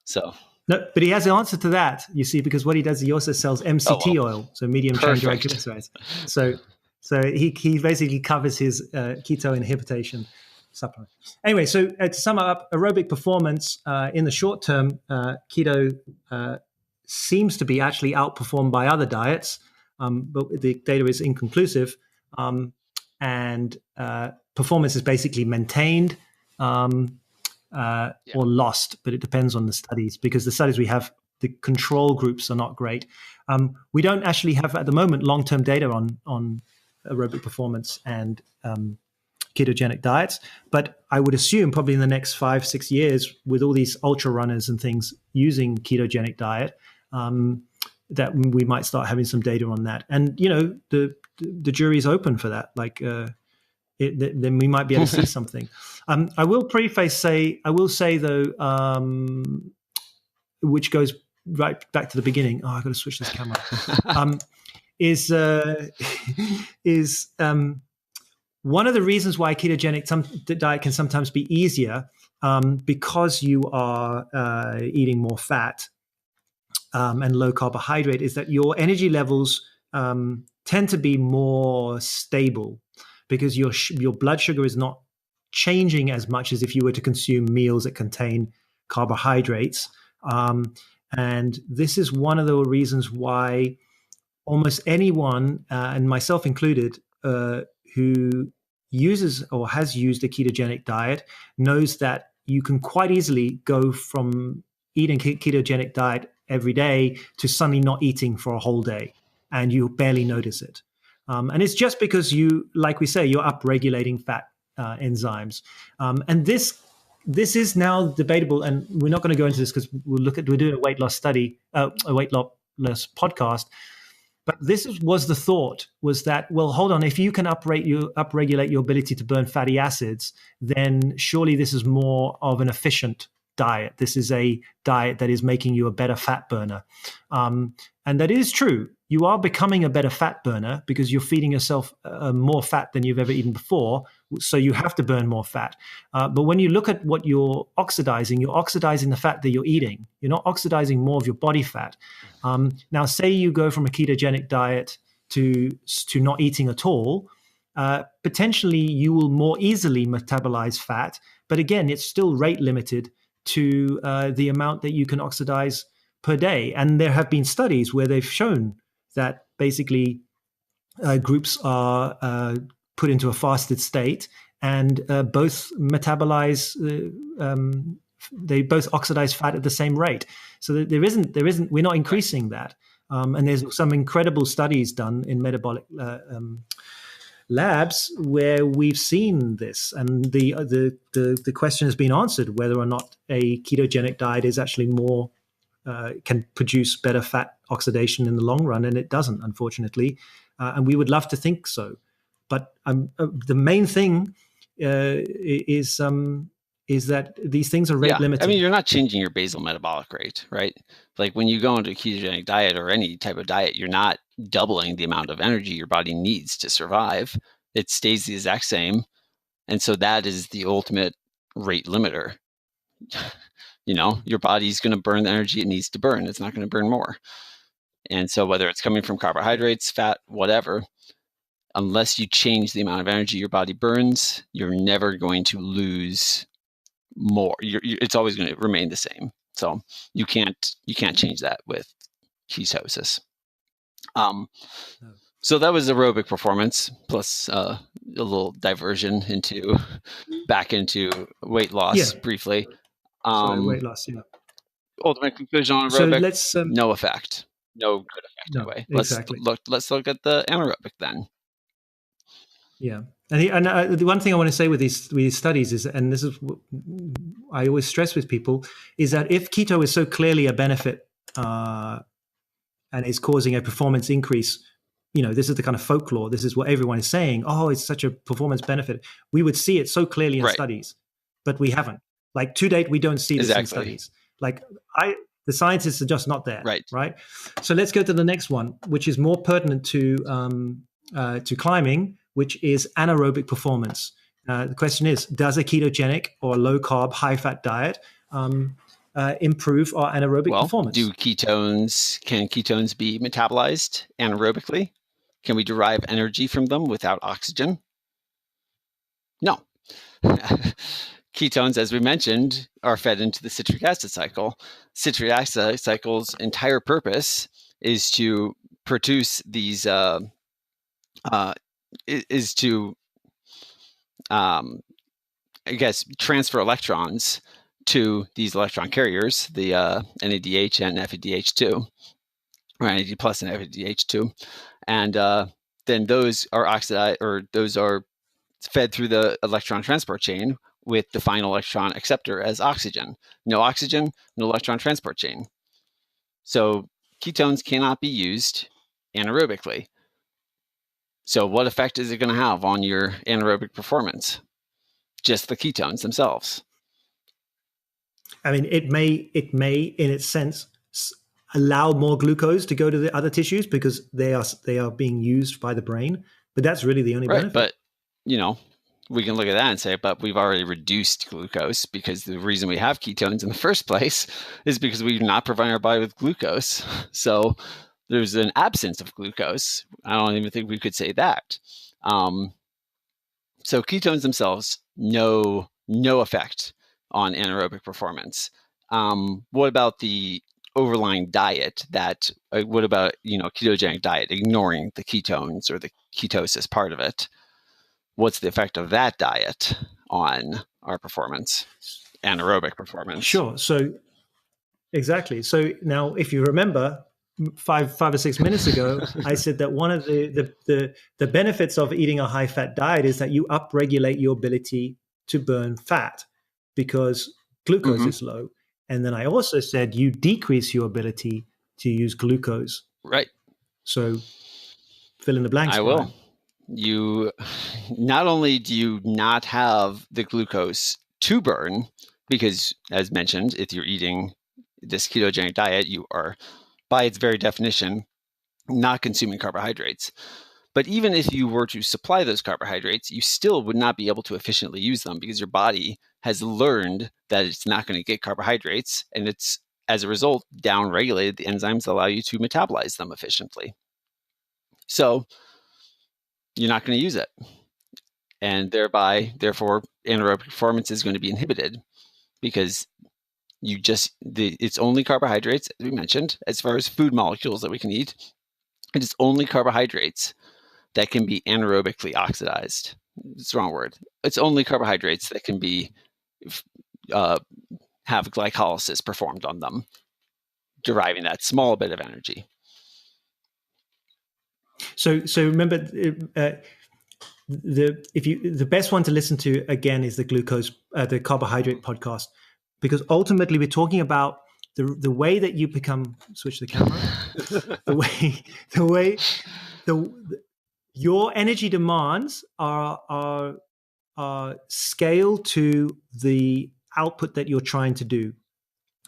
So. No, but he has the answer to that, you see, because what he does, he also sells MCT oil, so medium chain triglycerides. So he basically covers his keto inhibition supplement. Anyway, so to sum up, aerobic performance in the short term, keto seems to be actually outperformed by other diets, but the data is inconclusive, and performance is basically maintained or lost, but it depends on the studies, because the studies we have, the control groups are not great. We don't actually have at the moment long-term data on aerobic performance and ketogenic diets, but I would assume probably in the next 5-6 years, with all these ultra runners and things using ketogenic diet, that we might start having some data on that. And the jury's open for that. Then we might be able to see something. I will say though, which goes right back to the beginning. Oh, I've got to switch this camera. Is one of the reasons why ketogenic diet can sometimes be easier, because you are eating more fat and low carbohydrate, is that your energy levels tend to be more stable, because your blood sugar is not changing as much as if you were to consume meals that contain carbohydrates. And this is one of the reasons why almost anyone, and myself included, who uses or has used a ketogenic diet knows that you can quite easily go from eating ketogenic diet every day to suddenly not eating for a whole day, and you barely notice it. And it's just because like we say, you're upregulating fat enzymes. And this is now debatable, and we're not going to go into this because we're doing a weight loss study, a weight loss podcast. But was the thought was that, well, hold on, if you can upregulate your ability to burn fatty acids, then surely this is more of an efficient diet. This is a diet that is making you a better fat burner. And And that is true. You are becoming a better fat burner because you're feeding yourself more fat than you've ever eaten before. So you have to burn more fat. But when you look at what you're oxidizing the fat that you're eating. You're not oxidizing more of your body fat. Now, say you go from a ketogenic diet to not eating at all. Potentially, you will more easily metabolize fat. But again, it's still rate limited to the amount that you can oxidize per day. And there have been studies where they've shown that basically groups are put into a fasted state and both metabolize, they both oxidize fat at the same rate. So there isn't, we're not increasing that. And there's some incredible studies done in metabolic labs where we've seen this, and the question has been answered whether or not a ketogenic diet is actually more can produce better fat oxidation in the long run, and it doesn't, unfortunately. And we would love to think so, but the main thing is that these things are rate limited. I mean, you're not changing your basal metabolic rate, right? Like when you go into a ketogenic diet or any type of diet, you're not doubling the amount of energy your body needs to survive. It stays the exact same. And so that is the ultimate rate limiter. You know, your body's going to burn the energy it needs to burn. It's not going to burn more. And so whether it's coming from carbohydrates, fat, whatever, unless you change the amount of energy your body burns, you're never going to lose more. It's always going to remain the same. So you can't change that with ketosis. So that was aerobic performance plus a little diversion back into weight loss briefly. Weight loss, Ultimate conclusion on aerobic: so no effect, no good effect anyway. Exactly. Let's look at the anaerobic then. Yeah, and the one thing I want to say with these studies is, and this is what I always stress with people, is that if keto is so clearly a benefit and is causing a performance increase, this is the kind of folklore. This is what everyone is saying. Oh, it's such a performance benefit. We would see it so clearly in studies, but we haven't. Like to date, we don't see this in studies. Like the scientists are just not there. Right. So let's go to the next one, which is more pertinent to climbing, which is anaerobic performance. The question is, does a ketogenic or low carb, high fat diet improve our anaerobic performance? Can ketones be metabolized anaerobically? Can we derive energy from them without oxygen? No. Ketones, as we mentioned, are fed into the citric acid cycle. Citric acid cycle's entire purpose is to produce these, transfer electrons to these electron carriers, the NADH and FADH2, or NAD plus and FADH2, and then those are oxidized, or those are fed through the electron transport chain with the final electron acceptor as oxygen. No oxygen, no electron transport chain. So ketones cannot be used anaerobically. So what effect is it going to have on your anaerobic performance? Just the ketones themselves. I mean, it may, in its sense, allow more glucose to go to the other tissues because they are being used by the brain. But that's really the only benefit. But we can look at that and say, but we've already reduced glucose, because the reason we have ketones in the first place is because we're not providing our body with glucose. So there's an absence of glucose. I don't even think we could say that. So ketones themselves, no effect on anaerobic performance. What about the overlying diet? What about ketogenic diet, ignoring the ketones or the ketosis part of it? What's the effect of that diet on our performance, anaerobic performance? Sure. So exactly. So now, if you remember, five or 6 minutes ago, I said that one of the benefits of eating a high fat diet is that you upregulate your ability to burn fat because glucose is low. And then I also said you decrease your ability to use glucose. Right. So fill in the blanks. I will. You not only do you not have the glucose to burn, because as mentioned, if you're eating this ketogenic diet, you are by its very definition, not consuming carbohydrates. But even if you were to supply those carbohydrates, you still would not be able to efficiently use them because your body has learned that it's not going to get carbohydrates, and it's, as a result, down-regulated the enzymes that allow you to metabolize them efficiently. So you're not going to use it. And therefore, anaerobic performance is going to be inhibited because it's only carbohydrates, as we mentioned, as far as food molecules that we can eat. It is only carbohydrates that can be anaerobically oxidized. It's the wrong word. It's only carbohydrates that can be have glycolysis performed on them, deriving that small bit of energy. So remember, the best one to listen to again is the carbohydrate podcast, because ultimately we're talking about the way that you become. Switch the camera. Your energy demands are scaled to the output that you're trying to do.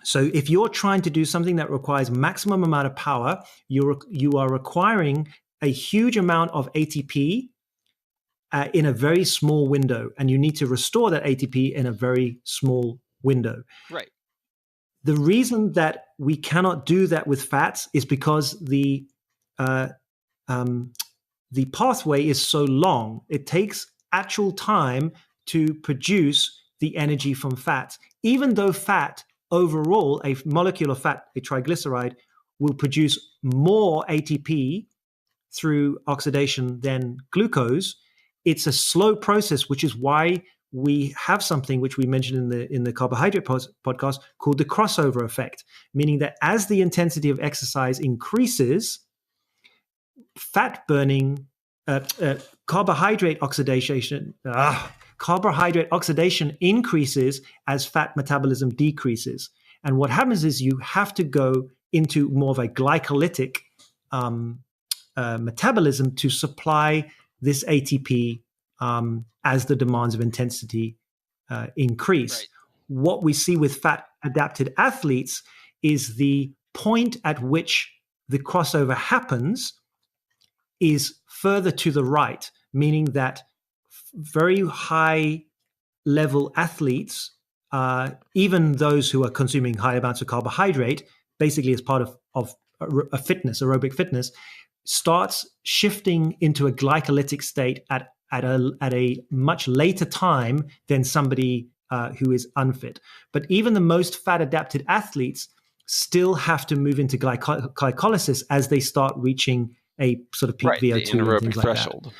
So if you're trying to do something that requires maximum amount of power, you are requiring a huge amount of ATP in a very small window, and you need to restore that ATP in a very small window. Right. The reason that we cannot do that with fats is because the pathway is so long. It takes actual time to produce the energy from fats, even though fat overall, a molecule of fat, a triglyceride, will produce more ATP through oxidation than glucose. It's a slow process, which is why we have something which we mentioned in the carbohydrate podcast called the crossover effect, meaning that as the intensity of exercise increases, fat burning, carbohydrate oxidation increases as fat metabolism decreases. And what happens is you have to go into more of a glycolytic metabolism to supply this ATP as the demands of intensity increase. Right. What we see with fat adapted athletes is the point at which the crossover happens is further to the right, meaning that very high level athletes, even those who are consuming high amounts of carbohydrate, basically as part of a fitness, aerobic fitness, starts shifting into a glycolytic state at a much later time than somebody who is unfit. But even the most fat adapted athletes still have to move into glycolysis as they start reaching a sort of peak VO2 and things like threshold. That.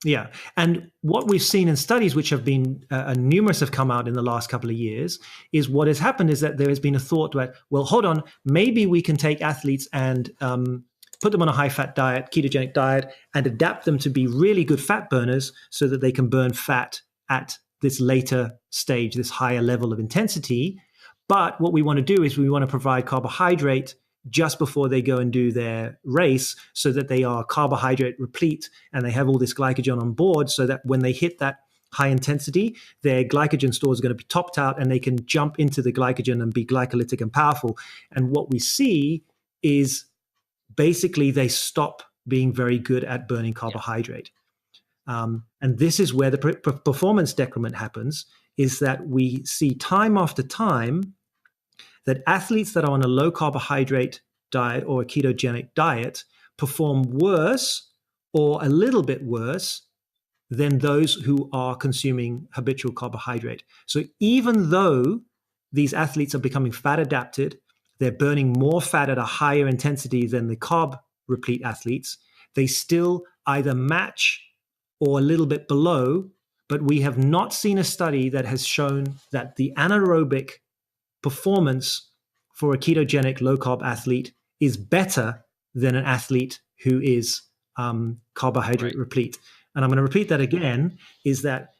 Yeah. And what we've seen in studies, which have been numerous have come out in the last couple of years, is what has happened is that there has been a thought that, well, hold on, maybe we can take athletes and put them on a high-fat diet, ketogenic diet, and adapt them to be really good fat burners so that they can burn fat at this later stage, this higher level of intensity. But what we want to do is we want to provide carbohydrate just before they go and do their race so that they are carbohydrate replete and they have all this glycogen on board so that when they hit that high intensity, their glycogen stores are going to be topped out and they can jump into the glycogen and be glycolytic and powerful. And what we see is basically they stop being very good at burning carbohydrate. And this is where the performance decrement happens, is that we see time after time that athletes that are on a low carbohydrate diet or a ketogenic diet perform worse or a little bit worse than those who are consuming habitual carbohydrate. So even though these athletes are becoming fat adapted, they're burning more fat at a higher intensity than the carb replete athletes, they still either match or a little bit below, but we have not seen a study that has shown that the anaerobic performance for a ketogenic low-carb athlete is better than an athlete who is carbohydrate replete. And I'm going to repeat that again, is that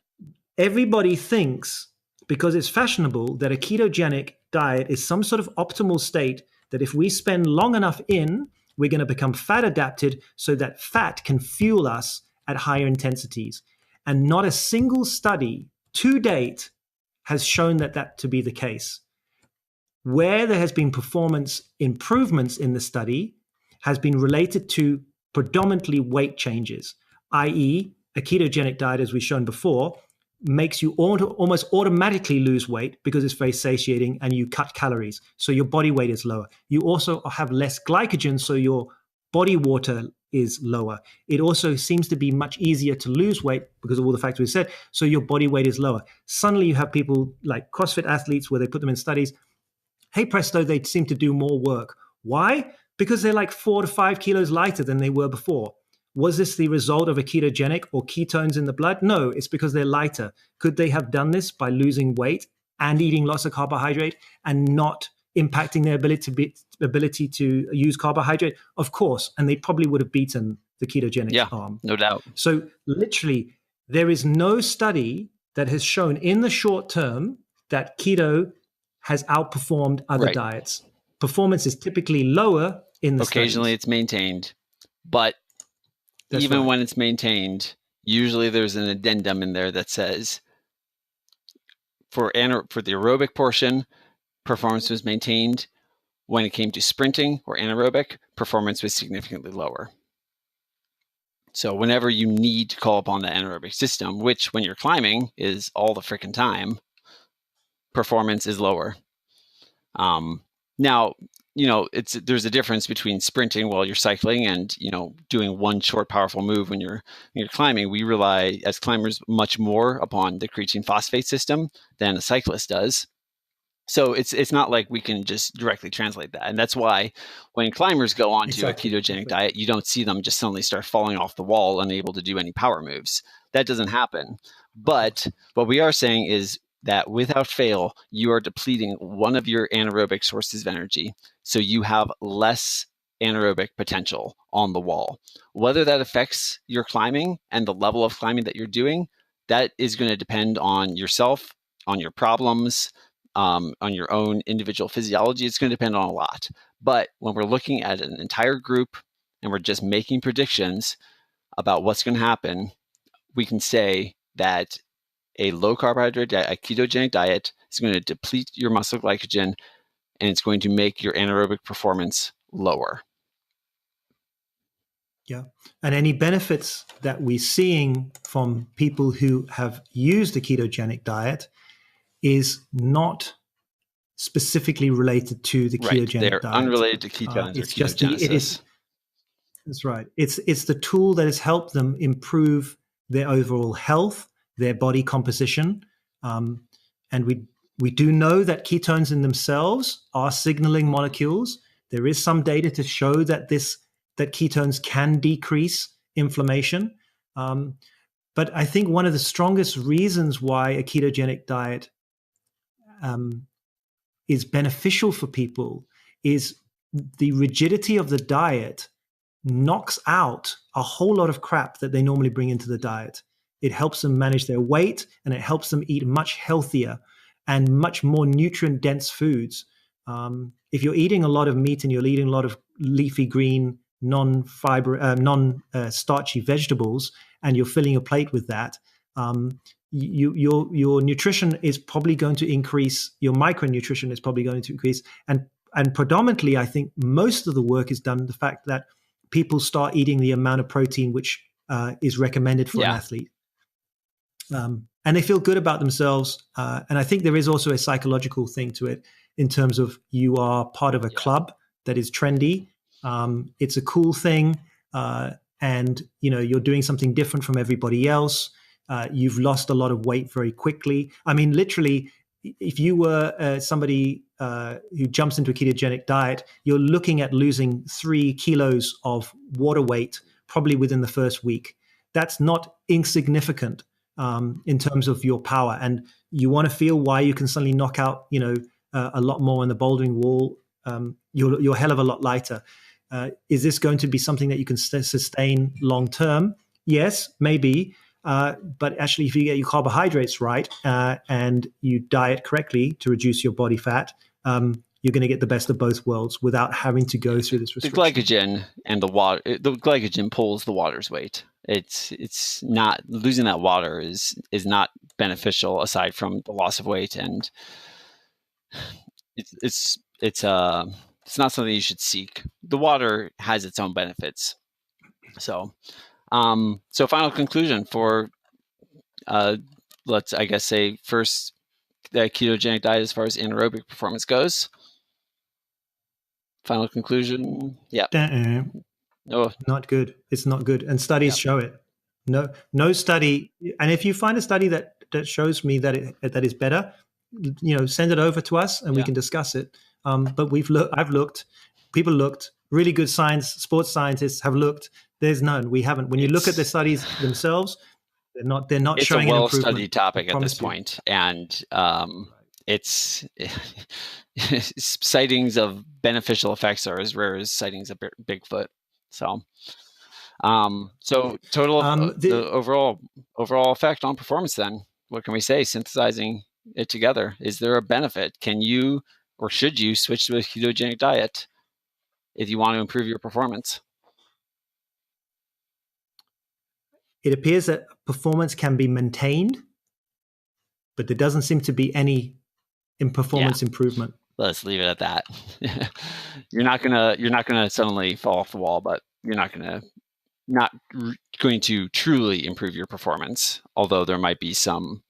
everybody thinks, because it's fashionable, that a ketogenic diet is some sort of optimal state that if we spend long enough in, we're going to become fat adapted so that fat can fuel us at higher intensities. And not a single study to date has shown that to be the case. Where there has been performance improvements in the study has been related to predominantly weight changes, i.e., a ketogenic diet, as we've shown before, makes you almost automatically lose weight because it's very satiating and you cut calories. So your body weight is lower. You also have less glycogen, so your body water is lower. It also seems to be much easier to lose weight because of all the factors we said, so your body weight is lower. Suddenly you have people like CrossFit athletes where they put them in studies. Hey presto, they seem to do more work. Why? Because they're like 4 to 5 kilos lighter than they were before. Was this the result of a ketogenic or ketones in the blood? No, it's because they're lighter. Could they have done this by losing weight and eating lots of carbohydrate and not impacting their ability to use carbohydrate? Of course, and they probably would have beaten the ketogenic arm. No doubt. So literally, there is no study that has shown in the short term that keto has outperformed other diets. Performance is typically lower in the occasionally studies. It's maintained, but even when it's maintained, usually there's an addendum in there that says for the aerobic portion, performance was maintained. When it came to sprinting or anaerobic, performance was significantly lower. So whenever you need to call upon the anaerobic system, which when you're climbing is all the freaking time, performance is lower. Now, there's a difference between sprinting while you're cycling and, doing one short, powerful move when you're climbing. We rely as climbers much more upon the creatine phosphate system than a cyclist does. So it's not like we can just directly translate that. And that's why when climbers go onto a ketogenic diet, you don't see them just suddenly start falling off the wall, unable to do any power moves. That doesn't happen. But what we are saying is that without fail, you are depleting one of your anaerobic sources of energy. So you have less anaerobic potential on the wall. Whether that affects your climbing and the level of climbing that you're doing, that is going to depend on yourself, on your problems, on your own individual physiology. It's going to depend on a lot. But when we're looking at an entire group and we're just making predictions about what's going to happen, we can say that a low carbohydrate diet, a ketogenic diet, is going to deplete your muscle glycogen and it's going to make your anaerobic performance lower. Yeah. And any benefits that we're seeing from people who have used a ketogenic diet is not specifically related to the ketogenic They're diet. Unrelated to ketones it's or just ketogenesis. That's right. It's the tool that has helped them improve their overall health, their body composition, and we do know that ketones in themselves are signaling molecules. There is some data to show that ketones can decrease inflammation. But I think one of the strongest reasons why a ketogenic diet is beneficial for people is the rigidity of the diet knocks out a whole lot of crap that they normally bring into the diet. It helps them manage their weight and it helps them eat much healthier and much more nutrient-dense foods. If you're eating a lot of meat and you're eating a lot of leafy green, non-starchy vegetables, and you're filling your plate with that, your nutrition is probably going to increase. Your micronutrition is probably going to increase, and predominantly, I think most of the work is done the fact that people start eating the amount of protein which is recommended for an athlete. And they feel good about themselves. And I think there is also a psychological thing to it in terms of you are part of a club that is trendy. It's a cool thing. And, you're doing something different from everybody else. You've lost a lot of weight very quickly. I mean, literally, if you were somebody who jumps into a ketogenic diet, you're looking at losing 3 kilos of water weight probably within the first week. That's not insignificant in terms of your power. And you want to feel why you can suddenly knock out, a lot more on the bouldering wall. You're a hell of a lot lighter. Is this going to be something that you can sustain long term? Yes, maybe. But actually, if you get your carbohydrates right and you diet correctly to reduce your body fat, you're going to get the best of both worlds without having to go through this restriction. The glycogen and the water, the glycogen pulls the water's weight. It's not, losing that water is not beneficial aside from the loss of weight. And it's not something you should seek. The water has its own benefits. So final conclusion for let's say first the ketogenic diet as far as anaerobic performance goes. Final conclusion. Yeah. No, not good. It's not good, and studies show it. No study. And if you find a study that shows me that that is better, send it over to us and we can discuss it. But I've looked. People looked. Really good sports scientists have looked. There's none. We haven't. When you look at the studies themselves, they're not showing an improvement. It's a well-studied topic at this point, and it's sightings of beneficial effects are as rare as sightings of Bigfoot. So, total the overall effect on performance. Then, what can we say? Synthesizing it together, is there a benefit? Can you or should you switch to a ketogenic diet if you want to improve your performance? It appears that performance can be maintained, but there doesn't seem to be any performance improvement. Let's leave it at that. You're not gonna suddenly fall off the wall, but you're not going to truly improve your performance, although there might be some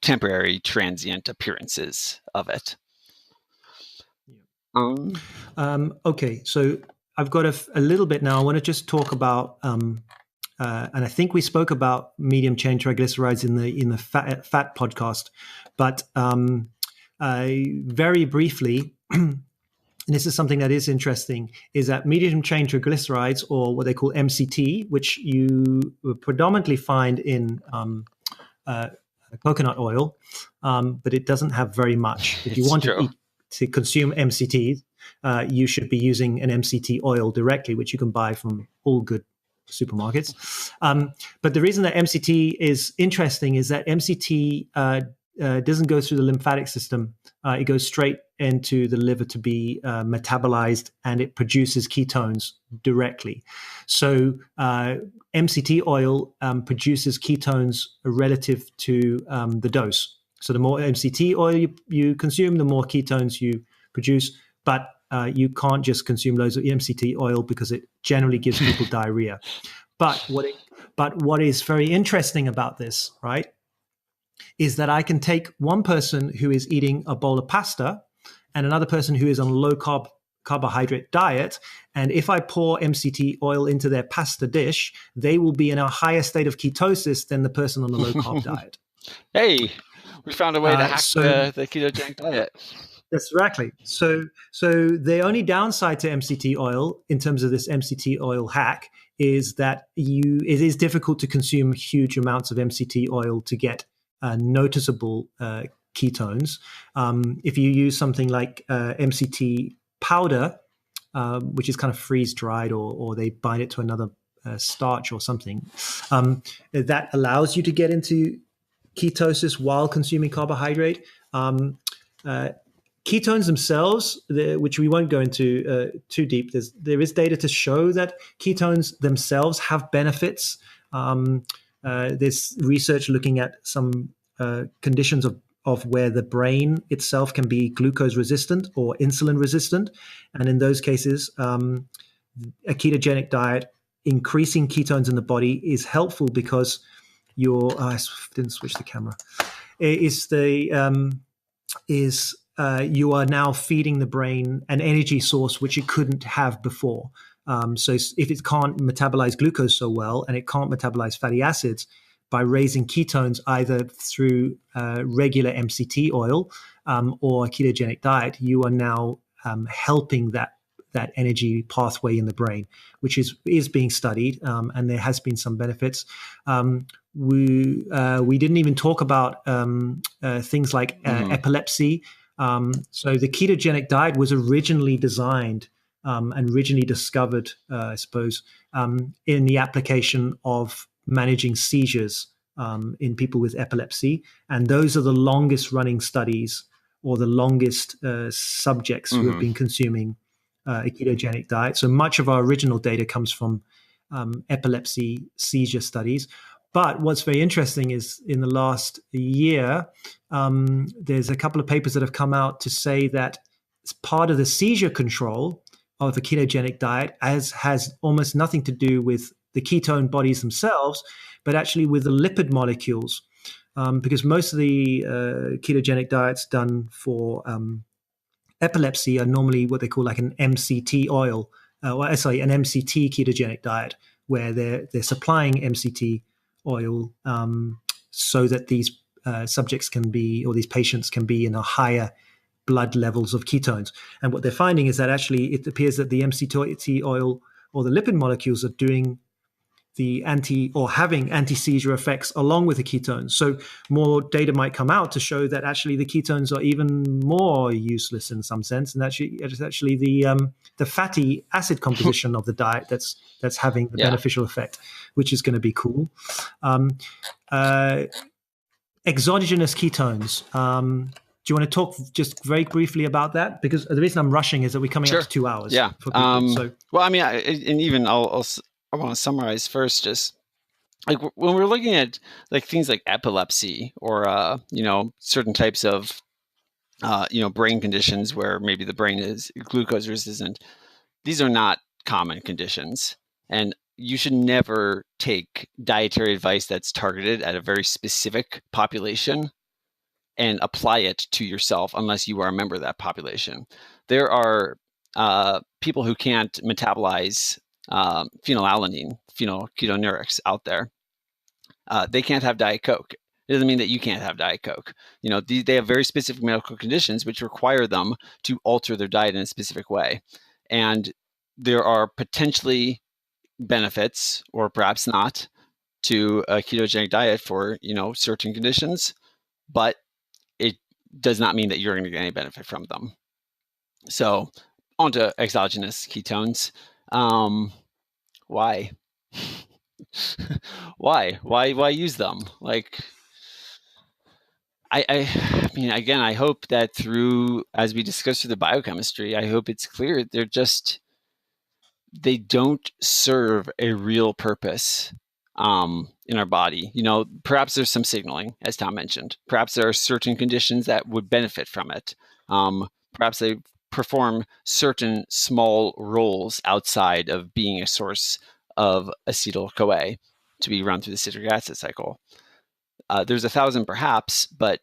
temporary transient appearances of it. Okay, so I've got a little bit now. I want to just talk about, and I think we spoke about medium chain triglycerides in the fat podcast, but very briefly, and this is something that is interesting, is that medium chain triglycerides, or what they call MCT, which you predominantly find in coconut oil, but it doesn't have very much. If you want to consume MCTs, you should be using an MCT oil directly, which you can buy from all good supermarkets. But the reason that MCT is interesting is that MCT doesn't go through the lymphatic system. It goes straight into the liver to be metabolized, and it produces ketones directly. So MCT oil produces ketones relative to the dose. So the more MCT oil you consume, the more ketones you produce. But you can't just consume loads of MCT oil because it generally gives people diarrhea. But what is very interesting about this, right, is that I can take one person who is eating a bowl of pasta and another person who is on a low carbohydrate diet, and if I pour MCT oil into their pasta dish, they will be in a higher state of ketosis than the person on the low carb diet. Hey, we found a way to hack the ketogenic diet. That's exactly. So the only downside to MCT oil in terms of this MCT oil hack is that it is difficult to consume huge amounts of MCT oil to get noticeable ketones. If you use something like MCT powder, which is kind of freeze dried, or they bind it to another starch or something, that allows you to get into ketosis while consuming carbohydrate. Ketones themselves, which we won't go into too deep, there is data to show that ketones themselves have benefits. There's research looking at some conditions of where the brain itself can be glucose resistant or insulin resistant. And in those cases, a ketogenic diet, increasing ketones in the body is helpful because I didn't switch the camera. You are now feeding the brain an energy source which it couldn't have before. So if it can't metabolize glucose so well, and it can't metabolize fatty acids, by raising ketones either through regular MCT oil or a ketogenic diet, you are now helping that energy pathway in the brain, which is being studied, and there has been some benefits. We didn't even talk about things like epilepsy. So the ketogenic diet was originally designed and originally discovered, I suppose, in the application of managing seizures in people with epilepsy. And those are the longest running studies, or the longest subjects who have been consuming a ketogenic diet. So much of our original data comes from epilepsy seizure studies. But what's very interesting is in the last year, there's a couple of papers that have come out to say that it's part of the seizure control of a ketogenic diet has almost nothing to do with the ketone bodies themselves, but actually with the lipid molecules. Because most of the ketogenic diets done for epilepsy are normally what they call like an MCT oil, an MCT ketogenic diet, where they're supplying MCT oil so that these subjects can be, or these patients can be in a higher blood levels of ketones. And what they're finding is that actually it appears that the MCT oil or the lipid molecules are doing the having anti-seizure effects along with the ketones. So more data might come out to show that actually the ketones are even more useless in some sense, and it's actually the fatty acid composition of the diet that's having the beneficial effect, which is going to be cool. Exogenous ketones. Do you want to talk just very briefly about that? Because the reason I'm rushing is that we're coming up to 2 hours. Yeah. For people, well, I mean, and even I want to summarize first, just like when we're looking at like things like epilepsy or certain types of brain conditions where maybe the brain is glucose resistant. These are not common conditions, and you should never take dietary advice that's targeted at a very specific population and apply it to yourself unless you are a member of that population. There are people who can't metabolize phenylalanine, phenylketonurics out there. They can't have Diet Coke. It doesn't mean that you can't have Diet Coke. They have very specific medical conditions which require them to alter their diet in a specific way. And there are potentially benefits, or perhaps not, to a ketogenic diet for, certain conditions, but it does not mean that you're going to get any benefit from them. So onto exogenous ketones. Why? Why use them? Like, I mean, again, I hope that as we discuss through the biochemistry, I hope it's clear they don't serve a real purpose in our body. Perhaps there's some signaling, as Tom mentioned. Perhaps there are certain conditions that would benefit from it. Perhaps they perform certain small roles outside of being a source of acetyl-CoA to be run through the citric acid cycle. There's 1,000 perhaps, but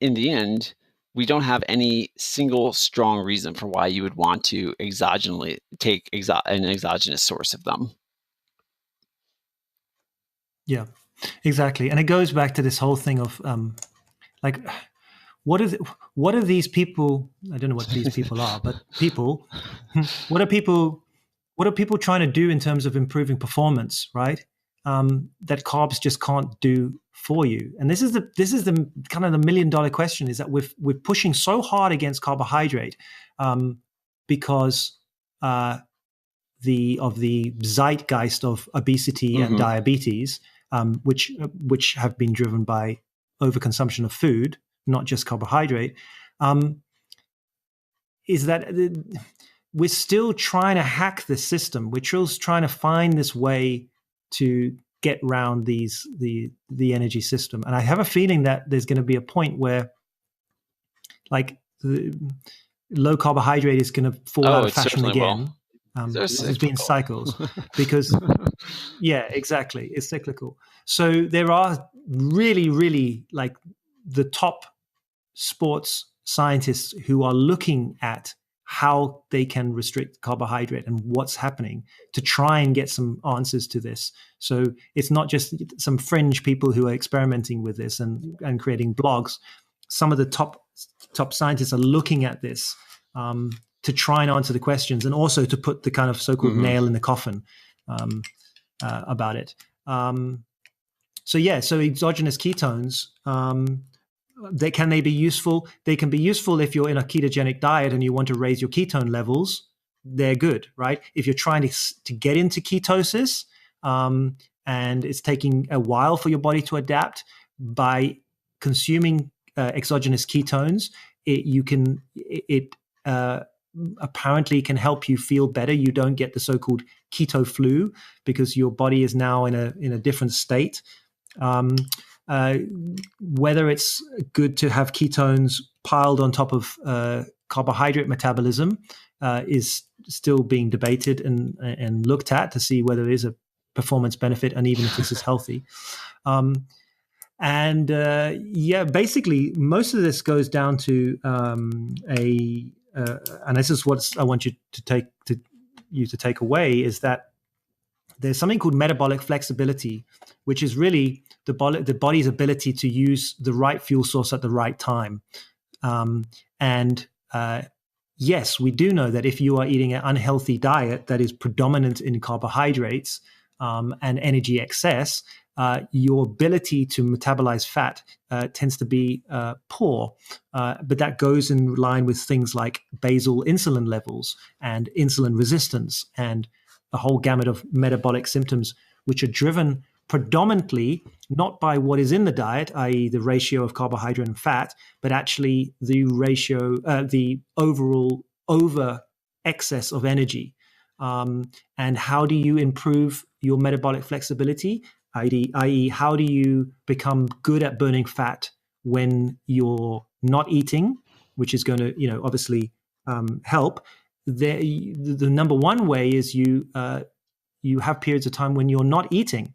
in the end, we don't have any single strong reason for why you would want to exogenously take an exogenous source of them. Yeah, exactly. And it goes back to this whole thing of what are these people? I don't know what these people are, but people. What are people trying to do in terms of improving performance, right? That carbs just can't do for you. And this is the kind of the $1 million question, is that we're pushing so hard against carbohydrate because of the zeitgeist of obesity and diabetes, which have been driven by overconsumption of food, not just carbohydrate, is that we're still trying to hack the system. We're still trying to find this way to get around the energy system. And I have a feeling that there's going to be a point where, like, the low carbohydrate is going to fall out of fashion again. There's been cycles because, yeah, exactly. It's cyclical. So there are really, really, like, the top sports scientists who are looking at how they can restrict carbohydrate and what's happening to try and get some answers to this. So it's not just some fringe people who are experimenting with this and creating blogs. Some of the top scientists are looking at this to try and answer the questions, and also to put the kind of so-called nail in the coffin about it. So exogenous ketones, can they be useful? They can be useful if you're in a ketogenic diet and you want to raise your ketone levels. They're good, right? If you're trying to get into ketosis and it's taking a while for your body to adapt, by consuming exogenous ketones, it apparently can help you feel better. You don't get the so-called keto flu because your body is now in a different state. Whether it's good to have ketones piled on top of carbohydrate metabolism is still being debated and looked at to see whether there is a performance benefit and even if this is healthy. Basically, most of this goes down to and this is what I want you to take away, is that there's something called metabolic flexibility, which is really the body's ability to use the right fuel source at the right time. Yes, we do know that if you are eating an unhealthy diet that is predominant in carbohydrates and energy excess, your ability to metabolize fat tends to be poor. But that goes in line with things like basal insulin levels and insulin resistance and a whole gamut of metabolic symptoms, which are driven predominantly not by what is in the diet, i.e. the ratio of carbohydrate and fat, but actually the ratio, the overall over excess of energy. And how do you improve your metabolic flexibility? I.e., how do you become good at burning fat when you're not eating, which is going to, obviously help. The number one way is you have periods of time when you're not eating,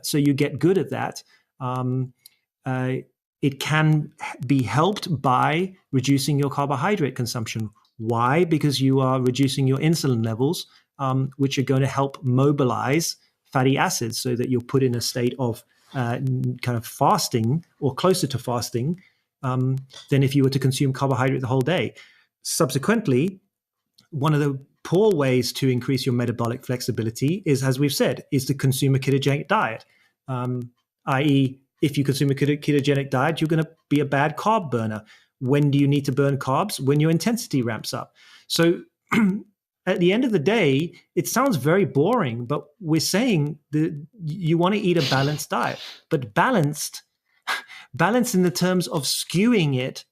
so you get good at that. It can be helped by reducing your carbohydrate consumption. Why? Because you are reducing your insulin levels, which are going to help mobilize fatty acids so that you're put in a state of kind of fasting or closer to fasting than if you were to consume carbohydrate the whole day. Subsequently, one of the poor ways to increase your metabolic flexibility is, as we've said, is to consume a ketogenic diet. I.e., if you consume a ketogenic diet, you're going to be a bad carb burner. When do you need to burn carbs? When your intensity ramps up. So at the end of the day, it sounds very boring, but we're saying that you want to eat a balanced diet, but balanced in the terms of skewing it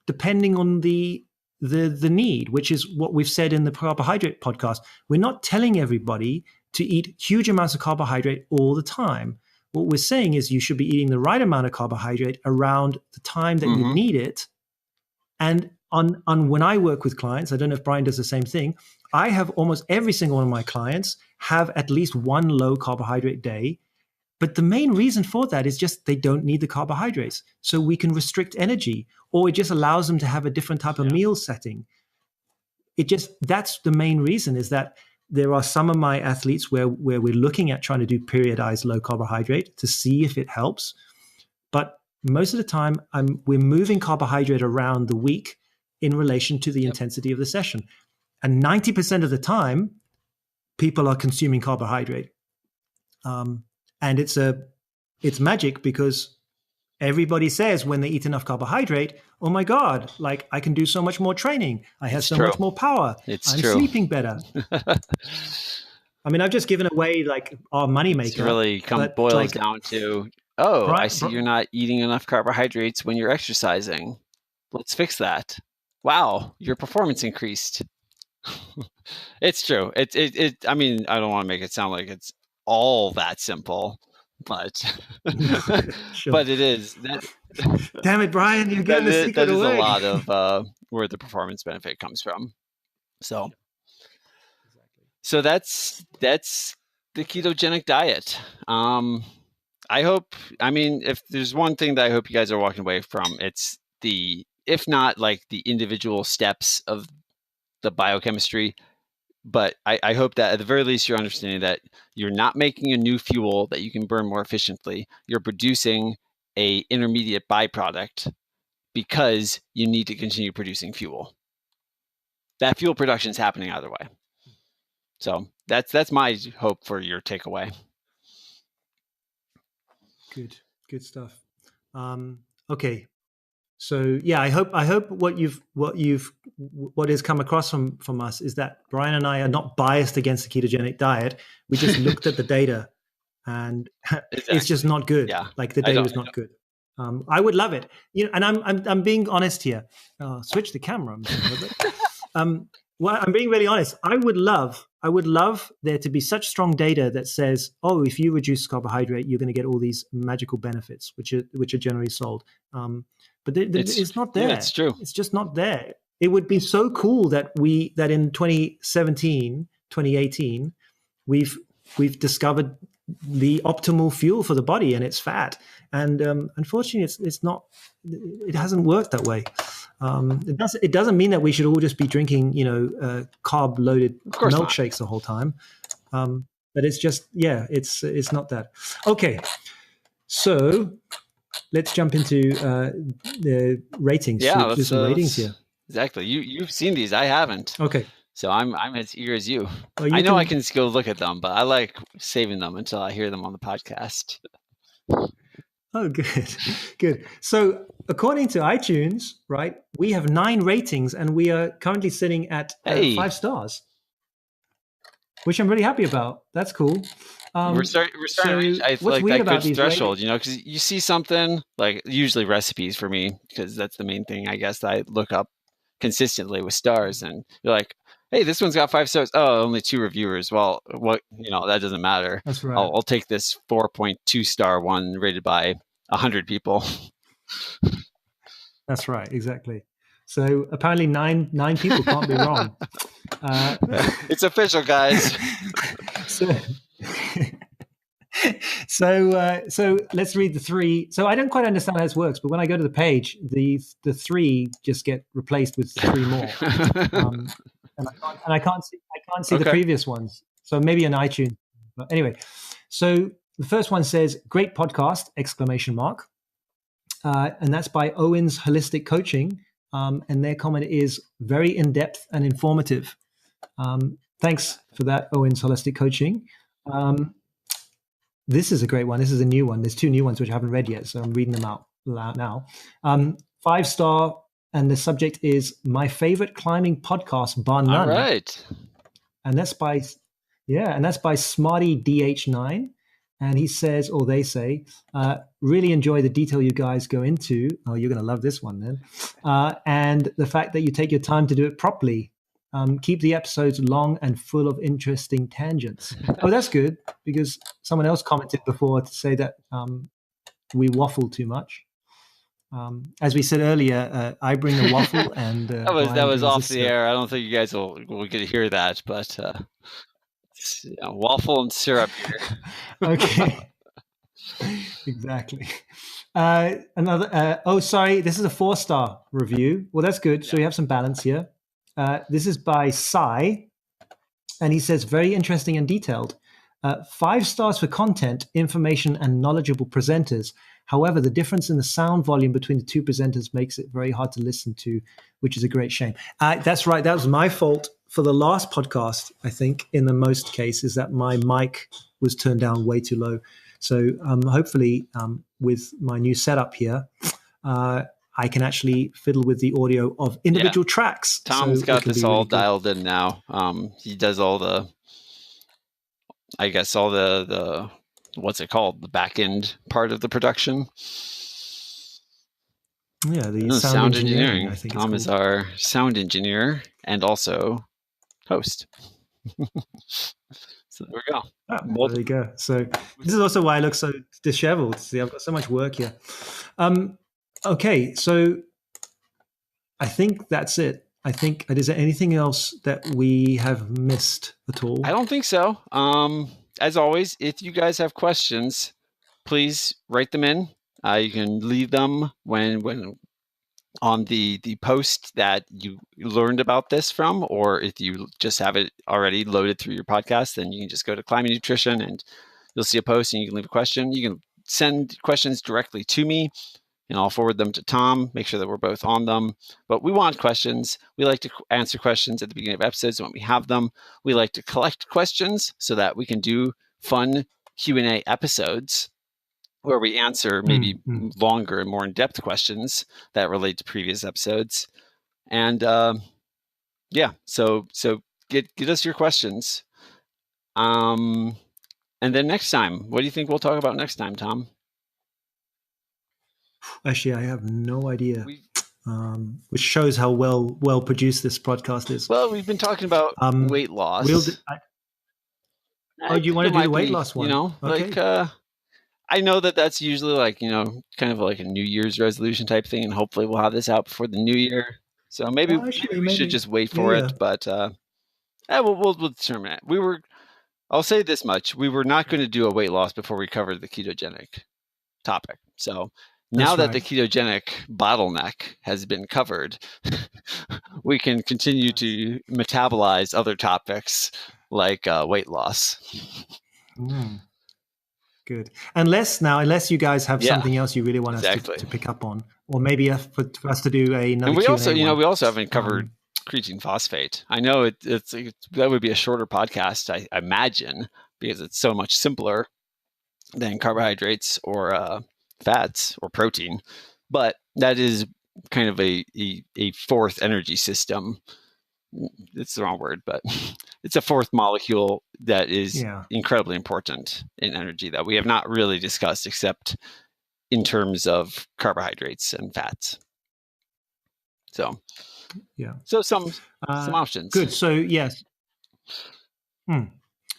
depending on the need, which is what we've said in the carbohydrate podcast. We're not telling everybody to eat huge amounts of carbohydrate all the time. What we're saying is you should be eating the right amount of carbohydrate around the time that you need it. And on when I work with clients, I don't know if Brian does the same thing, I have almost every single one of my clients have at least one low carbohydrate day. But the main reason for that is just they don't need the carbohydrates. So we can restrict energy, or it just allows them to have a different type of meal setting. That's the main reason, is that there are some of my athletes where we're looking at trying to do periodized low carbohydrate to see if it helps. But most of the time, we're moving carbohydrate around the week in relation to the intensity of the session. And 90% of the time, people are consuming carbohydrate. And it's magic, because everybody says when they eat enough carbohydrate, oh my God, like I can do so much more training. I have so much more power. I'm sleeping better. I mean, I've just given away like our moneymaker. It really boils down to, I see you're not eating enough carbohydrates when you're exercising. Let's fix that. Wow, your performance increased. It's true. I mean, I don't want to make it sound like it's all that simple, but Sure. but it is. Damn it, Brian, you're getting the secret away. That is a lot of where the performance benefit comes from. So that's the ketogenic diet. I mean, if there's one thing that I hope you guys are walking away from, it's if not like the individual steps of the biochemistry, but I hope that at the very least you're understanding that you're not making a new fuel that you can burn more efficiently. You're producing a intermediate byproduct because you need to continue producing fuel. That fuel production is happening either way. So that's my hope for your takeaway. Good stuff. Okay. So yeah, I hope what has come across from us is that Brian and I are not biased against the ketogenic diet. We just looked at the data, and it's just not good. Yeah, like the data is not good. I would love it, and I'm being honest here. Switch the camera. Well, I'm being really honest. I I would love there to be such strong data that says, oh, if you reduce carbohydrate, you're going to get all these magical benefits, which are generally sold. But it's not there. Yeah, it's true. It's just not there. It would be so cool that in 2017, 2018, we've discovered the optimal fuel for the body, and it's fat. And unfortunately, it's not. It hasn't worked that way. It doesn't mean that we should all just be drinking, carb loaded milkshakes the whole time. But it's just, it's not that. Okay, so let's jump into the ratings. Yeah, let's some ratings here. Exactly. You've seen these. I haven't. Okay. So I'm as eager as you. Well, I know I can go look at them, but I like saving them until I hear them on the podcast. Oh, good. Good. So according to iTunes, right, we have 9 ratings and we are currently sitting at 5 stars, which I'm really happy about. That's cool. We're starting to reach, I feel like, that good threshold, because you see something, like usually recipes for me, because that's the main thing, I guess, that I look up consistently with stars, and you're like, hey, this one's got 5 stars. Oh, only 2 reviewers. Well, what, that doesn't matter. That's right. I'll take this 4.2 star one rated by 100 people. That's right. Exactly. So apparently 9 people can't be wrong. It's official, guys. So let's read the 3. So I don't quite understand how this works, but when I go to the page, the 3 just get replaced with 3 more, and I can't see the previous ones. So maybe an iTunes. But anyway, so the first one says "Great podcast!" ! And that's by Owen's Holistic Coaching, and their comment is very in depth and informative. Thanks for that, Owen's Holistic Coaching. This is a great one. This is a new one. There's 2 new ones which I haven't read yet, so I'm reading them out loud now. 5-star, and the subject is my favorite climbing podcast, bar none. All right. And that's by Smarty DH9. And he says, or they say, really enjoy the detail you guys go into. Oh, you're going to love this one then. And the fact that you take your time to do it properly. Keep the episodes long and full of interesting tangents. Oh, that's good, because someone else commented before to say that we waffle too much. As we said earlier, I bring the waffle, and that was off the air. I don't think you guys will get to hear that, but waffle and syrup here. Okay. Exactly. Another. Sorry, this is a 4-star review. Well, that's good. So we have some balance here. This is by Sci, and he says, very interesting and detailed. 5 stars for content, information, and knowledgeable presenters. However, the difference in the sound volume between the 2 presenters makes it very hard to listen to, which is a great shame. That's right. That was my fault for the last podcast, I think, in the most cases, that my mic was turned down way too low. So hopefully with my new setup here, I can actually fiddle with the audio of individual tracks. Tom's got this all really dialed in now. He does all the, I guess, all the what's it called? The back end part of the production. Yeah, the sound engineering. I think Tom is our sound engineer and also host. So there we go. There you go. So this is also why I look so disheveled. See, I've got so much work here. Okay, so I think that's it. I think, is there anything else that we have missed at all? I don't think so. As always, if you guys have questions, please write them in. You can leave them when on the post that you learned about this from, or if you just have it already loaded through your podcast, then you can just go to Climbing Nutrition and you'll see a post and you can leave a question. You can send questions directly to me, and I'll forward them to Tom, make sure that we're both on them. But we want questions. We like to answer questions at the beginning of episodes when we have them. We like to collect questions so that we can do fun Q&A episodes where we answer maybe longer and more in-depth questions that relate to previous episodes. And so get us your questions. And then next time, what do you think we'll talk about next time, Tom? Actually, I have no idea, which shows how well produced this podcast is. Well, we've been talking about weight loss. Oh, do you want to do the weight loss one? Like I know that's usually like, kind of like a New Year's resolution type thing, and hopefully we'll have this out before the new year. So maybe we should just wait for it, but we'll determine it. I'll say this much: we were not going to do a weight loss before we covered the ketogenic topic. So now that the ketogenic bottleneck has been covered, we can continue to metabolize other topics like weight loss. Good. Unless you guys have something else you really want us to pick up on, or maybe for us to do another. And we Q&A we also haven't covered creatine phosphate. I know that would be a shorter podcast, I imagine, because it's so much simpler than carbohydrates or fats or protein. But that is kind of a fourth energy system. It's the wrong word, but it's a fourth molecule that is incredibly important in energy that we have not really discussed except in terms of carbohydrates and fats. So, so some options. Good. So yes.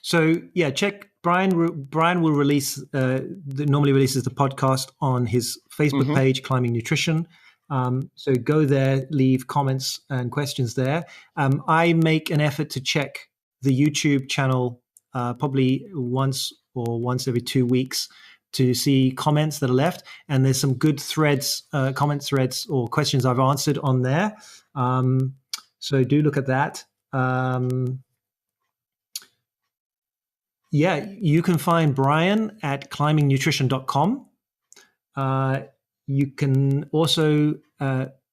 So check Brian. Brian will normally releases the podcast on his Facebook page, Climbing Nutrition. So go there, leave comments and questions there. I make an effort to check the YouTube channel probably once every 2 weeks to see comments that are left. And there's some good threads, comment threads or questions I've answered on there. So do look at that. You can find Brian at climbingnutrition.com. You can also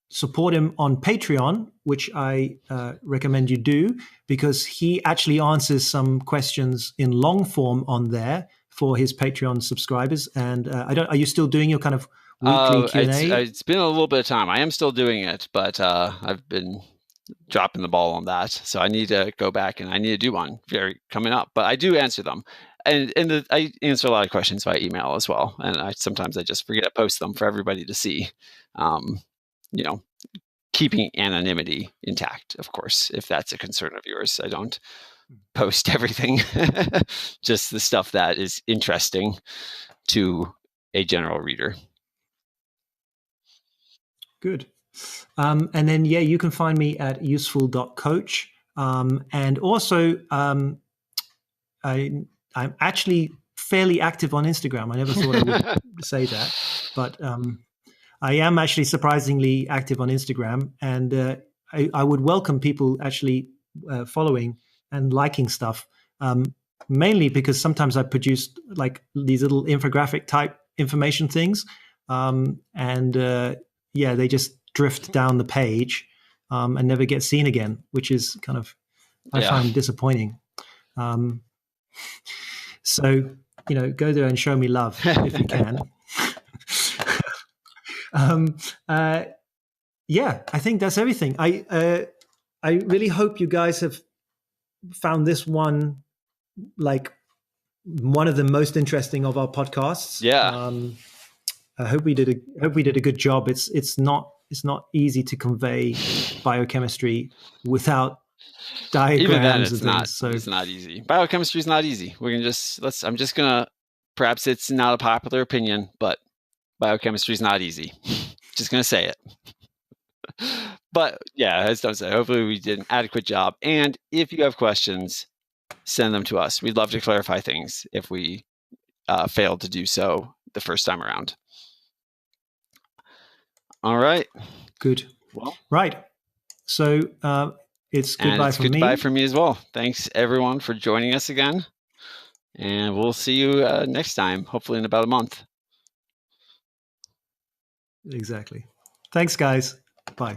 support him on Patreon, which I recommend you do, because he actually answers some questions in long form on there for his Patreon subscribers. And are you still doing your kind of weekly Q&A? It's been a little bit of time. I am still doing it, but I've been dropping the ball on that. So I need to go back and I need to do one coming up. But I do answer them. And I answer a lot of questions by email as well. And sometimes I just forget to post them for everybody to see. Keeping anonymity intact, of course, if that's a concern of yours. I don't post everything, just the stuff that is interesting to a general reader. Good. And then, you can find me at useful.coach. And also, I'm actually fairly active on Instagram. I never thought I would say that, but I am actually surprisingly active on Instagram. And I would welcome people actually following and liking stuff, mainly because sometimes I produce like these little infographic type information things. They just drift down the page and never get seen again, which is kind of, I find disappointing. So, go there and show me love if you can. I think that's everything. I really hope you guys have found this one like one of the most interesting of our podcasts. I hope we did a good job. It's not easy to convey biochemistry without diagrams. Even then, it's not easy. Biochemistry is not easy. I'm just gonna. Perhaps it's not a popular opinion, but biochemistry is not easy. Just gonna say it. But as Don said, hopefully we did an adequate job. And if you have questions, send them to us. We'd love to clarify things if we failed to do so the first time around. All right. Good. Well, right. So it's goodbye from me. Goodbye from me as well. Thanks everyone for joining us again. And we'll see you next time, hopefully in about a month. Exactly. Thanks, guys. Bye.